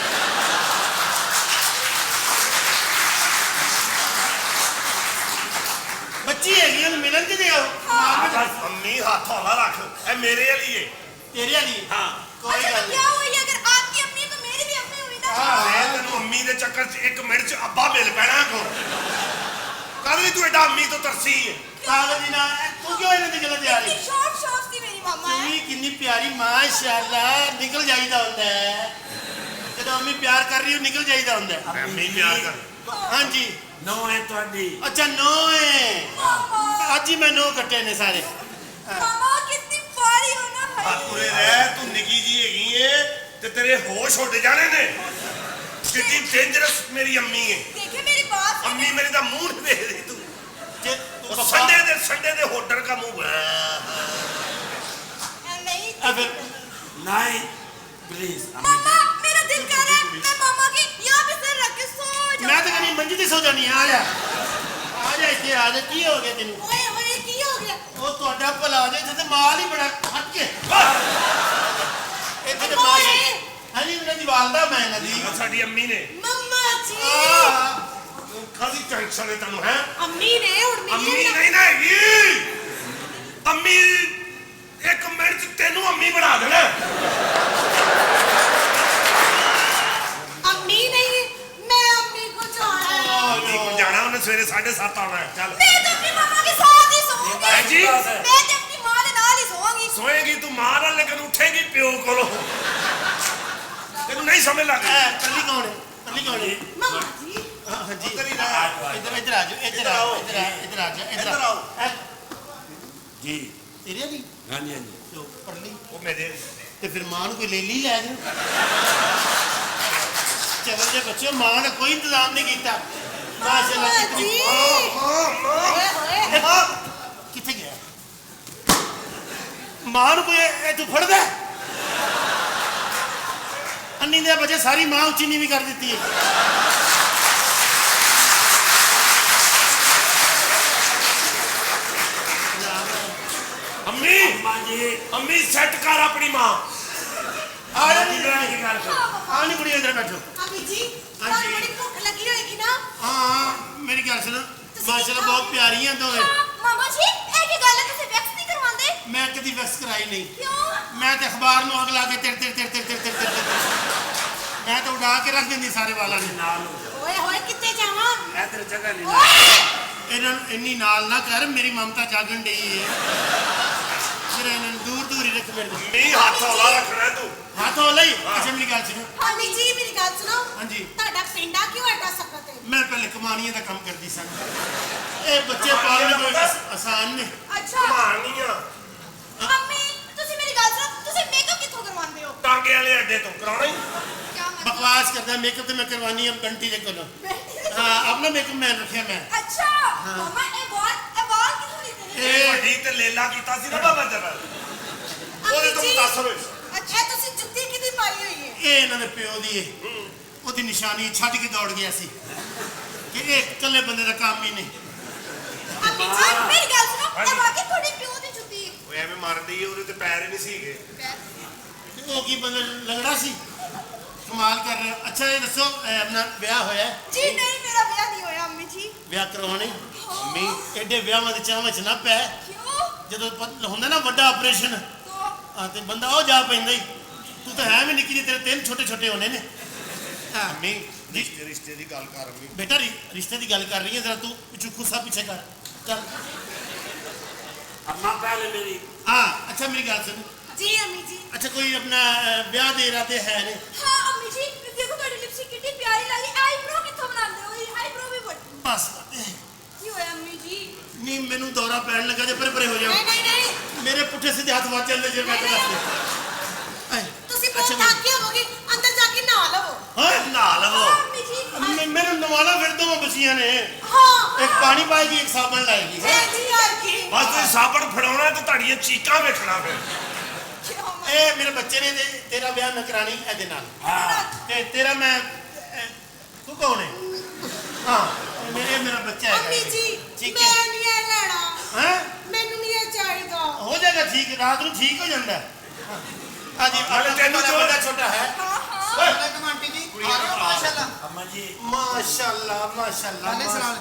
S4: ਬੱਚੀ ਹੈਗੀ ਉਹਨੂੰ ਮਿਲਣ ਕਿ ਦਿਓ
S10: ਅੰਮੀ ਹੱਥ ਹੌਲਾ ਰੱਖ ਇਹ ਮੇਰੇ ਵਾਲੀ ਏ
S4: ਤੇਰੇ ਵਾਲੀ
S10: ਹਾਂ
S4: ਕੋਈ
S9: अच्छा
S4: ਗੱਲ
S9: तो
S4: ਨਹੀਂ
S9: क्या हुई अगर आपकी अम्मी है तो मेरी भी अम्मी हुई ना
S10: ਮੈਂ ਤੈਨੂੰ ਅੰਮੀ ਦੇ ਚੱਕਰ 'ਚ 1 ਮਿੰਟ 'ਚ ਅੱਬਾ ਮਿਲ ਪੈਣਾ ਕੋ ਕਾਹਦੀ ਤੂੰ ਐਡਾ ਅੰਮੀ ਤੋਂ ਤਰਸੀ ਏ
S4: ਕਾਗਜ਼ ਦੀ ਨਾ ਤੂੰ ਕਿਉਂ ਇਹਨਾਂ ਦੀ ਗਲਤ ਆ ਰਹੀ
S9: इतनी शॉर्ट शॉर्ट्स थी मेरी मम्मा है
S4: ਤੂੰ ਕਿੰਨੀ ਪਿਆਰੀ ਮਾਸ਼ਾਅੱਲਾ ਨਿਕਲ ਜਾਈਦਾ ਹੁੰਦਾ ਹੈ ਜਦੋਂ ਅੰਮੀ ਪਿਆਰ ਕਰ ਰਹੀ ਹੋ ਨਿਕਲ ਜਾਈਦਾ ਹੁੰਦਾ ਹੈ
S10: ਅੰਮੀ ਪਿਆਰ ਕਰ
S4: ਹਾਂਜੀ
S6: ਨੋ ਹੈ ਤੁਹਾਡੀ
S4: ਅੱਛਾ ਨੋ ਹੈ
S9: मामा
S4: ਅੱਜ ਹੀ ਮੈਂ ਨੋ ਕੱਟੇ ਨੇ ਸਾਰੇ
S9: मामा कितनी प्यारी हो ना
S10: ਆ
S9: भाई
S10: ਤੁਰੇ ਰਹਿ ਤੂੰ ਨਿੱਕੀ ਜੀ ਹੈਗੀ ਏ ਤੇ ਤੇਰੇ ਹੋਸ਼ ਉੱਡ ਜਾਣੇ ਨੇ ਕਿੰਨੀ ਡੇਂਜਰਸ ਮੇਰੀ ਅੰਮੀ ਏ
S9: देखिए मेरी बात
S10: ਅੰਮੀ ਮੇਰੀ ਦਾ ਮੂੰਹ ਨਹੀਂ ਵੇਖਦੀ ਤੂੰ
S4: ਜੇ
S10: ਉਹ
S4: ਤੂੰ
S10: ਸੰਡੇ ਦੇ ਹੋਟਲ ਦਾ ਮੂੰਹ
S9: नहीं
S4: ਫਿਰ
S6: ਨਹੀਂ ਪਲੀਜ਼
S9: मामा मेरा दिल कर रहा है मैं मामा की यहाँ पे सिर रख के सो जाऊं
S4: ਮੈਂ ਤਾਂ ਕਹਿੰਦੀ ਮੰਜੀ ਤੇ ਸੋ ਜਾਣੀ ਆ ਜਾ ਇੱਥੇ ਆ ਜਾ ਕੀ ਹੋ ਗਿਆ ਤੈਨੂੰ
S9: ओए ओए की हो गया
S4: ਉਹ ਤੁਹਾਡਾ ਭਲਾ ਜੇ ਇੱਥੇ ਤੇ ਮਾਲ ਹੀ ਬੜਾ ਹੱਟ ਕੇ ਇੱਥੇ ਤੇ ਮਾਲ ਹਾਂਜੀ ਉਹਨਾਂ ਦੀ ਵਾਲਦਾ ਮੈਂ ਇਹਨਾਂ ਦੀ
S10: ਸਾਡੀ ਅੰਮੀ ਨੇ
S9: मम्मा जी
S10: ਕਾਹਦੀ ਟੈਨਸ਼ਨ ਹੈ ਤੈਨੂੰ ਹੈ
S9: अम्मी ने और
S10: ਅੰਮੀ
S9: मेरी
S10: ਨਹੀਂ ਨਾ ਹੈਗੀ ਅੰਮੀ 1 ਮਿੰਟ 'ਚ ਤੈਨੂੰ ਅੰਮੀ ਬਣਾ ਦੇਣਾ
S9: अम्मी नहीं मैं अम्मी को जाना है
S10: ਅੰਮੀ ਕੋਲ ਜਾਣਾ ਉਹਨੇ ਸਵੇਰੇ 7:30 आना है ਚੱਲ
S9: मैं तो अपनी मामा के साथ ही सोऊंगी
S10: है जी?
S9: मैं तो अपनी माँ के नाल ही सोऊंगी
S10: सोएगी तू मां ਨਾਲ लेकिन उठेगी प्यो ਕੋਲੋਂ ਤੈਨੂੰ ਨਹੀਂ ਸਮਝ ਲੱਗ ਰਹੀ
S4: ਕੱਲੀ ਕੌਣ ਹੈ ਕੱਲੀ ਕੌਣ ਹੈ
S9: मामा जी
S4: ਹਾਂਜੀ
S10: ਉੱਧਰ ਹੀ ਰਹਿ।
S4: ਇੱਧਰ ਇੱਧਰ ਆ ਜਾਓ ਇੱਧਰ ਆ ਇੱਧਰ ਆ ਇੱਧਰ ਆ ਜਾ
S10: ਇੱਧਰ ਆਓ।
S6: ਜੀ
S4: ਤੇਰੇ ਦੀ
S6: ਹਾਂਜੀ ਹਾਂਜੀ
S4: ਜੋ ਪਰਲੀ
S10: ਉਹ ਮੇਰੇ
S4: ਤੇ ਫਿਰ ਮਾਂ ਨੂੰ ਕੋਈ ਲੈ ਲਈ ਲੈ ਜਾ ਚਵਲ ਦੇ ਬੱਚੇ ਮਾਂ ਨੇ ਕੋਈ ਇੰਤਜ਼ਾਮ ਨਹੀਂ ਕੀਤਾ ਮਾਸ਼ਾਅੱਲਾ
S9: मामा
S4: ਕਿਤਨੀ
S9: जी
S10: ਮਾਂ
S9: ओए ओए
S4: ਕਿੱਥੇ ਗਿਆ ਮਾਂ ਨੂੰ ਕੋਈ ਇਹ ਤੂੰ ਫੜਦਾ ਅੰਨੀ ਦੇ ਬੱਚੇ ਸਾਰੀ ਮਾਂ ਉੱਚੀ ਨੀਵੀਂ ਕਰ ਦਿੱਤੀ ਹੈ
S10: ਅੰਮੀ
S6: ਮਾਂ ਜੀ
S10: ਅੰਮੀ ਸੈੱਟ ਕਰ ਆਪਣੀ ਮਾਂ
S4: ਆ ਜਾ
S10: ਕੀ ਗੱਲ ਕੀ ਗੱਲ
S4: ਆ ਨਹੀਂ ਕੁੜੀ ਅੰਦਰ ਬੈਠੋ
S9: अम्मी जी
S4: हाँ जी।
S9: बड़ी भूख लगी होगी ना
S4: ਹਾਂ ਮੇਰੀ ਗੱਲ ਸੁਣ ਮਾਸ਼ਾਅੱਲਾ ਬਹੁਤ ਪਿਆਰੀਆਂ ਦੋਵੇਂ
S9: मामा जी एक ही गल है तुसी वैक्स नहीं करवांदे
S4: ਮੈਂ ਕਦੀ ਵੈਕਸ ਕਰਾਈ ਨਹੀਂ
S9: क्यों
S4: ਮੈਂ ਤੇ ਅਖਬਾਰ ਨੂੰ ਅੱਗ ਲਾ ਕੇ ਤੇਰ ਮੈਂ ਤਾਂ ਉਡਾ ਕੇ ਰੱਖ ਦਿੰਦੀ ਸਾਰੇ ਵਾਲਾਂ ਨੂੰ
S6: ਨਾਲ
S9: ओए होए कितने जावां
S6: ਇਧਰ ਜਗ੍ਹਾ ਨਹੀਂ
S9: ओए
S4: ਇਹਨਾਂ ਨੂੰ ਇੰਨੀ ਨਾਲ ਨਾ ਕਰ ਮੇਰੀ ਮਮਤਾ ਜਾਗਣ ਡਈ ਹੈ ਫਿਰ ਇਹਨਾਂ ਨੂੰ ਦੂਰ ਦੂਰ ਹੀ ਰੱਖ ਮੇਰੇ ਤੋਂ।
S10: ਅੰਮੀ ਹੱਥ ਹੌਲਾ ਰੱਖਣਾ ਤੂੰ
S4: ਹੱਥ ਹੋ ਲਈ ਅੱਛਾ ਮੇਰੀ ਗੱਲ ਸੁਣੋ
S9: अम्मी जी मेरी गल सुनो
S4: ਹਾਂਜੀ
S9: ਤੁਹਾਡਾ ਪਿੰਡਾ ਕਿਉਂ ਐਡਾ ਸਖਤ ਹੈ
S4: ਮੈਂ ਪਹਿਲੇ ਕਮਾਨੀਆਂ ਦਾ ਕੰਮ ਕਰਦੀ ਸਾਂ ਇਹ ਬੱਚੇ ਪਾਲਣ ਕੋਈ ਆਸਾਨ ਨੇ
S9: ਅੱਛਾ
S10: ਕਹਾਣੀਆਂ
S9: ਮੰਮੀ ਤੁਸੀਂ ਮੇਰੀ ਗੱਲ ਸੁਣੋ ਤੁਸੀਂ ਮੇਕਅਪ ਕਿੱਥੋਂ ਕਰਵਾਉਂਦੇ ਹੋ
S10: ਟਾਂਗੇ ਵਾਲੇ ਅੱਡੇ ਤੋਂ ਕਰਾਉਣਾ ਹੀ
S9: ਕੀ ਮਤਲਬ
S4: ਬਕਵਾਸ ਕਰਦਾ ਮੇਕਅਪ ਤੇ ਮੈਂ ਕਰਵਾਨੀ ਆ ਬੰਟੀ ਦੇ ਕੋਲੋਂ ਹਾਂ ਆਪਣਾ ਮੇਕਅਪ ਮੈਂ ਰੱਖਿਆ ਮੈਂ
S9: ਅੱਛਾ ਮਮਾ ਇਹ ਵਾਲ ਕਿੱਥੋਂ ਲਿੱਤੇ ਨੇ
S10: ਇਹ ਵੱਡੀ ਤੇ ਲੇਲਾ ਕੀਤਾ ਸੀ ਨਾ ਬਾਬਾ ਜਰਾ ਉਹਦੇ ਤੋਂ ਮੁਤਾਸਰ ਹੋਏ
S9: ਅੱਛਾ ਤੁਸੀਂ ਜੁੱਤੀ ਕਿਹਦੀ ਪਾਈ ਹੋਈ ਹੈ
S4: ਇਹ ਇਹਨਾਂ ਦੇ ਪਿਓ ਦੀ ਹੈ ਉਹਦੀ ਨਿਸ਼ਾਨੀ ਛੱਡ ਕੇ ਦੌੜ ਗਿਆ ਸੀ ਕਿ ਇਹ ਇਕੱਲੇ ਬੰਦੇ ਦਾ ਕੰਮ ਹੀ ਨਹੀਂ
S9: ਅੰਮੀ ਜੀ ਮੇਰੀ ਗੱਲ ਸੁਣੋ ਇਹ ਵਾਕਈ ਤੁਹਾਡੇ ਪਿਓ ਦੀ ਜੁੱਤੀ ਹੈ
S10: ਉਹ ਐਵੇਂ ਮਾਰਦੀ ਉਹਦੇ ਤੇ ਪੈਰ ਹੀ ਨਹੀਂ ਸੀਗੇ
S4: ਤੇ ਉਹ ਕੀ ਬੰਦਾ ਲੰਗੜਾ ਸੀ ਕਮਾਲ ਕਰ ਰਿਹਾ ਅੱਛਾ ਇਹ ਦੱਸੋ ਆਪਣਾ ਵਿਆਹ ਹੋਇਆ ਹੈ?
S9: ਜੀ ਨਹੀਂ ਮੇਰਾ ਵਿਆਹ ਨਹੀਂ ਹੋਇਆ ਅੰਮੀ ਜੀ
S4: ਵਿਆਹ ਕਰਵਾਉਣੇ ਮੰਮੀ ਐਡੇ ਵਿਆਹਾਂ ਦੇ ਚਾਵਾਂ ਚ ਨਾ ਪੈ
S9: ਕਿਉਂ
S4: ਜਦੋਂ ਹੁੰਦਾ ਨਾ ਵੱਡਾ ਆਪਰੇਸ਼ਨ
S9: तो
S4: ਆ ਤੇ ਬੰਦਾ ਉਹ ਜਾ ਪੈਂਦਾ ਹੀ ਤੂੰ ਤਾਂ ਹੈ ਵੀ ਨਿੱਕੀ ਜਿਹੀ ਤੇਰੇ 3 ਛੋਟੇ ਛੋਟੇ ਹੋਣੇ ਨੇ ਮੰਮੀ
S10: ਰਿਸ਼ਤੇ ਦੀ ਗੱਲ ਕਰ ਰਹੀ
S4: ਬੇਟਾ ਰਿਸ਼ਤੇ ਦੀ ਗੱਲ ਕਰ ਰਹੀ ਹੈ ਜ਼ਰਾ ਤੂੰ ਪਿੱਛੇ ਖੁੱਸਾ ਪਿੱਛੇ ਕਰ ਚੱਲ
S6: ਅੰਮਾ ਪਹਿਲੇ ਮੇਰੀ
S4: ਹਾਂ ਅੱਛਾ ਮੇਰੀ ਗੱਲ ਸੁਣ
S9: जी अम्मी जी
S4: ਅੱਛਾ ਕੋਈ ਆਪਣਾ ਵਿਆਹ ਦੇ ਇਰਾਦੇ ਹੈ ਨੇ
S9: हाँ अम्मी जी देखो तुम्हारी लिपस्टिक कितनी प्यारी लगी आईब्रो कित्थों बनाते हो ये आईब्रो भी बड़ी
S4: ਬਸ
S9: की होया अम्मी जी
S4: ਨਹੀਂ ਮੈਨੂੰ ਦੌਰਾ ਪੈਣ ਲੱਗਾ ਜੇ ਪਰੇ ਹੋ ਜਾਓ
S9: नहीं नहीं नहीं
S4: ਮੇਰੇ ਪੁੱਠੇ ਸਿੱਧੇ ਹੱਥ ਵੱਜ ਜਾਂਦੇ ਜੇ ਮੈਂ ਤਾਂ
S9: ਤੁਸੀਂ ਬਹੁਤ ਥੱਕ ਗਏ ਹੋਵੋਗੇ ਅੰਦਰ ਜਾ ਕੇ ਨਹਾ ਲਵੋ
S4: ਹਾਂ ਨਹਾ ਲਵੋ
S9: हाँ, अम्मी जी
S4: ਮੈਨੂੰ ਨਵਾਲਾ ਫਿਰ ਦੋ ਬਚੀਆਂ ਨੇ
S9: हाँ
S4: ਇੱਕ ਪਾਣੀ ਪਾਏਗੀ ਇੱਕ ਸਾਬਣ ਲਾਏਗੀ
S9: जी जी यार की
S10: ਬਸ ਤੁਸੀਂ ਸਾਬਣ ਫੜਾਉਣਾ ਤੇ ਤੁਹਾਡੀਆਂ ਚੀਕਾਂ ਵੇਖਣਾ ਫਿਰ ਇਹ ਮੇਰੇ ਬੱਚੇ ਨੇ ਤੇ ਤੇਰਾ ਵਿਆਹ ਮੈਂ ਕਰਾਣੀ ਇਹਦੇ ਨਾਲ ਤੇ ਤੇਰਾ ਮੈਂ ਤੂੰ ਕੌਣ ਹੈ ਹਾਂ ਮੇਰਾ ਬੱਚਾ ਹੈ
S9: ਅੰਮੀ ਜੀ
S10: ਠੀਕ
S9: ਮੈਂ
S10: ਹੈ
S9: ਨਹੀਂ ਇਹ ਲੈਣਾ
S10: ਹੈ
S9: ਮੈਨੂੰ ਨਹੀਂ ਇਹ ਚਾਹੀਦਾ
S10: ਹੋ ਜਾਏਗਾ ਠੀਕ ਰਾਤ ਨੂੰ ਠੀਕ ਹੋ ਜਾਂਦਾ ਹਾਂਜੀ ਤੈਨੂੰ ਵੱਡਾ ਛੋਟਾ ਹੈ
S8: ਵਾਲੇਕੁਮ ਆਂਟੀ ਜੀ ਆ ਰਹੇ ਹੋ ਮਾਸ਼ਾਅੱਲਾ
S10: अम्मा जी माशाल्लाह माशाल्लाह
S8: वाले सलाम।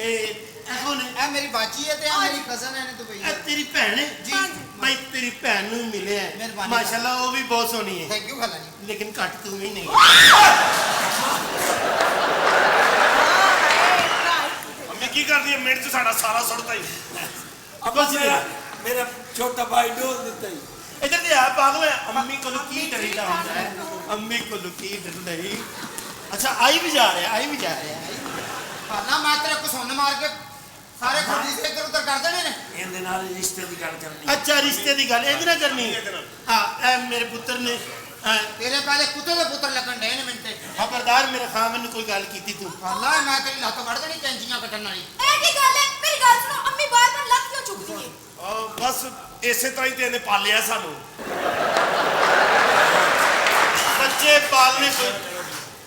S10: ए कौन है
S8: ਇਹ ਮੇਰੀ ਬਾਜੀ ਹੈ ਤੇ ਆ ਮੇਰੀ ਕਜ਼ਨ ਹੈ ਨੇ ਦੁਬਈ
S10: ए तेरी भैन है
S8: जी।
S10: भाई तेरी भैन ਨੂੰ ਮਿਲੇ ਹੈ
S8: ਮਿਹਰਬਾਨੀ।
S10: माशाल्लाह वो भी बहुत सोहनी है
S8: ਥੈਂਕ ਯੂ ਖਾਲਾ ਜੀ
S10: लेकिन घट तू ही नहीं अम्मी की कर रही है मिनट से साड़ा सारा सुटता ही
S6: अब मेरा छोटा भाई डोल देता ही
S10: इधर से आ पागल है अम्मी को की डरीदा होता है अम्मी को की डर नहीं अच्छा आई भी जा रहे हैं
S8: ਖਾਲਾ ਮੈਂ ਤੇਰੇ ਕੋ ਸੁਣ ਮਾਰ ਕੇ ਸਾਰੇ ਖੁਰਦੀ ਸੇ ਇੱਧਰ ਉੱਧਰ ਕਰ ਦੇਣੇ ਨੇ
S6: ਇਹਦੇ ਨਾਲ ਰਿਸ਼ਤੇ ਦੀ ਗੱਲ ਕਰਨੀ
S10: अच्छा रिश्ते की गल ਇਹਦੇ ਨਾਲ ਕਰਨੀ हाँ ए मेरे पुत्र ने
S8: ਤੇਰੇ ਪਹਿਲੇ ਕੁੱਤੇ ਦੇ ਪੁੱਤਰ ਲੱਗਣ ਡੇ ਨੇ ਮੈਨੂੰ ਤੇ
S10: ਖਬਰਦਾਰ ਮੇਰੇ ਖਾਮਨ ਨੂੰ ਕੋਈ ਗੱਲ ਕੀਤੀ ਤੂੰ
S8: ਖਾਲਾ ਮੈਂ ਤੇਰੀ ਲੱਤ ਵੜ ਦੇਣੀ ਕੈਂਚੀਆਂ ਕੱਟਣ ਵਾਲੀ
S9: ਇਹ ਕੀ ਗੱਲ ਹੈ ਮੇਰੀ ਗੱਲ ਸੁਣੋ ਅੰਮੀ ਬਾਰ-ਬਾਰ ਲੱਤ ਕਿਉਂ ਚੁੱਕਦੀ ਹੈ
S10: ਬਸ ਇਸੇ ਤਰ੍ਹਾਂ ਹੀ ਤੇ ਇਹਨੇ ਪਾਲਿਆ ਸਾਨੂੰ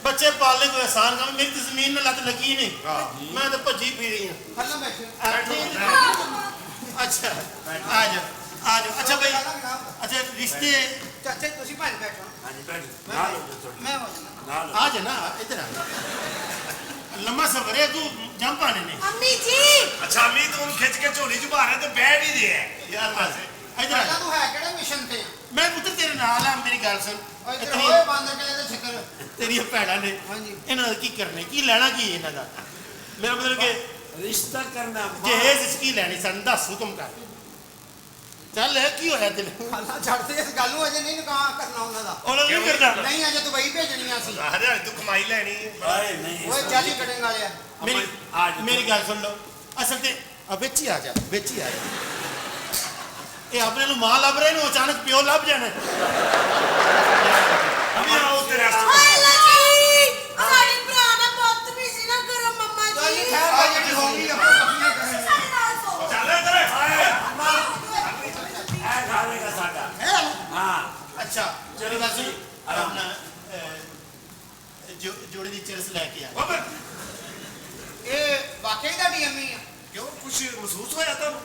S10: ਬੱਚੇ ਪਾਲਨੇ ਕੋਈ ਆਸਾਨ ਕੰਮ ਮੇਰੀ ਤਾਂ ਜ਼ਮੀਨ ਨਾਲ ਲੱਤ ਲੱਗੀ ਨਹੀਂ ਮੈਂ ਤਾਂ ਭੱਜੀ ਪੀ ਰਹੀ ਹਾਂ
S8: ਖਾਲਾ ਬੈਠੇ
S10: अच्छा आ जाओ अच्छा भाई अच्छा रिश्ते
S8: ਚਾਚੇ ਤੁਸੀਂ ਭਾਈ ਬੈਠੋ
S6: ਹਾਂਜੀ ਭੈਣ ਨਾਲ ਹੋ ਜਾ
S8: ਮੈਂ ਹੋ ਜਾਣਾ
S6: ਨਾਲ
S10: आ जा ना इधर आ लंबा सफर है तू जम पाने ने
S9: ਅੰਮੀ ਜੀ
S10: अच्छा अम्मी तू खिंच के झोली च बाहर है तो बैठ ही दे यार बस इधर
S8: ਪਹਿਲਾਂ
S10: आ
S8: ਤੂੰ ਹੈ ਕਿਹੜੇ ਮਿਸ਼ਨ ਤੇ
S10: मैं पुत्र तेरे नाल आ मेरी गल सुन
S8: ਓ ਇੱਧਰ ਹੋਏ ਬਾਂਦਰ ਕੇ ਦੇ ਛਿੱਕਰ
S10: ਤੇਰੀਆਂ ਭੈਣਾਂ ਨੇ
S8: ਹਾਂਜੀ
S10: ਇਹਨਾਂ ਦਾ ਕੀ ਕਰਨਾ ਕੀ ਲੈਣਾ ਕੀ ਇਹਨਾਂ ਦਾ ਮੇਰਾ ਮਤਲਬ ਕਿ
S6: ਰਿਸ਼ਤਾ ਕਰਨਾ
S10: ਜਹੇਜ਼ ਕੀ ਲੈਣੀ ਸਾਨੂੰ ਦੱਸ ਹੁਕਮ ਕਰ ਚੱਲ ਇਹ ਕੀ ਹੋਇਆ ਦਿਲ
S8: ਖਾਲਾ ਛੱਡਦੇ ਇਸ ਗੱਲ ਨੂੰ ਅਜੇ ਨਹੀਂ ਨਿਕਾਹ ਕਰਨਾ ਉਹਨਾਂ ਦਾ
S10: ਉਹਨਾਂ ਨੂੰ ਨਹੀਂ ਕਰਨਾ
S8: ਨਹੀਂ ਅਜੇ ਦੁਬਈ ਭੇਜਣੀਆਂ ਸੀ
S10: ਹਰਿਆਣੇ ਤੂੰ ਕਮਾਈ ਲੈਣੀ ਹੈ
S6: ਆਏ ਨਹੀਂ
S8: ਓਏ ਜਾਲੀ ਕਟਿੰਗ ਵਾਲਿਆ
S10: ਮੇਰੀ ਗੱਲ ਸੁਣ ਲਓ ਅਸਲ ਤੇ ਵਿੱਚ ਹੀ ਆ ਜਾ ਇਹ ਆਪਣੇ ਨੂੰ ਮਾਂ ਲੱਭ ਰਹੇ ਨੂੰ ਅਚਾਨਕ ਪਿਓ ਲੱਭ ਜਾਣਾ ਅਭੀ ਆਓ ਤੇਰੇ
S9: ਹਾਏ ਲੱਗੀ ਸਾਡੀ ਭਰਾ ਨਾਲ ਬਦਤਮੀਜ਼ੀ ਨਾ ਕਰੋ ਮੰਮਾ
S8: ਚੱਲ
S9: ਜੀ
S8: ਖੈਰ ਆ ਜਿਹੜੀ ਹੋ ਗਈ ਆਪਾਂ ਕੱਪੀਆਂ ਕਰਾਂਗੇ
S9: ਸਾਡੇ ਨਾਲ ਸੋ
S10: ਚੱਲ ਇੱਧਰ
S6: ਇਹ ਖਾਵੇਗਾ ਸਾਡਾ ਹਾਂ
S10: ਅੱਛਾ ਚਲੋ ਦੱਸ ਆਪਣਾ ਜੋੜੇ ਦੀ ਚਰਸ ਲੈ ਕੇ ਆ
S8: ਇਹ ਵਾਕਈ ਦਾ ਡੀਐਮਈ ਆ
S10: ਕਿਉਂ ਕੁਝ ਮਹਿਸੂਸ ਹੋਇਆ ਤੁਹਾਨੂੰ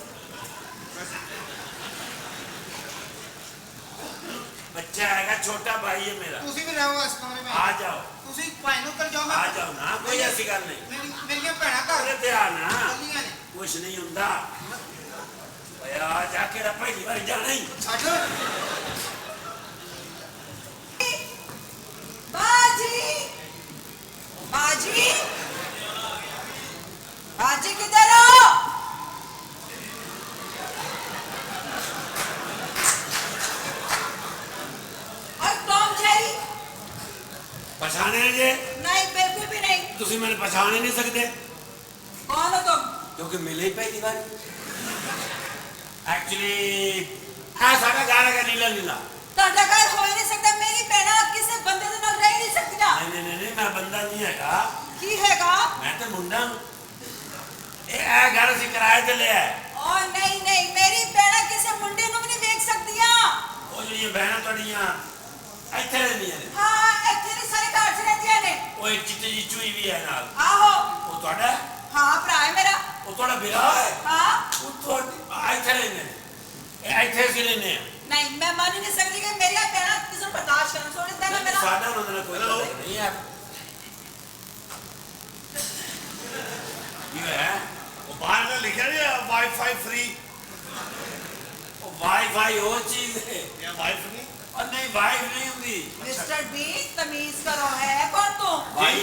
S6: ਬੱਚਾ ਹੈਗਾ ਛੋਟਾ ਭਾਈ ਹੈ ਮੇਰਾ
S8: ਤੁਸੀਂ ਵੀ ਰਹੋ ਇਸ ਕਮਰੇ ਵਿੱਚ
S6: ਆ ਜਾਓ
S8: ਤੁਸੀਂ ਭਾਈ ਨੂੰ ਕਰ ਜਾਓ
S6: ਆ ਜਾਓ ਨਾ ਕੋਈ ਐਸੀ ਗੱਲ ਨਹੀਂ
S8: ਮੇਰੀਆਂ ਭੈਣਾਂ ਘਰ
S6: ਉਹਦੇ ਤੇ ਆ ਨਾ
S8: ਚੱਲੀਆਂ ਨੇ
S6: ਕੁਛ ਨਹੀਂ ਹੁੰਦਾ ਓਏ ਆ ਜਾ ਕੇ ਰ ਪਹਿਲੀ ਵਾਰ ਜਾਣਾ ਹੀ
S8: ਛੱਡ
S9: ਬਾਜੀ ਬਾਜੀ ਬਾਜੀ ਕਿਧਰ ਹੋ और टॉम जेरी
S6: ਪਛਾਣੇ ਜੇ
S9: नहीं बिल्कुल भी नहीं
S6: ਤੁਸੀਂ ਮੈਨੂੰ ਪਛਾਣ ਹੀ ਨਹੀਂ ਸਕਦੇ
S9: कौन हो तुम
S6: ਕਿਉਂਕਿ ਮਿਲੇ ਹੀ ਪਹਿਲੀ ਵਾਰ ਐਕਚੁਅਲੀ ਆ ਸਾਡਾ ਘਰ ਹੈਗਾ ਨੀਲਾ ਨੀਲਾ
S9: ਤੁਹਾਡਾ ਘਰ ਹੋ ਹੀ ਨਹੀਂ ਸਕਦਾ ਮੇਰੀ ਭੈਣਾਂ ਕਿਸੇ ਬੰਦੇ ਦੇ ਨਾਲ ਰਹਿ ਨਹੀਂ ਸਕਦੀਆਂ
S6: ਨਹੀਂ ਮੈਂ ਬੰਦਾ ਨਹੀਂ ਹੈਗਾ
S9: ਕੀ ਹੈਗਾ
S6: ਮੈਂ ਤਾਂ ਮੁੰਡਾ ਹਾਂ ਇਹ ਘਰ ਅਸੀਂ ਕਿਰਾਏ ਤੇ ਲਿਆ
S9: ਓ ਨਹੀਂ ਨਹੀਂ ਮੇਰੀ ਭੈਣਾਂ ਕਿਸੇ ਮੁੰਡੇ ਨੂੰ ਵੀ ਨਹੀਂ ਵੇਖ ਸਕਦੀਆਂ
S6: ਉਹ ਜਿਹੜੀਆਂ ਭੈਣਾਂ ਤੁਹਾਡੀਆਂ ਇੱਥੇ ਰਹਿੰਦੀਆਂ ਨੇ
S9: ਹਾਂ ਇੱਥੇ ਨਹੀਂ ਸਾਰੇ ਘਰ 'ਚ ਰਹਿੰਦੀਆਂ ਨੇ
S6: ਉਹ ਇੱਕ ਚਿੱਟੀ ਜੀ ਚੂਈ ਵੀ ਹੈ ਨਾਲ
S9: ਆਹੋ
S6: ਉਹ ਤੁਹਾਡਾ ਹੈ?
S9: ਹਾਂ ਭਰਾ ਹੈ ਮੇਰਾ
S6: ਉਹ ਤੁਹਾਡਾ ਵਿਆਹ ਹੈ
S9: ਹਾਂ
S6: ਉਹ ਤੁਹਾਡੀ ਇੱਥੇ ਰਹਿੰਦੇ ਨੇ ਇਹ ਇੱਥੇ ਅਸੀਂ ਰਹਿੰਦੇ ਆ
S9: ਨਹੀਂ ਮੈਂ ਮੰਨ ਹੀ ਨਹੀਂ ਸਕਦੀ ਕਿ ਮੇਰੀਆਂ ਭੈਣਾਂ ਕਿਸੇ ਨੂੰ ਬਰਦਾਸ਼ਤ ਕਰਨ ਸੋਣੇ ਦਾ ਮੇਰਾ
S6: ਸਾਡਾ ਉਹਨਾਂ ਨਾਲ ਕੋਈ ਪਤਾ ਨਹੀਂ ਹੈ ਇਹ ਹੈ
S10: ਉਹ ਬਾਹਰ ਨਾ ਲਿਖਿਆ ਨਹੀਂ ਵਾਈਫਾਈ ਫ੍ਰੀ
S6: ਉਹ ਵਾਈਫਾਈ ਉਹ ਚੀਜ਼ ਹੈ
S10: ਇਹ ਵਾਈਫ ਨਹੀਂ
S6: और नहीं वाइफ नहीं होंगी
S9: मिस्टर बी तमीज करो है कौन तू
S6: भाई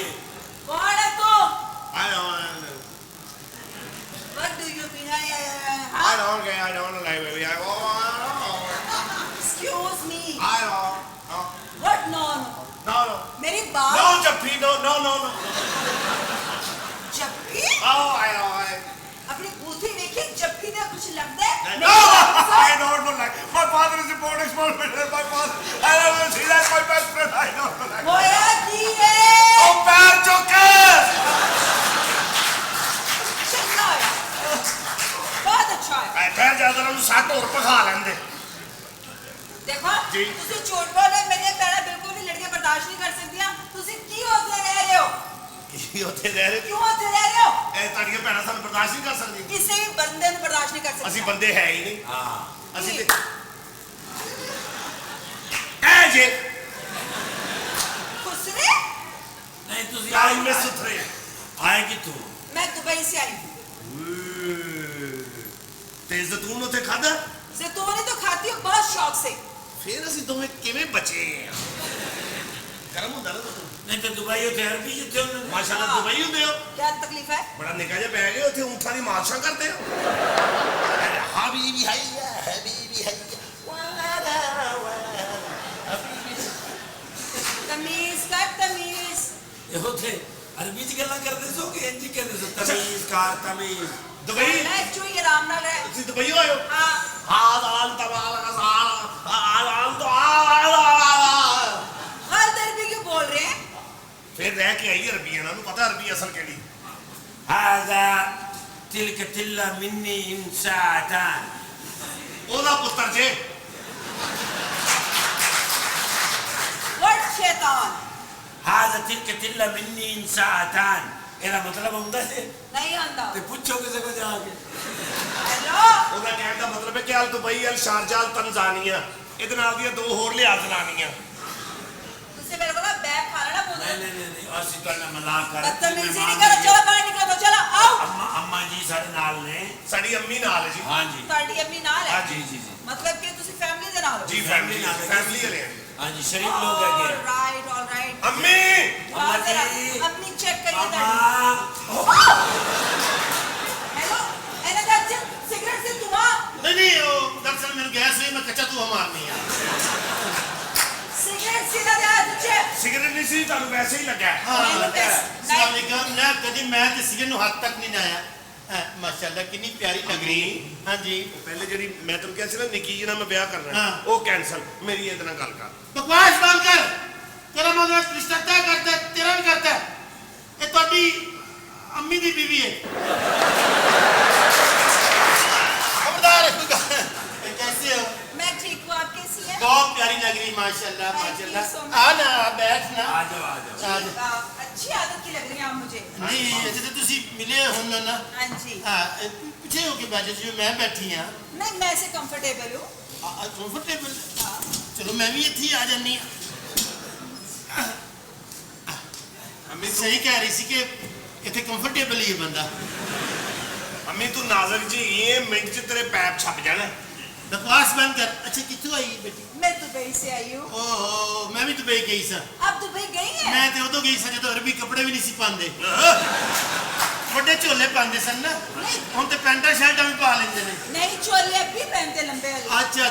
S9: कौन है तू
S10: I don't
S9: what do you mean
S10: I don't like baby.
S9: Excuse me
S10: I don't.
S9: What no
S10: No.
S9: मेरी बात
S10: No, Jappy, no.
S9: जप्पी
S10: Oh, I
S9: अपनी बूथी देखी जप्पी ने कुछ लगता है
S10: No, I don't like. My father is a boarding school minister. My father, I don't see that my best friend. I don't like.
S9: होया की है
S10: Oh, पैर चुके.
S9: चंगा है बहुत अच्छा है
S10: मैं कह जाता हूँ 7 और पखा लेंदे.
S9: देखो
S10: ਜੀ।
S9: ਤੁਸੀਂ ਝੂਠ ਬੋਲੇ, ਮੇਰੀਆਂ ਭੈਣਾਂ ਬਿਲਕੁਲ ਵੀ ਲੜਕੀਆਂ ਬਰਦਾਸ਼ਤ ਨਹੀਂ ਕਰ ਸਕਦੀਆਂ। ਤੁਸੀਂ ਕੀ ਉੱਥੇ ਰਹਿ ਰਹੇ ਹੋ?
S10: ਕੀ ਉੱਥੇ ਰਹਿ ਰਹੇ?
S9: ਕਿਉਂ ਉੱਥੇ ਰਹਿ ਰਹੇ ਹੋ?
S10: ਇਹ ਤੁਹਾਡੀਆਂ ਭੈਣਾਂ ਸਾਨੂੰ ਬਰਦਾਸ਼ਤ ਨਹੀਂ ਕਰ ਸਕਦੀ।
S9: ਕਿਸੇ ਵੀ ਬੰਦੇ ਨੂੰ ਬਰਦਾਸ਼ਤ ਨਹੀਂ ਕਰ ਸਕਦੀਆਂ।
S10: ਅਸੀਂ ਬੰਦੇ ਹੈ ਹੀ ਨਹੀਂ।
S6: ਹਾਂ
S10: ਅਸੀਂ
S9: ਕੀ?
S10: ਤੇ ਐ ਜੇ
S9: खुसरे?
S6: ਨਹੀਂ ਤੁਸੀਂ
S10: ਕਾਈ ਮੇ ਸੁਥਰੇ।
S6: ਆਏ ਕਿੱਥੋਂ?
S9: मैं दुबई से आई हूँ।
S10: ਤੇ ਜ਼ੈਤੂਨ ਉੱਥੇ ਖਾਦਾ?
S9: जैतून ही तो खाती हूँ बहुत शौक से।
S10: ਫਿਰ ਅਸੀਂ ਦੋਵੇਂ ਕਿਵੇਂ ਬਚੇ ਆ? ਗਰਮ ਹੁੰਦਾ ਨਾ ਤੁਹਾਨੂੰ?
S6: ਨਹੀਂ ਤੇ ਦੁਬਈ ਉੱਥੇ ਅਰਬੀ ਜਿੱਥੇ ਉਹਨਾਂ ਨੇ
S10: ਮਾਸ਼ਾਅੱਲਾ ਦੁਬਈ ਹੁੰਦੇ ਹੋ।
S9: क्या तकलीफ है?
S10: ਬੜਾ ਨਿੱਕਾ ਜਿਹਾ ਬੈਗ ਹੈ, ਉੱਥੇ ਊਂਠਾਂ ਦੀ ਮਾਲਸ਼ਾਂ ਕਰਦੇ ਹੋ। ਹਬੀਬੀ hayya ਹਬੀਬੀ hayya
S9: तमीज कर तमीज।
S6: ਇਹ ਉੱਥੇ ਅਰਬੀ ਚ ਗੱਲਾਂ ਕਰਦੇ ਸੋ ਕਿ ਇੰਜ ਹੀ ਕਹਿੰਦੇ ਸੋ ਤਮੀਜ਼ ਕਾਰ ਤਮੀਜ਼
S10: ਦੁਬਈ
S9: मैं चुई आराम ना रहे।
S10: ਤੁਸੀਂ ਦੁਬਈ ਹੋਏ ਹੋ?
S9: हाँ
S10: ਹਾਲ ਤਬਾਲ ਕਸਾਲ ਆਲ ਤੋਂ
S9: गलत अरबी क्यों बोल रहे हैं?
S10: ਫਿਰ ਰਹਿ ਕੇ ਆਈ ਅਰਬੀ, ਇਹਨਾਂ ਨੂੰ ਪਤਾ ਅਰਬੀ ਅਸਲ ਕਿਹੜੀ।
S6: هذا تلك تلة مني إن ساعتان
S10: ਉਹਦਾ ਪੁੱਤਰ ਜੇ।
S9: व्हाट शैतान?
S6: هذا تلك تلة مني إن ساعتان ਇਹਦਾ ਮਤਲਬ ਹੁੰਦਾ ਹੈ
S9: नहीं आंदा।
S6: ਤੇ ਪੁੱਛੋ ਕਿਸੇ ਕੋ ਜਾ ਕੇ
S9: हेलो
S10: ਉਹਦਾ ਕਹਿਣ ਦਾ ਮਤਲਬ ਹੈ ਕਿ ਅਲ ਦੁਬਈ ਅਲ ਸ਼ਾਰਜਾ ਅਲ ਤਨਜ਼ਾਨੀਆ, ਇਹਦੇ ਨਾਲ ਦੀਆਂ ਦੋ ਹੋਰ ਲਿਆ ਜ਼ਨਾਨੀਆਂ।
S9: तुझसे मेरे को ना बैग खा लेना बोल
S6: ਨਹੀਂ ਨਹੀਂ ਨਹੀਂ ਅਸੀਂ ਤੁਹਾਡਾ ਮਜ਼ਾਕ ਕਰ
S9: बदतमीजी नहीं करो। चलो बाहर निकलो तो चलो आओ।
S6: ਅੰਮਾ ਜੀ ਸਾਡੇ ਨਾਲ ਨੇ
S10: ਸਾਡੀ ਅੰਮੀ ਨਾਲ ਹੈ ਜੀ।
S6: ਹਾਂਜੀ
S9: ਤੁਹਾਡੀ ਅੰਮੀ ਨਾਲ ਹੈ?
S6: ਜੀ ਜੀ ਜੀ
S9: मतलब कि ਤੁਸੀਂ ਫੈਮਿਲੀ ਦੇ ਨਾਲ ਹੋ?
S10: ਜੀ ਫੈਮਿਲੀ ਵਾਲੇ ਆ ਜੀ।
S6: ਹਾਂਜੀ ਸ਼ਰੀਫ ਲੋਕ ਹੈਗੇ
S9: ऑल राइट।
S10: ਅੰਮੀ
S6: अम्मा जी।
S9: अपनी चेक करिए
S6: अम्मा
S9: हेलो एना दर्ज सिगरेट से धुआं।
S10: ਨਹੀਂ ਉਹ ਦਰਅਸਲ ਮੈਨੂੰ ਗੈਸ ਨਹੀਂ, ਮੈਂ ਕੱਚਾ ਧੂਆ ਮਾਰਨੀ ਆ।
S9: सिगरेट सीधा दे तुझे।
S10: ਸਿਗਰਟ ਨਹੀਂ ਸੀ, ਤੁਹਾਨੂੰ ਵੈਸੇ ਹੀ ਲੱਗਾ।
S8: ਅਸਲਾਮੁਅਲੈਕਮ। ਨਾ ਕਦੀ ਮੈਂ ਤੇ ਸਿਗਰ ਨੂੰ ਹੱਥ ਤੱਕ ਨਹੀਂ ਲਾਇਆ। ਮਾਸ਼ਾਅੱਲਾ ਕਿੰਨੀ ਪਿਆਰੀ ਲੱਗ ਰਹੀ। ਹਾਂਜੀ
S10: ਪਹਿਲੇ ਜਿਹੜੀ ਮੈਂ ਤੈਨੂੰ ਕਿਹਾ ਸੀ ਨਾ ਨਿੱਕੀ ਜੀ ਨਾਲ ਮੈਂ ਵਿਆਹ ਕਰਨਾ,
S8: ਹਾਂ।
S10: ਉਹ ਕੈਨਸਲ। ਮੇਰੀ ਇਹਦੇ ਨਾਲ ਗੱਲ ਕਰ।
S8: ਬਕਵਾਸ ਬੰਦ ਕਰ। ਤੇਰਾ ਮਤਲਬ ਰਿਸ਼ਤਾ ਤੈਅ ਕਰਦਾ, ਤੇਰਾ ਵੀ ਕਰਦਾ। ਇਹ ਤੁਹਾਡੀ ਅੰਮੀ ਦੀ ਬੀਵੀ ਹੈ। ਖਬਰਦਾਰ कैसे हो?
S9: मैं ठीक हूँ, आप कैसी हैं?
S8: बहुत प्यारी लग रही माशाल्लाह
S9: Thank you
S8: माशाल्लाह।
S9: so much.
S8: आ ना बैठ ना।
S6: आ जाओ आ जाओ
S9: अच्छी आदत की लग रही हैं आप मुझे।
S8: नहीं अजे तो तुसी मिले हो ना।
S9: हाँ जी।
S8: हाँ पीछे हो के बैठ जाओ जिवें मैं बैठी हाँ।
S9: नहीं मैं ऐसे कंफर्टेबल हूँ।
S8: कंफर्टेबल। चलो मैं भी इत्थे ही आ जानी हाँ। अम्मी सही कह रही सी कि इत्थे कंफर्टेबल ही है बंदा।
S10: ਅੰਮੀ ਤੂੰ ਨਾਜ਼ੁਕ ਜੀ ਇਹ ਮਿੰਟ ਚ ਤੇਰੇ ਪੈਪ ਛੱਪ ਜਾਣਾ।
S8: बकवास बंद कर। अच्छा कितों आई बेटी?
S9: मैं दुबई से आई हूँ।
S8: ओहो मैं भी दुबई गई सा।
S9: आप दुबई गई हैं?
S8: मैं तो उदों गई सा जदों अरबी कपड़े भी नहीं सी पांदे। ਵੱਡੇ ਝੋਲੇ ਪਾਉਂਦੇ ਸਨ ਨਾ।
S9: नहीं
S8: ਹੁਣ ਤੇ ਪੈਂਟਾਂ ਸ਼ਰਟਾਂ ਵੀ ਪਾ ਲੈਂਦੇ ਨੇ।
S9: नहीं चोले अब भी पहनते लंबे वाले।
S8: ਅੱਛਾ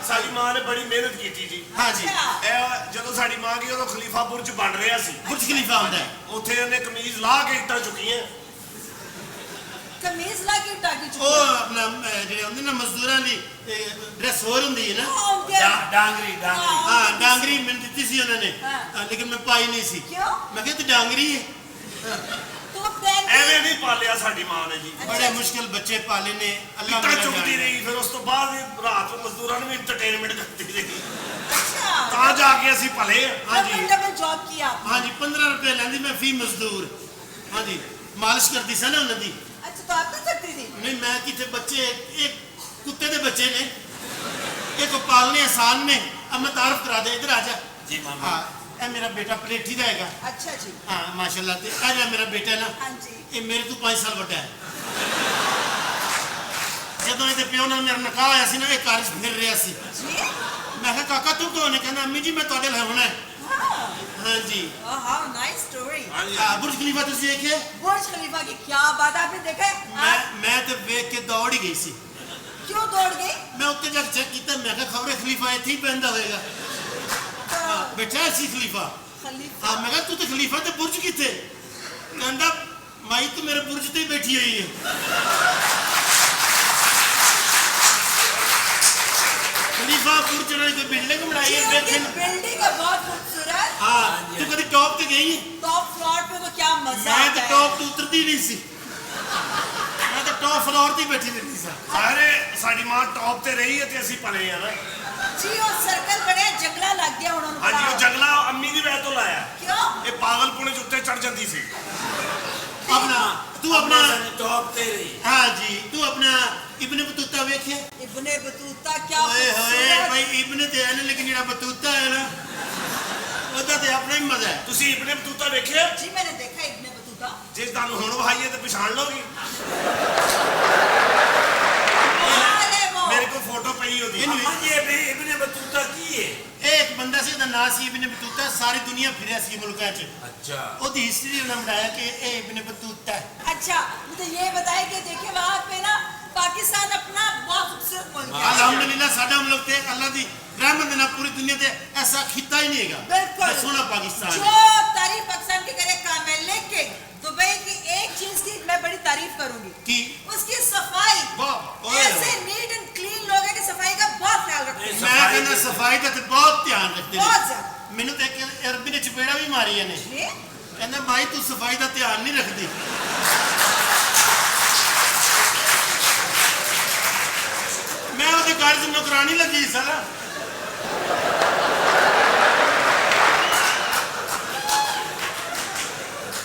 S10: ਸਾਡੀ ਮਾਂ ਨੇ ਬੜੀ ਮਿਹਨਤ ਕੀਤੀ ਜੀ।
S8: ਹਾਂ ਜੀ।
S9: अच्छा।
S10: ਇਹ ਜਦੋਂ ਸਾਡੀ ਮਾਂ ਗਈ ਉਦੋਂ ਖਲੀਫਾ ਬੁਰਜ ਬਣ ਰਿਹਾ ਸੀ।
S8: ਬੁਰਜ ਖਲੀਫਾ ਹੁੰਦਾ ਹੈ।
S10: ਉੱਥੇ ਉਹਨੇ ਕਮੀਜ਼ ਲਾਹ ਕੇ ਇੱਟਾਂ ਚੁੱਕੀਆਂ।
S9: कमीज ला के टाकी चुकी।
S8: ਉਹ ਆਪਣਾ ਜਿਹੜੇ ਹੁੰਦੇ ਨਾ ਮਜ਼ਦੂਰਾਂ ਦੀ ਡਰੈਸ ਹੋਰ ਹੁੰਦੀ ਹੈ ਨਾ।
S6: ਡਾਂਗਰੀ ਡਾਂਗਰੀ
S8: ਹਾਂ ਡਾਂਗਰੀ ਮੈਨੂੰ ਦਿੱਤੀ ਸੀ ਉਹਨਾਂ ਨੇ।
S9: ਹਾਂ।
S8: ਲੇਕਿਨ ਮੈਂ ਪਾਈ ਨਹੀਂ ਸੀ।
S9: क्यों?
S8: ਮੈਂ ਕਿਹਾ ਤੂੰ ਡਾਂਗਰੀ ਹੈ।
S9: तू पहन।
S10: ਐਵੇਂ ਨਹੀਂ ਪਾਲਿਆ ਸਾਡੀ ਮਾਂ ਨੇ ਜੀ।
S8: ਬੜੇ ਮੁਸ਼ਕਿਲ ਬੱਚੇ ਪਾਲੇ ਨੇ ਅੱਲਾਹ
S10: ਇੱਟਾਂ
S8: ਮੇਰਾ
S10: ਚੁੱਕਦੀ
S8: ਜਾਣੇ।
S10: ਰਹੀ, ਫਿਰ ਉਸ ਤੋਂ ਬਾਅਦ ਵੀ ਰਾਤ ਨੂੰ ਮਜ਼ਦੂਰਾਂ ਨੂੰ ਵੀ ਇੰਟਰਟੇਨਮੈਂਟ ਕਰਦੀ ਰਹੀ।
S9: अच्छा।
S10: ਤਾਂ ਜਾ ਕੇ ਅਸੀਂ ਭਲੇ ਆ।
S8: ਹਾਂਜੀ
S9: डबल जॉब किया आपने।
S8: ਹਾਂਜੀ 15 ਰੁਪਏ ਲੈਂਦੀ ਮੈਂ ਫੀ ਮਜ਼ਦੂਰ। ਹਾਂਜੀ ਮਾਲਿਸ਼ ਕਰਦੀ ਸੀ ਨਾ ਉਹਨਾਂ ਦੀ।
S9: अच्छा तो आप कर सकती थी।
S8: ਨਹੀਂ ਮੈਂ ਕਿਤੇ ਬੱਚੇ ਇੱਕ ਕੁੱਤੇ ਦੇ ਬੱਚੇ ਨੇ ਇਹ ਕੋ ਪਾਲਨੇ ਆਸਾਨ ਨੇ। अब मैं तारफ करा दे इधर आ जा।
S6: ਜੀ ਮਾਮਾ
S8: हाँ ਇਹ ਮੇਰਾ ਬੇਟਾ ਪਲੇਠੀ ਦਾ ਹੈਗਾ।
S9: अच्छा जी।
S8: ਹਾਂ ਮਾਸ਼ਾਅੱਲਾ ਤੇ ਆ ਜਿਹੜਾ ਮੇਰਾ ਬੇਟਾ ਨਾ
S9: हाँ जी।
S8: ਇਹ ਮੇਰੇ ਤੋਂ 5 ਸਾਲ ਵੱਡਾ ਹੈ। ਜਦੋਂ ਇਹਦੇ ਪਿਓ ਨਾਲ ਮੇਰਾ ਨਿਕਾਹ ਹੋਇਆ ਸੀ ਨਾ ਇਹ ਕਾਲਜ ਫਿਰ ਰਿਹਾ ਸੀ।
S9: जी।
S8: ਮੈਂ ਕਿਹਾ ਕਾਕਾ ਤੂੰ ਕੌਣ ਹੈ? ਕਹਿੰਦਾ ਅੰਮੀ ਜੀ ਮੈਂ ਤੁਹਾਡੇ ਲਈ ਹੋਣਾ ਹੈ।
S9: हाँ।
S8: ਹਾਂ ਜੀ।
S9: Oh, how nice story।
S8: Burj Khalifa ਤੁਸੀਂ ਦੇਖਿਆ?
S9: बुर्ज खलीफा की क्या बात आपने देखा है?
S8: ਮੈਂ ਤੇ ਵੇਖ ਕੇ ਦੌੜ ਹੀ ਗਈ ਸੀ।
S9: क्यों दौड़ गई?
S8: ਮੈਂ ਉੱਤੇ ਜਾ ਕੇ ਚੈੱਕ ਕੀਤਾ ਮੈਂ ਕਿਹਾ ਖਬਰੇ ਖਲੀਫਾ ਇੱਥੇ ਹੀ ਪੈਂਦਾ ਹੋਏਗਾ।
S9: तो
S8: ਬੈਠਾ ਸੀ ਖਲੀਫਾ।
S9: खलीफा।
S8: ਹਾਂ ਮੈਂ ਕਿਹਾ ਤੂੰ ਤੇ ਖਲੀਫਾ ਤੇ ਬੁਰਜ ਕਿੱਥੇ? ਕਹਿੰਦਾ ਮਾਈ ਤੂੰ ਮੇਰੇ ਬੁਰਜ ਤੇ ਹੀ ਬੈਠੀ ਹੋਈ ਹੈ। ਖਲੀਫਾ ਬੁਰਜ ਨਾਲ ਕੋਈ ਬਿਲਡਿੰਗ ਬਣਾਈ
S9: जी,
S8: है
S9: उनकी
S8: देखने।
S9: बिल्डिंग है बहुत खूबसूरत।
S8: हाँ तू कभी टॉप पे गई है?
S9: टॉप फ्लोर पे तो क्या मजा
S8: मैं
S9: आता
S8: तो
S9: है।
S8: टॉप तो उतरती नहीं सी। मैं तो टॉप फ्लोर ਤੇ ਬੈਠੀ ਰਹਿੰਦੀ ਸਾਂ।
S10: ਸਾਰੇ ਸਾਡੀ ਮਾਂ ਟੌਪ ਤੇ ਰਹੀ ਹੈ ਤੇ ਅਸੀਂ ਭਲੇ ਆ ਨਾ।
S11: ਜੀ ਉਹ ਸਰਕਲ ਬਣਿਆ ਜੰਗਲਾ ਲੱਗ ਗਿਆ ਉਹਨਾਂ ਨੂੰ
S10: ਹਾਂਜੀ ਉਹ ਜੰਗਲਾ ਅੰਮੀ ਦੀ ਵਜ੍ਹਾ ਤੋਂ ਲਾਇਆ
S11: ਕਿਉਂ
S10: ਇਹ ਪਾਗਲਪੁਣੇ ਚ ਉੱਤੇ ਚੜ ਜਾਂਦੀ ਸੀ
S4: अपना तू अपना
S5: टॉप पे रही
S4: हाँ जी तू अपना इब्ने बतूता वेखे
S11: इब्ने बतूता क्या
S4: ओए होए
S11: खूबसूरत।
S4: भाई इब्ने ते है ना लेकिन जेड़ा बतूता है ना ਉਹਦਾ ਤੇ ਆਪਣਾ ਹੀ ਮਜ਼ਾ ਹੈ
S10: ਤੁਸੀਂ ਇਬਨੇ ਬਤੂਤਾ ਵੇਖਿਆ
S11: जी मैंने देखा इब्ने बतूता
S10: ਜੇ ਤੁਹਾਨੂੰ ਹੁਣ ਵਹਾਈਏ ਤੇ ਪਛਾਣ ਲਓਗੇ
S11: कमाल है वो
S10: ਮੇਰੇ ਕੋਲ ਫੋਟੋ ਪਈ ਉਹਦੀ
S5: अम्मा जी इब्ने बतूता की है
S4: ਇਹ ਇੱਕ ਬੰਦਾ ਸੀ ਉਹਦਾ ਨਾਂ ਸੀ ਇਬਨੇ ਬਤੂਤਾ ਸਾਰੀ ਦੁਨੀਆ ਫਿਰਿਆ ਸੀ ਮੁਲਕਾਂ 'ਚ
S5: अच्छा
S4: ਉਹਦੀ ਹਿਸਟਰੀ ਉਹਨਾਂ ਬਣਾਇਆ ਕਿ ਇਹ ਇਬਨੇ ਬਤੂਤਾ ਹੈ
S11: अच्छा मुझे ये बताए कि देखिए वहाँ पे ना पाकिस्तान अपना बहुत खूबसूरत मुल्क है
S4: ਅਲਹਮਦੁਲਿਲਾ ਸਾਡਾ ਮੁਲਕ ਤੇ ਅੱਲਾ ਦੀ ਰਹਿਮਤ ਨਾਲ ਪੂਰੀ ਦੁਨੀਆ ਤੇ ਐਸਾ ਖਿੱਤਾ ਹੀ ਨਹੀਂ ਹੈਗਾ
S11: बिल्कुल
S4: ਸੋਹਣਾ ਪਾਕਿस्तान
S11: जो तारीफ पाकिस्तान की करे काम है लेकिन दुबई की एक चीज की मैं बड़ी तारीफ करूंगी
S4: की
S11: उसकी सफाई
S4: वाह ओए
S11: ऐसे नीट एंड क्लीन लोग हैं कि सफाई का बहुत ख्याल रखते हैं
S4: ਮੈਂ ਕਹਿੰਦਾ ਸਫਾਈ ਦਾ ਤੇ ਬਹੁਤ ਧਿਆਨ ਰੱਖਦੇ
S11: बहुत
S4: ਨੇ
S11: ज्यादा
S4: ਮੈਨੂੰ ਤੇ ਇੱਕ ਅਰਬੀ ਨੇ ਚਪੇੜਾ ਵੀ ਮਾਰੀਆਂ ਨੇ
S11: जी
S4: ਕਹਿੰਦਾ ਭਾਈ ਤੂੰ ਸਫਾਈ ਦਾ ਧਿਆਨ ਨਹੀਂ ਰੱਖਦੀ ਮੈਂ ਉਹਦੇ ਘਰ 'ਚ ਨੌਕਰਾਨੀ ਲੱਗੀ ਸਾਲਾ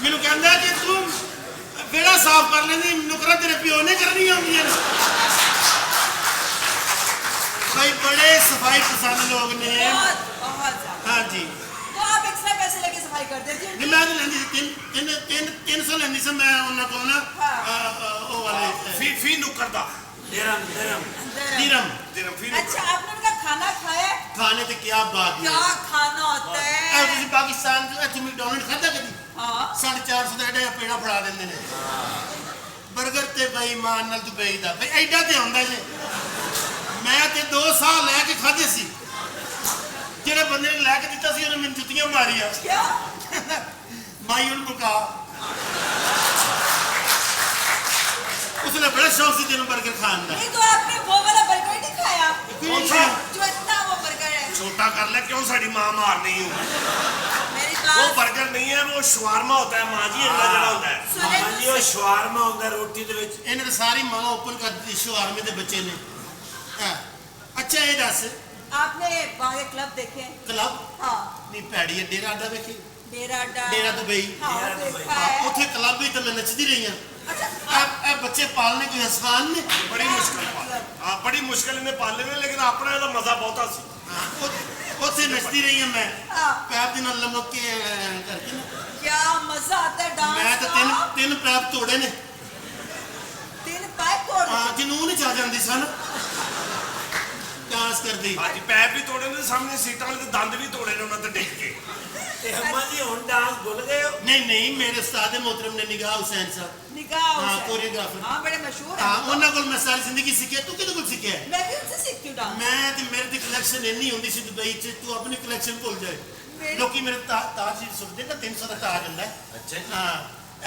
S4: ਮੈਨੂੰ ਕਹਿੰਦਾ ਕਿ ਤੂੰ ਵਿਹੜਾ ਸਾਫ਼ ਕਰ ਲੈਂਦੀ ਨੌਕਰਾਂ ਤੇਰੇ ਪਿਓ ਨੇ ਕਰਨੀਆਂ ਹੁੰਦੀਆਂ ਨੇ ਭਾਈ ਬੜੇ ਸਫਾਈ ਪਸੰਦ ਲੋਕ ਨੇ
S11: बहुत बहुत ज्यादा
S4: ਹਾਂ ਜੀ
S11: तो आप एक्स्ट्रा पैसे लेके सफाई कर देती
S4: ਨਹੀਂ
S11: हैं
S4: ਮੈਂ ਤਾਂ ਲੈਂਦੀ ਸੀ 300 ਲੈਂਦੀ ਸੀ ਮੈਂ ਉਹਨਾਂ ਕੋਲ ਨਾ ਉਹ ਵਾਲੇ
S10: ਫੀ ਨੁੱਕਰ ਦਾ
S5: दिरम दिरम
S4: ਦੀਰਮ
S10: ਦਿਰਮ ਫੀ
S11: अच्छा आपने उनका खाना खाया है?
S4: ਖਾਣੇ ਤੇ ਕੀ ਬਾਤ ਹੈ
S11: क्या खाना होता
S4: ਇਹ
S11: है
S4: ਤੁਸੀਂ ਪਾਕਿਸਤਾਨ ਚ ਇੱਥੇ ਮੈਕਡੋਨਲਡ ਖਾਧਾ ਕਦੀ
S11: हाँ
S4: 450 ਦਾ ਐਡਾ ਪੇੜਾ ਫੜਾ ਦਿੰਦੇ ਨੇ 버ਗਰ ਤੇ ਬੇਈਮਾਨ ਨਾਲ ਦੁਬਈ ਦਾ ਬਈ ਐਡਾ ਤੇ ਹੁੰਦਾ ਜੇ ਮੈਂ ਤੇ 2 ਸਾਲ ਲੈ ਕੇ ਖਾਧੇ ਸੀ ਜਿਹੜੇ ਬੰਦੇ ਨੇ ਲੈ ਕੇ ਦਿੱਤਾ ਸੀ ਉਹਨੇ ਮੈਨੂੰ ਜੁੱਤੀਆਂ ਮਾਰੀਆਂ
S11: क्या
S4: ਮਾਈ ਉਹਨੂੰ ਮੁਕਾ उसने बड़ा शौक से तेरे बर्गर खाने का
S11: नहीं तो आपने वो वाला बर्गर नहीं खाया
S4: कौन सा?
S11: जो इतना वो बर्गर है
S10: छोटा कर ले क्यों साड़ी माँ मारनी हूँ
S11: मेरी
S10: वो
S11: बात
S10: बर्गर नहीं है वो शवारमा होता है माँ जी अगला जड़ा होता है
S11: सुने
S5: अम्मा जी वो शवारमा होता है रोटी दे विच
S4: इन्हें तो सारी माँ ओपन कर दी शवारमे दे बच्चे ने हाँ। अच्छा ये दस
S11: आपने बाहर क्लब देखे हैं?
S4: क्लब
S11: हाँ
S4: नहीं पैड़ी है डेरा अड्डा देखी
S11: डेरा अड्डा
S4: डेरा दुबई
S11: हाँ
S5: डेरा
S11: देखा
S4: हाँ,
S11: है
S4: उथे क्लब भी तो मैं नचती रही हूँ
S11: अच्छा
S4: ए बच्चे पालने कोई आसान ने
S10: बड़ी मुश्किल हाँ बड़ी मुश्किल इन्हें पाले ने लेकिन अपना ਇਹਦਾ मजा बहुता सी
S4: उथे नचती रही हूँ मैं
S11: हाँ।
S4: पैर दिन लमक के करके ना
S11: क्या मजा आता है डांस
S4: मैं तो तीन पैर तोड़े ने
S11: तीन पाइप तोड़
S4: हाँ जनून ही आ जाती सन डांस कर दी
S10: ਹਾਂਜੀ ਪੈਰ ਵੀ ਤੋੜੇ ਨੇ ਸਾਹਮਣੇ ਸੀਟਾਂ ਵਾਲੇ ਤੇ ਦੰਦ ਵੀ ਤੋੜੇ ਨੇ ਉਹਨਾਂ ਤੇ ਡਿੱਗ ਕੇ
S5: ते अम्मा जी हुन डांस भूल गए हो
S4: नहीं मेरे उस्ताद मोहतरम ने निगाह हुसैन साहब
S11: निगाह
S4: हाँ
S11: हुसैन।
S4: कोरियोग्राफर
S11: हाँ बड़े मशहूर है
S4: हाँ उन्होंने को मैं सारी जिंदगी सीखिया तू किहदे कोल सीखिया है
S11: मैं भी उनसे सीखती हूँ डांस
S4: मैं ते मेरे दी कलेक्शन इन्नी होंदी सी दुबई च तू अपनी कलेक्शन भूल जाए
S11: मेरी-
S4: लोकी मेरे ताज जी सुनते ना 300 का ताज ਹੁੰਦਾ है
S5: अच्छा जी
S4: हाँ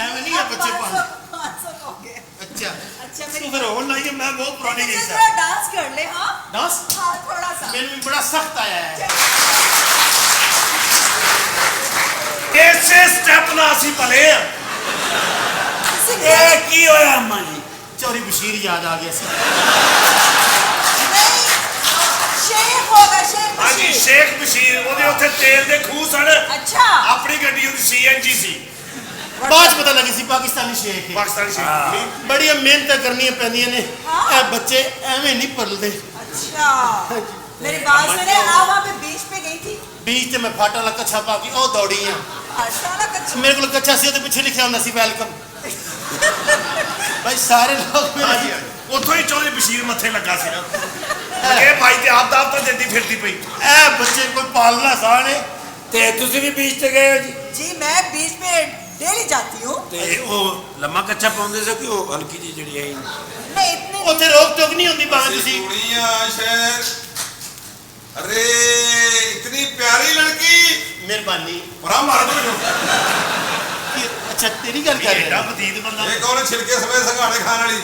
S4: ਐਵੇਂ ਨਹੀਂ ਆ ਬੱਚੇ ਪਾਉਂਦੇ
S11: 500 हो गए
S4: अच्छा
S11: अच्छा
S4: तू
S11: मेरी
S4: फिर और लाइए मैं बहुत पुरानी गई
S11: थोड़ा
S4: सा
S11: डांस कर ले हाँ
S4: डांस
S11: हाँ थोड़ा सा
S4: मैंने भी बड़ा सख्त आया है
S10: ਇਸੇ ਸਟੈਪ ਨਾਲ ਅਸੀਂ ਭਲੇ ਆ
S5: ए की होया अम्मा जी
S4: चौरी बशीर याद आ गया सी
S11: नहीं शेख होगा शेख
S10: ਹਾਂਜੀ
S11: बशीर।
S10: ਸ਼ੇਖ ਬਸ਼ੀਰ ਉਹਦੇ ਉੱਥੇ ਤੇਲ ਦੇ ਖੂਹ ਸਨ
S11: अच्छा
S10: ਆਪਣੀ ਗੱਡੀ ਉਹਦੀ ਸੀਐਨਜੀ ਸੀ
S4: ਬਾਅਦ 'ਚ ਪਤਾ ਲੱਗੀ ਸੀ ਪਾਕਿਸਤਾਨੀ ਸ਼ੇਖ ਹੈ
S10: ਪਾਕਿਸਤਾਨੀ ਸ਼ੇਖ
S4: ਬੜੀਆਂ ਮਿਹਨਤਾਂ ਕਰਨੀਆਂ ਪੈਂਦੀਆਂ ਨੇ
S11: हाँ।
S4: ਇਹ ਬੱਚੇ ਐਵੇਂ ਨਹੀਂ ਪਰਲਦੇ
S11: अच्छा मेरी बात सुने आप वहाँ पे बीच पे गई थी
S4: बीच ਤੇ ਮੈਂ ਫਾਟਾ ਵਾਲਾ ਕੱਛਾ ਪਾ ਕੇ ਉਹ ਦੌੜੀ ਆ
S11: अच्छा ना कच्ची
S4: ਮੇਰੇ ਕੋਲ ਕੱਛਾ ਸੀ ਉਹਦੇ ਪਿੱਛੇ ਲਿਖਿਆ ਹੁੰਦਾ ਸੀ ਵੈਲਕਮ ਭਾਈ ਸਾਰੇ ਲੋਕ
S10: ਹਾਂਜੀ ਉੱਥੋਂ ਹੀ ਚੌਧਰੀ ਬਸ਼ੀਰ ਮੱਥੇ ਲੱਗਾ ਸੀ ਨਾ ਇਹ ਭਾਈ ਤੇ ਆਪ ਤਾਂ ਦਿੰਦੀ ਫਿਰਦੀ ਪਈ
S4: ਇਹ ਬੱਚੇ ਕੋਈ ਪਾਲਣਾ ਸਾਣੇ
S5: ते तुसी भी बीच ते गए हो जी
S11: जी मैं बीच पे डेली जाती हूँ
S5: ते ओ लम्मा कच्चा पाਉਂਦੇ ਸੀ ਕਿ ਉਹ ਹਲਕੀ ਜੀ ਜਿਹੜੀ ਹੈ
S11: नहीं इतनी
S4: ਉੱਥੇ ਰੋਕ ਟੋਕ ਨਹੀਂ ਹੁੰਦੀ ਬਾਹਰ ਤੁਸੀਂ
S7: दुनिया शहर अरे इतनी प्यारी लड़की
S4: ਮਿਹਰਬਾਨੀ
S7: बड़ा मार दो
S4: ਅੱਛਾ ਤੇਰੀ ਗੱਲ ਕਰ
S10: ਐਡਾ
S4: ਰਿਹਾ
S10: ਬਦੀਦ ਬੰਦਾ
S7: एक और छिलके समेत संघाड़े खाने वाली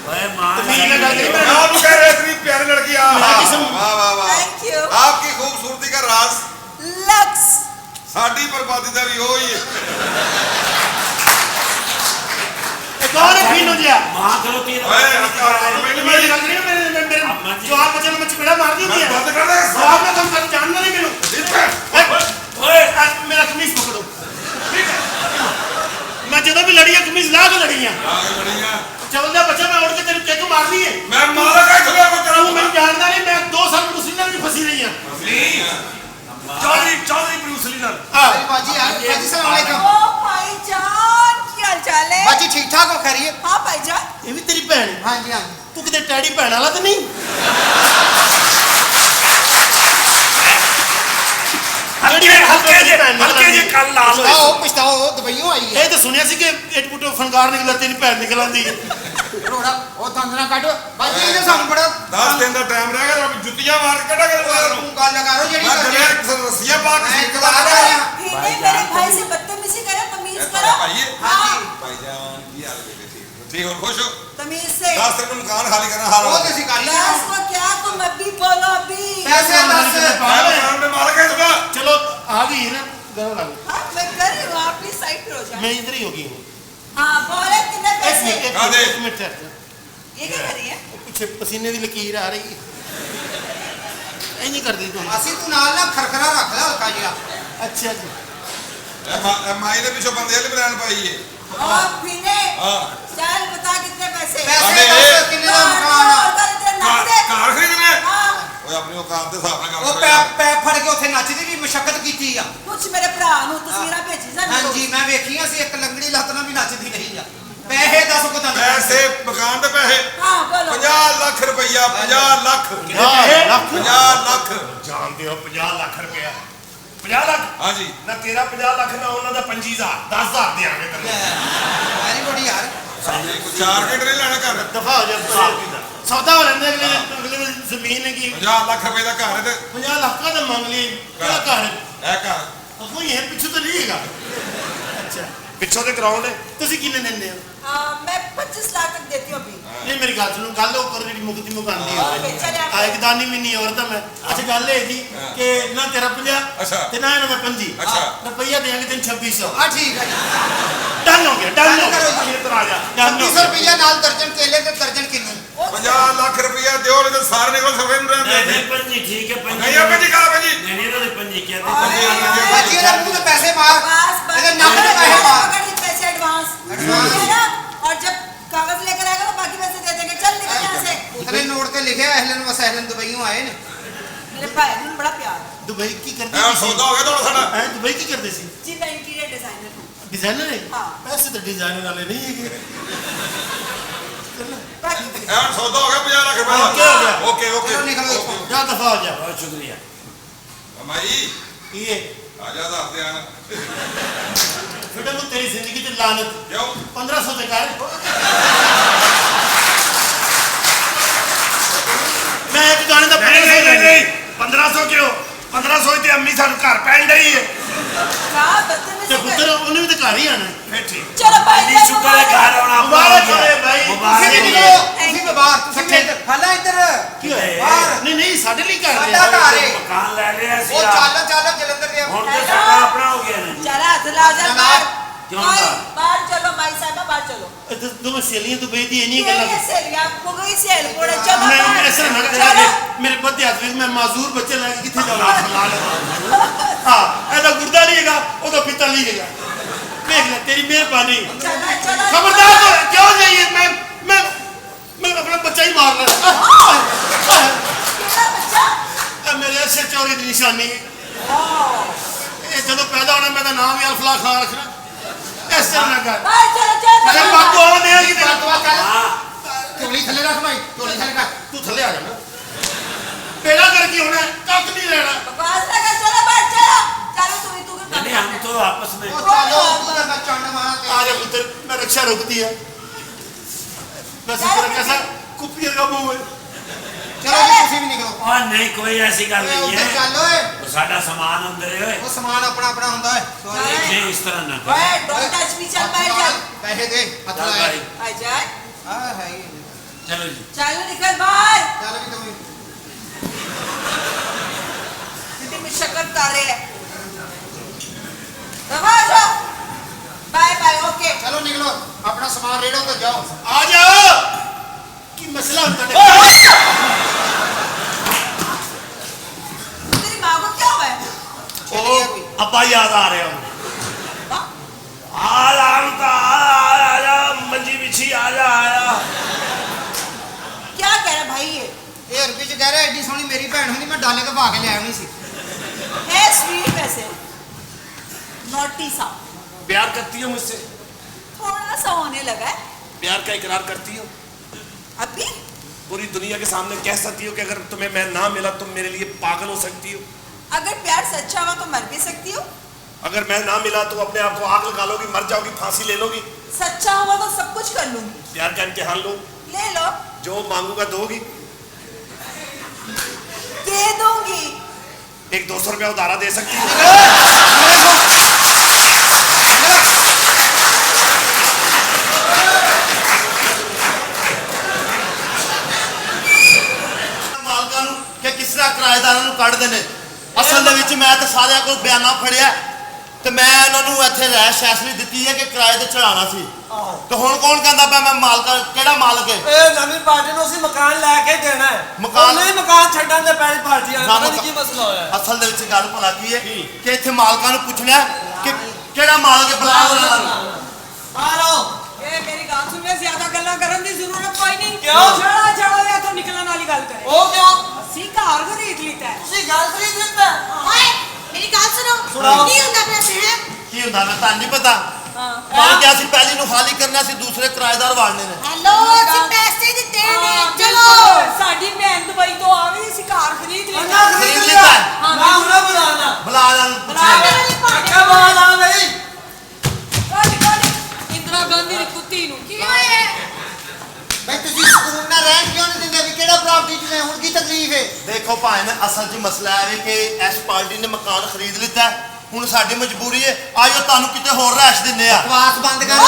S5: ਓਏ ਮਾਂ
S4: ਤੁਸੀਂ ਇਹਨਾਂ ਗੱਲ ਕਰੀ
S7: मैं आपको कह रहे इतनी प्यारी लड़की वाह वाह वाह
S11: थैंक यू
S7: आपकी खूबसूरती का राज
S11: लक्स
S7: साड़ी बर्बादी का भी हो ही है
S4: ਇਹ ਕੌਣ ਹੈ ਫੀਨੋ ਜਿਆ
S5: ਮਾਂ ਖਲੋਤੀ
S7: ओए,
S4: ਮੇਰੀ ਗੱਲ ਕਰੀ ਮੇਰੇ
S5: अम्मा जी
S4: ਜਵਾਬ ਬੱਚੇ ਨੂੰ ਮੈਂ ਚਪੇੜਾ ਮਾਰ
S10: मारनी नहीं है।
S7: बंद कर दे।
S10: साहब ने तुम कभी जानना नहीं मेनू। ओए मेरा कमीज पकड़ो। मैं ਜਦੋਂ भी लड़ी है कमीज ला के लड़ी है। चवलदा बच्चा मैं उड़ के तेरे केक मारनी है।
S7: मैं मारा का खड़ा को
S10: तू मैं जानदा नहीं मैं 2 साल ब्रूस ली नाल भी फंसी रही हां। चौधरी ब्रूस ली नाल।
S8: भाई बाजी बाजी सलाम अलैकुम।
S11: ओ भाईजान की हाल चाल है?
S8: बाजी ठीक ठाक हो खैरियत?
S11: हाँ भाईजान।
S10: ये भी तेरी भैन है?
S8: हाँ जी हाँ।
S10: तू किते टैडी भैन वाला तो नहीं? हल्के जे कल लाल होए।
S8: पछताओ दुबईयों आई है।
S10: ਇਹ ਤਾਂ ਸੁਣਿਆ ਸੀ ਕਿ ਇੱਕ ਪੁੱਟੋ ਫਨਕਾਰ ਨਿਕਲਦਾ ਤੇਰੀ ਭੈਣ ਨਿਕਲ ਆਂਦੀ ਹੈ।
S8: ਰੋੜਾ ਉਹ ਦੰਦ ਨਾ ਕੱਢ ਬਾਜੀ ਇਹਨੇ ਸਾਨੂੰ ਬੜਾ
S7: 10 ਦਿਨ ਦਾ ਟਾਈਮ ਰਹਿ ਗਿਆ ਜੁੱਤੀਆਂ ਮਾਰ ਕੇ ਕੱਢਾ ਕਰ
S8: ਤੂੰ ਗੱਲ ਕਰੋ ਜਿਹੜੀ
S7: मैं
S8: ਕਰਨੀ
S7: गले से रस्सियां पा के सीट के बाहर
S8: आ
S7: आया।
S11: इन्हें मेरे भाई से बदतमीजी करो, तमीज करो।
S7: भाई
S11: हाँ
S7: भाईजान की हाल है ठीक हो खुश हो?
S11: तमीज से।
S7: 10 दिन में मकान खाली करना हाल
S8: ਉਹ ਤੇ ਸਿਕਾਰੀ
S11: दस को क्या तुम अभी बोलो अभी।
S8: ਪੈਸੇ ਦੱਸ
S7: मैं मकान में मालिक है इसका।
S10: चलो आ गई है ना गरम लग।
S11: हाँ मैं कर रही हूँ, आप प्लीज साइड पे हो जाए।
S10: मैं इधर ही होगी हूँ।
S11: हाँ बोले कितने पैसे?
S10: एक मिनट ठहर जा।
S11: ये क्या कर रही है?
S10: पीछे पसीने की लकीर आ रही है। नहीं कर दी तुम।
S8: ਅਸੀਂ ਤੂੰ ਨਾਲ ਨਾ ਖਰਖਰਾ ਰੱਖ ਲੈ ਹਲਕਾ ਜਿਹਾ।
S10: अच्छा जी।
S7: माई ने पीछे बंदे वाली ब्रांड पाई है।
S11: और पीने
S7: हाँ।
S11: चल बता कितने पैसे?
S8: ਪੈਸੇ ਦੱਸ ਕਿੰਨੇ ਦਾ ਮਕਾਨ ਆ?
S7: कार खरीदने।
S11: हाँ
S7: ओए अपनी औकात के हिसाब ਨਾਲ
S8: ਉਹ
S7: ਗੱਲ
S8: ਪੈ ਫੜ ਕੇ ਉੱਥੇ ਨੱਚਦੀ ਵੀ ਮਸ਼ੱਕਤ ਕੀਤੀ ਆ।
S11: कुछ मेरे भरा नु तस्वीरां भेजी सन।
S8: ਹਾਂਜੀ ਮੈਂ ਵੇਖੀਆਂ ਸੀ ਇੱਕ ਲੰਗੜੀ ਲੱਤ ਨਾਲ ਵੀ ਨੱਚਦੀ ਰਹੀ ਆ। ਪੈਸੇ ਦੱਸ ਕੋ ਦੰਦ
S7: पैसे मकान दे पैसे
S11: हाँ बोलो।
S7: 50 लाख रुपया 50 लाख 50 लाख
S10: जानते हो 50 लाख रुपया 50 लाख।
S7: हाँ जी
S10: ना तेरा 50 लाख ना ਉਹਨਾਂ ਦਾ 25000 10000 ਦੇਾਂਗੇ ਤੈਨੂੰ।
S8: ਵੈਰੀ ਗੁੱਡ ਯਾਰ।
S7: कोई 4 मिनट नहीं लेना घर
S10: दफा हो जा। सौदा हो रहा है अगले जमीन है कि
S7: 50 लाख रुपए का घर है ते
S10: 50 लाख का तो मांग लिए क्या घर
S7: ए घर
S10: कोई है पीछे तो नहीं है। अच्छा पिछों ते ग्राउंड है ਤੁਸੀਂ ਕਿੰਨੇ ਦਿੰਦੇ ਹੋ?
S11: मैं 25 लाख तक देती हूँ अभी।
S10: ਨਹੀਂ ਮੇਰੀ ਗੱਲ ਸੁਣੋ ਗੱਲ ਉਹ ਕਰ ਜਿਹੜੀ ਮੁਕਤੀ ਮੁਕਾਂਦੀ
S11: हाँ,
S10: ਹੈ
S11: बेचारे आप-
S10: ਆ ਇੱਕ ਦਾਨੀ ਵੀ ਨਹੀਂ ਔਰਤ ਮੈਂ। ਅੱਛਾ ਗੱਲ ਇਹ ਜੀ ਕਿ ਨਾ ਤੇਰਾ 50
S7: ਅੱਛਾ।
S10: ਤੇ ਨਾ ਇਹਨਾਂ ਦਾ 25
S7: ਅੱਛਾ।
S10: ਰੁਪਈਆ ਦੇਾਂਗੇ ਤੈਨੂੰ 2600।
S8: ਆ ਠੀਕ ਹੈ ਜੀ।
S10: ਡਨ ਹੋ ਗਿਆ ਡਨ ਹੋ
S8: ਕਰੋ
S10: ਗਿਆ
S8: ਜੀ।
S10: ਇੱਧਰ ਆ ਜਾ ਡਨ ਹੋ
S8: 2500 ਰੁਪਇਆ ਨਾਲ ਦਰਜਨ ਕੇਲੇ ਤੇ ਦਰਜਨ ਕਿੰਨੂ।
S7: 50 लाख रुपया दियो नहीं तो सारे निकल सफे में रहते
S12: पंजी ठीक है पंजी
S7: नहीं है पंजी कहा पंजी
S12: नहीं नहीं पंजी क्या
S8: ਬਾਜੀ ਇਹਦੇ ਮੂੰਹ ਤੇ ਪੈਸੇ ਮਾਰ।
S11: बस
S8: ਇਹਦੇ ਨੱਕ ਤੇ ਪੈਸੇ ਮਾਰ।
S11: पकड़ पैसे एडवांस है ना। और जब कागज लेकर आएगा तो बाकी पैसे दे देंगे। चल निकल यहाँ से।
S8: ਉਤਲੇ ਨੋਟ ਤੇ ਲਿਖਿਆ ਅਹਲਨ ਵਸਹਲਨ ਦੁਬਈੋਂ ਆਏ ਨੇ।
S11: मेरे भाई ने बड़ा प्यार है।
S10: ਦੁਬਈ ਕੀ
S7: ए
S10: ਕਰਦੇ
S7: सौदा हो गया थोड़ा साडा
S10: ਹੈ ਦੁਬਈ ਕੀ ਕਰਦੇ ਸੀ?
S11: जी मैं इंटीरियर डिजाइनर हूँ।
S10: डिजाइनर है
S11: हाँ।
S10: पैसे तो डिजाइनर वाले नहीं है
S7: ए सौदा हो गया 50 लाख रुपया
S10: ओके हो गया।
S7: ओके ओके
S8: चलो निकलो इसको।
S10: जा दफा हो जा।
S12: बहुत शुक्रिया
S7: माई
S10: ये
S7: आजा दस दे आना
S10: बेटा वो तेरी जिंदगी ते लानत
S7: क्यों
S10: 1500 ते कर। मैं एक गाने दा
S12: नहीं 1500 क्यों 1500 ਤੇ ਅੰਮੀ ਸਾਨੂੰ ਘਰ ਪੈਣ ਡਈ ਹੈ।
S11: क्या बदतमीजी
S10: ते
S11: कर-
S10: पुत्र ਉਹਨੇ ਵੀ ਤੇ ਘਰ ਹੀ ਆਣਾ।
S12: ਫਿਰ ਠੀਕ
S11: चलो भाई
S12: नहीं शुक्र है घर आना
S10: मुबारक होए भाई।
S8: ਤੁਸੀਂ ਵੀ ਨਿਕਲੋ। ਤੁਸੀਂ ਵੀ ਬਾਹਰ ਤੁਸੀਂ ਵੀ ਇੱਧਰ। ਹਲਾ ਇੱਧਰ।
S10: ਕੀ ਹੋਇਆ
S8: ਬਾਹਰ।
S10: ਨਹੀਂ ਨਹੀਂ ਸਾਡੇ ਲਈ ਘਰ
S8: ਸਾਡਾ ਘਰ ਹੈ।
S12: मकान ले लिया
S8: ਉਹ ਚੱਲ ਚੱਲ ਜਲੰਧਰ ਦੇ।
S12: ਹੁਣ ਤੇ ਸਾਡਾ ਆਪਣਾ ਹੋ ਗਿਆ ਨਾ
S11: चला हाथ लाओ जा बाहर।
S12: क्यों
S11: भाई,
S12: बाहर?
S11: बाहर चलो माई साहब बाहर चलो।
S10: दोनों सहेलियां दुबई दी नहीं
S11: ये
S10: गल्ला
S11: सहेली आपको कोई सहेल कोड़े चलो
S10: मैं
S11: बाहर।
S10: ऐसा ना
S11: चलो।
S10: करेंगे मेरे बद्दे हाथ में मैं माजूर बच्चे लाके किथे जाऊंगा फिलहाल। हां ऐसा गुर्दा नहीं हैगा वो तो पिता नहीं हैगा। देख ले तेरी मेहरबानी
S11: चलो चलो।
S10: खबरदार हो क्यों जाइए मैं अपना बच्चा ही मार रहा
S11: कितना बच्चा?
S10: मेरे सिर चोरी की निशानी ये जब पैदा होना मैं नाम ही अल्फला खान रखना इस तरह ना कर
S11: बाहर चलो चलो
S10: मैं बात तो नहीं है कि
S8: ਬਾਤਵਾ ਚੱਲ। ਝੋਲੀ ਥੱਲੇ ਰੱਖ ਭਾਈ। ਝੋਲੀ ਥੱਲੇ ਰੱਖ।
S10: तू थले आ जा पेड़ा करके होना कख नहीं लेना।
S11: बकवास ना कर। चलो बाहर चलो। चलो तू भी
S12: नहीं हम तो आपस में
S8: ਉਹ ਚੱਲੋ ਉਧਰ ਦਾ ਚੰਡ ਮਾਰਾ ਤੇ।
S10: आ जा पुत्र मैं रक्षा रोकती है बस इस तरह कैसा कुपियर का मुंह है।
S8: ਚਲੋ ਜੀ ਤੁਸੀਂ ਵੀ ਨਿਕਲੋ।
S12: और नहीं कोई ऐसी गल
S8: ਓਏ
S12: नहीं
S8: ਉੱਧਰ
S12: है
S8: ਚੱਲ ਓਏ।
S12: वो साडा सामान अंदर है
S8: ਉਹ ਸਮਾਨ ਆਪਣਾ ਆਪਣਾ ਹੁੰਦਾ ਹੈ।
S12: नहीं इस तरह ना कर
S11: ओए डोंट टच मी। चल बाहर चल।
S8: ਪੈਸੇ ਦੇ ਹੱਥ
S12: चल
S8: ਲਾਇਆ।
S12: भाई
S11: भाई जाए।
S8: ਹਾਂ ਹੈ ਹੀ।
S12: चलो जी
S11: चलो निकल बाहर।
S8: ਚੱਲ ਵੀ ਤੂੰ ਵੀ।
S11: कितनी मुशक्कत कर रहे हैं। बाहर जाओ। Bye bye okay.
S8: ਚਲੋ ਨਿਕਲੋ ਆਪਣਾ ਸਮਾਨ ਰੇੜੋ ਤੇ ਜਾਓ।
S10: आ जाओ की मसला होता है
S8: ਚੱਲੀ ਆ ਕੋਈ
S10: अब्बा याद आ रहे हो आ मंजी बिछी आजा आया
S11: क्या कह रहा भाई ये
S8: ਇਹ ਅਰਬੀ ਚ ਕਹਿ ਰਿਹਾ ਐਡੀ ਸੋਹਣੀ ਮੇਰੀ ਭੈਣ ਹੁੰਦੀ ਮੈਂ ਡਾਲੇ ਕੇ ਭਾ ਕੇ ਲੈ ਆਉਣੀ ਸੀ
S11: है स्वीट वैसे नॉटी सा
S10: प्यार करती हो मुझसे
S11: थोड़ा सा होने लगा है
S10: प्यार का इकरार करती हो
S11: अभी
S10: पूरी दुनिया के सामने कह सकती हो कि अगर तुम्हें मैं ना मिला तुम मेरे लिए पागल हो सकती हो
S11: अगर प्यार सच्चा हुआ तो मर भी सकती हो
S10: अगर मैं ना मिला तो अपने आप को आग लगा लोगी मर जाओगी फांसी ले लोगी
S11: सच्चा हुआ तो सब कुछ कर लूंगी
S10: प्यार का इम्तिहान लो
S11: ले लो
S10: जो मांगूंगा दोगी
S11: दे दूंगी
S10: एक 200 रुपया उधारा दे सकती हो
S4: ਮਾਲਕਾਂ ਨੂੰ ਕਿ ਕਿਸ ਤਰ੍ਹਾਂ ਕਿਰਾਏਦਾਰਾਂ ਨੂੰ ਕੱਢਦੇ ਨੇ ਅਸਲ ਦੇ ਵਿੱਚ ਮੈਂ ਤਾਂ ਸਾਰਿਆਂ ਕੋਲ ਬਿਆਨਾ ਫੜਿਆ ਤੇ ਮੈਂ ਉਹਨਾਂ ਨੂੰ ਇੱਥੇ ਰਹਿਸ਼ ਐਸਲੀ ਦਿੱਤੀ ਹੈ ਕਿ ਕਿਰਾਏ ਤੇ ਚੜਾਉਣਾ ਸੀ ਤੇ ਹੁਣ ਕੌਣ ਕਹਿੰਦਾ ਪਿਆ ਮੈਂ ਮਾਲਕ ਕਿਹੜਾ ਮਾਲਕ ਹੈ
S5: ਇਹ ਨਵੀਂ ਪਾਰਟੀ ਨੂੰ ਅਸੀਂ ਮਕਾਨ ਲੈ ਕੇ ਦੇਣਾ ਹੈ
S4: ਮਕਾਨ-
S5: ਨਹੀਂ ਮਕਾਨ ਛੱਡਣ ਦੇ ਪਹਿਲੀ ਪਾਰਟੀ ਆ
S4: ਨਾ,
S5: ਕੀ ਮਸਲਾ ਹੋਇਆ ਹੈ?
S4: ਅਸਲ ਦੇ ਵਿੱਚ ਗੱਲ ਭਲਾ ਕੀ ਹੈ ਕਿ ਇੱਥੇ ਮਾਲਕਾਂ ਨੂੰ ਪੁੱਛਣਾ ਹੈ ਕਿ ਕਿਹੜਾ ਮਾਲਕ ਹੈ ਬੁਲਾ ਉਹਨਾਂ ਨੂੰ
S5: ਮਾਰੋ
S11: ਇਹ ਮੇਰੀ ਗੱਲ ਸੁਣ ਲੈ ਜ਼ਿਆਦਾ ਗੱਲਾਂ ਕਰਨ ਦੀ ਜ਼ਰੂਰਤ ਕੋਈ ਨਹੀਂ
S5: ਕਿਉਂ?
S11: ਛੜਾ ਛੜਾ ਜਾਂ ਤੋਂ ਨਿਕਲਣ ਵਾਲੀ ਗੱਲ ਕਰੇ
S5: ਉਹ ਕਿਉਂ
S11: ਅਸੀਂ ਘਰ ਖਰੀਦ ਲਿੱਤਾ ਹੈ
S5: ਤੁਸੀਂ ਗੱਲ ਖਰੀਦ ਦਿੱਤਾ
S9: ਓਏ ਮੇਰੀ ਗੱਲ ਸੁਣੋ
S5: ਸੁਣਾਓ।
S9: ਕੀ ਹੁੰਦਾ ਪਿਆ ਹੈ
S4: ਕੀ ਹੁੰਦਾ ਮੈਂ ਤੁਹਾਨੂੰ ਨਹੀਂ ਪਤਾ
S11: ਹਾਂ
S4: ਮੈਂ ਕਿਹਾ ਸੀ ਪਹਿਲੀ ਨੂੰ ਖਾਲੀ ਕਰਨਾ ਸੀ ਦੂਸਰੇ ਕਿਰਾਏਦਾਰ ਵਾੜਨੇ ਨੇ
S9: ਹੈਲੋ ਅਸੀਂ ਪੈਸੇ ਦਿੱਤੇ ਨੇ ਚਲੋ
S11: ਸਾਡੀ ਭੈਣ ਦੁਬਈ ਤੋਂ ਆ ਗਈ ਅਸੀਂ ਘਰ ਖਰੀਦ ਲਿੱਤਾ
S5: ਅੰਨਾ
S4: ਖਰੀਦ
S5: ਖਰੀਦ
S4: ਲਿੱਤਾ
S5: ਲਿਆ
S4: ਹੈ।
S5: ਮੈਂ ਉਹਨਾਂ ਬੁਲਾਣਾ
S4: ਬੁਲਾ ਉਹਨਾਂ ਨੂੰ ਪੁੱਛਣਾ
S5: ਅੱਛਾ ਬਾਲਾ ਬਈ
S11: ਇੰਦਰਾ ਗਾਂਧੀ ਦੀ ਕੁੱਤੀ ਨੂੰ
S9: ਕੀ ਹੋਇਆ
S8: ਬਈ ਤੁਸੀਂ ਸਕੂਲ ਨਾਲ ਰਹਿਣ ਕਿਉਂ ਨਹੀਂ ਦਿੰਦੇ ਵੀ ਕਿਹੜਾ ਪ੍ਰਾਪਰਟੀ ਚ ਨੇ ਹੁਣ ਕੀ ਤਕਲੀਫ ਹੈ
S4: ਦੇਖੋ ਭਾਈ ਨੇ ਅਸਲ 'ਚ ਮਸਲਾ ਹੈ ਕਿ ਇਸ ਪਾਰਟੀ ਨੇ ਮਕਾਨ ਖਰੀਦ ਲਿੱਤਾ ਹੈ। ਹੁਣ ਸਾਡੀ ਮਜਬੂਰੀ ਹੈ ਆਇਓ ਤੁਹਾਨੂੰ ਕਿਤੇ ਹੋਰ ਰਹਿਸ਼ ਦਿੰਨੇ ਆ
S8: ਬਕਵਾਸ ਬੰਦ ਕਰ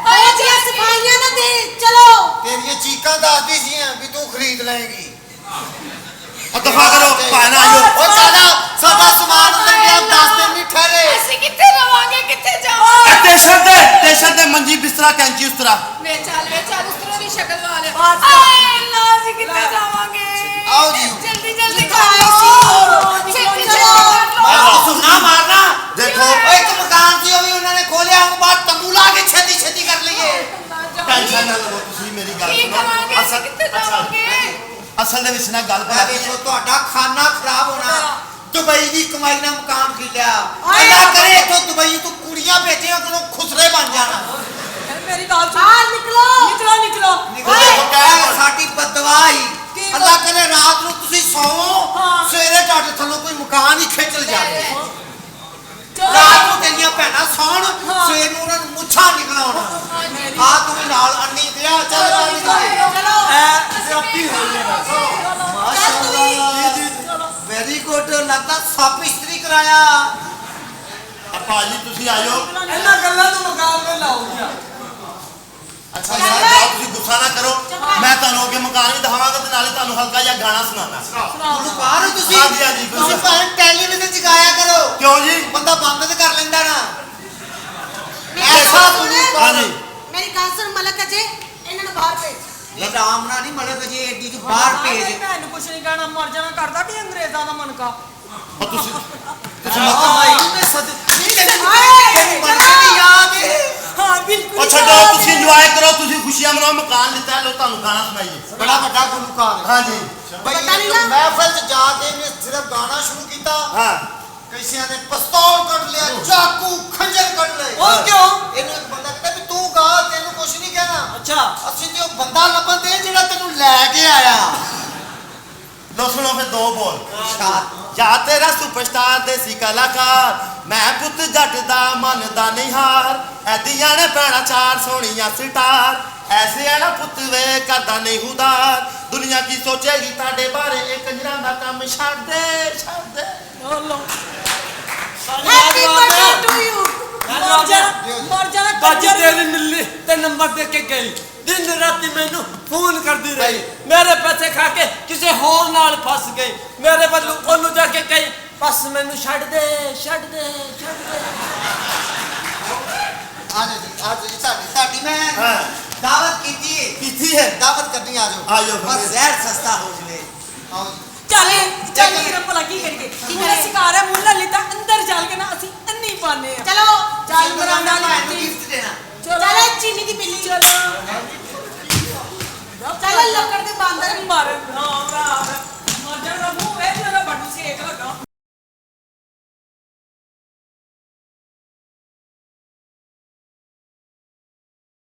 S9: ਓਏ ਜੀ ਸਫਾਈਆਂ ਨਾ ਦੇ ਚਲੋ
S8: ਤੇਰੀਆਂ ਚੀਕਾਂ ਦੱਸਦੀ ਸੀਆਂ ਵੀ ਤੂੰ ਖਰੀਦ ਲਏਗੀ
S4: ਉਹ ਦਫਾ ਕਰੋ ਭਾਈ ਨਾ ਆਇਓ
S8: ਉਹ ਸਾਡਾ ਸਮਾਨ ਅੰਦਰ ਗਿਆ 10 ਦਿਨ ਨਹੀਂ ਠਹਿਰੇ
S2: ਅਸੀਂ ਕਿੱਥੇ ਰਵਾਂਗੇ ਕਿੱਥੇ ਜਾਵਾਂਗੇ
S4: ਸਟੇਸ਼ਨ ਤੇ ਮੰਜੀ ਬਿਸਤਰਾ ਕੈਂਚੀ ਉਸਤਰਾ
S2: ਵੇ ਚੱਲ ਉਸ ਤਰ੍ਹਾਂ ਦੀ ਸ਼ਕਲ ਵਾਲੇ ਆਏ ਨਾ ਅਸੀਂ ਕਿੱਥੇ ਜਾਵਾਂਗੇ
S8: ਆਓ ਜੀ।
S2: ਜਲਦੀ ਜਲਦੀ
S9: ਛੇਤੀ ਚਲੋ
S8: ਨਾ ਮਾਰਨਾ
S4: ਦੇਖੋ
S8: ਓਏ ਇੱਕ ਮਕਾਨ ਸੀ ਉਹ ਵੀ ਉਹਨਾਂ ਨੇ ਖੋਲਿਆ ਹੁਣ ਬਾਅਦ ਤੰਬੂ ਲਾ ਕੇ ਛੇਤੀ ਕਰ ਲਈਏ
S4: ਟੈਨਸ਼ਨ ਨਾ ਲਵੋ ਤੁਸੀਂ ਮੇਰੀ ਗੱਲ
S2: ਕੀ
S4: ਸੁਣੋ
S2: ਕਰਾਂਗੇ ਅਸੀਂ ਕਿੱਥੇ ਜਾਵਾਂਗੇ
S4: ਅਸਲ ਦੇ ਵਿੱਚ ਨਾ ਗੱਲ
S8: ਮੈਂ
S4: ਪਤਾ
S8: ਵੇਖੋ ਤੁਹਾਡਾ ਖਾਨਾ ਖਰਾਬ ਹੋਣਾ ਦੁਬਈ ਦੀ ਕਮਾਈ ਨਾਲ ਮਕਾਨ ਖਰੀਦਿਆ
S11: ਆਏ
S8: ਅੱਲਾ ਕਰੇ ਇੱਥੋਂ ਦੁਬਈ ਤੋਂ ਕੁੜੀਆਂ ਭੇਜੀਆਂ ਕੋਲੋਂ ਖੁਸਰੇ ਬਣ ਜਾਣਾ
S11: ਮੇਰੀ ਗੱਲ ਸੁਣ
S9: ਬਾਹਰ ਨਿਕਲੋ
S11: ਨਿਕਲੋ
S8: ਓਏ ਸਾਡੀ ਬਦਦੁਆ ਹੀ
S11: ਕੀ
S8: ਅੱਲਾ ਕਰੇ ਰਾਤ ਨੂੰ ਤੁਸੀਂ ਸੌਵੋ
S11: ਹਾਂ।
S8: ਸਵੇਰੇ ਤੁਹਾਡੇ ਥੱਲੋਂ ਕੋਈ ਮਕਾਨ ਹੀ ਖਿੱਚ ਜਾਵੇ
S11: ਚਲੋ
S8: ਰਾਤ ਨੂੰ ਤੇਰੀਆਂ ਭੈਣਾਂ ਸੌਣ
S11: ਹਾਂ।
S8: ਸਵੇਰ ਨੂੰ ਉਹਨਾਂ ਨੂੰ ਮੁੱਛਾਂ ਨਿਕਲਾਉਣਾ ਆ ਤੂੰ ਵੀ ਨਾਲ ਅੰਨੀ ਦਿਆ ਚੱਲ ਚੱਲ
S11: ਚਲੋ
S5: ਐ ਸਿਆਪੀ ਹੋਈ ਹੈ
S8: ਮਾਸ਼ਾਅੱਲਾ ਵੈਰੀ ਗੁੱਡ ਲੱਗਦਾ ਸੱਪ ਇਸਤਰੀ ਕਰਾਇਆ
S4: ਭਾਜੀ ਤੁਸੀਂ ਆਇਓ
S5: ਇਹਨਾਂ ਗੱਲਾਂ ਨੂੰ ਮੁਕਾਬਲੇ ਲਾਉਂਗਾ
S4: ਅੱਛਾ ਯਾਰ ਜਾਓ ਤੁਸੀਂ ਗੁੱਸਾ ਨਾ ਕਰੋ ਮੈਂ ਤੁਹਾਨੂੰ ਅੱਗੇ ਮਕਾਨ ਵੀ ਦਿਖਾਵਾਂਗਾ ਤੇ ਨਾਲੇ ਤੁਹਾਨੂੰ ਹਲਕਾ ਜਿਹਾ ਗਾਣਾ ਸੁਣਾਣਾ
S8: ਤੁਹਾਨੂੰ ਬਾਹਰ ਹੋ ਤੁਸੀਂ
S4: ਹਾਂਜੀ, ਹਾਂਜੀ,
S8: ਤੁਸੀਂ
S4: ਬਿਲਕੁਲ।
S8: ਭਾਵੇਂ ਟੈਲੀਵਿਜ਼ਨ ਚ ਗਾਇਆ ਕਰੋ
S4: ਕਿਉਂ ਜੀ
S8: ਬੰਦਾ ਬੰਦ ਤੇ ਕਰ ਲੈਂਦਾ ਨਾ
S9: ਮੇਰੀ
S8: ਐਸਾ
S9: ਗੱਲ ਸੁਣ
S8: ਤੁਹਾਨੂੰ
S4: ਹਾਂਜੀ
S9: ਮੇਰੀ ਗੱਲ ਸੁਣ ਮਲਕ ਅਜੇ ਇਹਨਾਂ ਨੂੰ ਬਾਹਰ ਭੇਜ
S8: ਇਹ ਰਾਮ ਨਾਲ ਨਹੀਂ ਮਲਕ ਜੀ ਐਡੀ ਚ ਬਾਹਰ ਭੇਜ
S11: ਭੈਣ ਨੂੰ ਕੁਛ ਨਹੀਂ ਕਹਿਣਾ ਮਰ ਜਾਣਾ ਕਰਦਾ ਕਿ ਅੰਗਰੇਜ਼ਾਂ ਦਾ ਮਨਕਾ
S4: ਉਹ ਤੁਸੀਂ
S8: ਮੈਂ ਸਦ
S11: ਹਾਏ,
S8: ਮੰਨਣੀ ਯਾਦ ਹੈ
S11: ਹਾਂ ਬਿਲਕੁਲ
S4: ਉਹ ਛੱਡੋ ਤੁਸੀਂ ਇੰਜੋਏ ਕਰੋ ਤੁਸੀਂ ਖੁਸ਼ੀਆਂ ਮਨਾਓ ਮਕਾਨ ਲਿੱਤਾ ਲੋ ਤੁਹਾਨੂੰ ਗਾਣਾ ਸੁਣਾਈਏ
S8: ਬੜਾ ਵੱਡਾ ਗੁਲੂਕਾਰ ਹੈ
S4: ਹਾਂਜੀ
S8: ਬਈ
S9: ਪਤਾ ਨਹੀਂ ਨਾ।
S8: ਮਹਿਫਲ ਚ ਜਾ ਕੇ ਇਹਨੇ ਸਿਰਫ ਗਾਣਾ ਸ਼ੁਰੂ ਕੀਤਾ
S4: ਹਾਂ
S8: ਕਈਸਿਆਂ ਨੇ ਪਿਸਤੌਲ ਕੱਢ ਲਿਆ ਚਾਕੂ ਖੰਜਰ ਕੱਢ ਲਏ
S5: ਉਹ ਕਿਉਂ
S8: ਇਹਨੂੰ ਇੱਕ ਬੰਦਾ ਕਹਿੰਦਾ ਵੀ ਤੂੰ ਗਾ ਤੈਨੂੰ ਕੁਛ ਨਹੀਂ ਕਹਿਣਾ
S5: ਅੱਛਾ
S8: ਅਸੀਂ ਤੇ ਉਹ ਬੰਦਾ ਲੱਭਣ ਦੇ ਜਿਹੜਾ ਤੈਨੂੰ ਲੈ ਕੇ ਆਇਆ
S4: ਲੋ ਸੁਣੋ ਫਿਰ ਦੋ ਬੋਲ
S8: ਅੱਛਾ
S4: ਜਾਂ ਤੇਰਾ ਸੁਪਰਸਟਾਰ ਦੇਸੀ ਕਲਾਕਾਰ ਮੈਂ ਪੁੱਤ ਜੱਟ ਦਾ ਮੰਨਦਾ ਨਹੀਂ ਹਾਰ ਐਦੀਆਂ ਨੇ ਭੈਣਾਂ ਚਾਰ ਸੋਹਣੀਆਂ ਸਟਾਰ ਐਸੇ ਆ ਨਾ ਪੁੱਤ ਵੇ ਕਰਦਾ ਨਹੀਂ ਹੁਦਾਰ ਦੁਨੀਆ ਕੀ ਸੋਚੇਗੀ ਤੁਹਾਡੇ ਬਾਰੇ ਇਹ ਕੰਜਰਾਂ ਦਾ ਕੰਮ ਛੱਡ ਦੇ
S9: ਹੈਪੀ ਬਰਥਡੇ ਟੂ ਯੂ
S11: ਮਰ ਜਾਣਾ
S5: ਬਾਜੀ ਤੇਰੀ ਮਿਲਣੀ ਤੇ ਨੰਬਰ ਦੇ ਕੇ ਗਈ ਦਿਨ ਰਾਤੀ ਮੈਨੂੰ ਫੋਨ ਕਰਦੀ ਰਹੀ ਮੇਰੇ ਪੈਸੇ ਖਾ ਕੇ ਕਿਸੇ ਹੋਰ ਨਾਲ ਫਸ ਗਈ ਮੇਰੇ ਵੱਲੋਂ ਉਹਨੂੰ ਜਾ ਕੇ ਕਹੀ ਬਸ ਮੈਨੂੰ ਛੱਡ ਦੇ
S8: ਅੱਜ ਜੀ ਸਾਡੀ ਮੈਂ
S4: ਹਾਂ
S8: ਦਾਵਤ ਕੀਤੀ ਹੈ
S4: ਕੀਤੀ ਹੈ
S8: ਦਾਵਤ ਕਰਨੀ ਆ ਜਾਓ
S4: ਆ ਜਾਓ ਫਿਰ।
S8: ਬਸ ਜ਼ਹਿਰ ਸਸਤਾ ਹੋ ਜਵੇ ਆਓ ਜੀ
S11: ਚੱਲ ਚੱਲ ਵੀਰ ਭਲਾ ਕੀ ਕਰੀਏ ਮੇਰਾ ਸ਼ਿਕਾਰ ਹੈ ਮੁੱਲਾ ਲਿੱਤਾ ਅੰਦਰ ਚੱਲ ਕੇ ਨਾ ਅਸੀਂ ਅੰਨੀ ਪਾਣੇ ਆ ਚਲੋ ਚੱਲ ਮਰਾਂਡਾ
S8: ਨੂੰ ਗਿਫਟ ਦੇਣਾ
S11: ਚੱਲ ਚੀਨੀ ਦੀ ਬਿੱਲੀ ਚਲੋ ਚੱਲ ਲੱਕੜ ਦੇ ਬਾਂਦਰ ਮਾਰ
S5: ਰਾਮ ਰਾਮ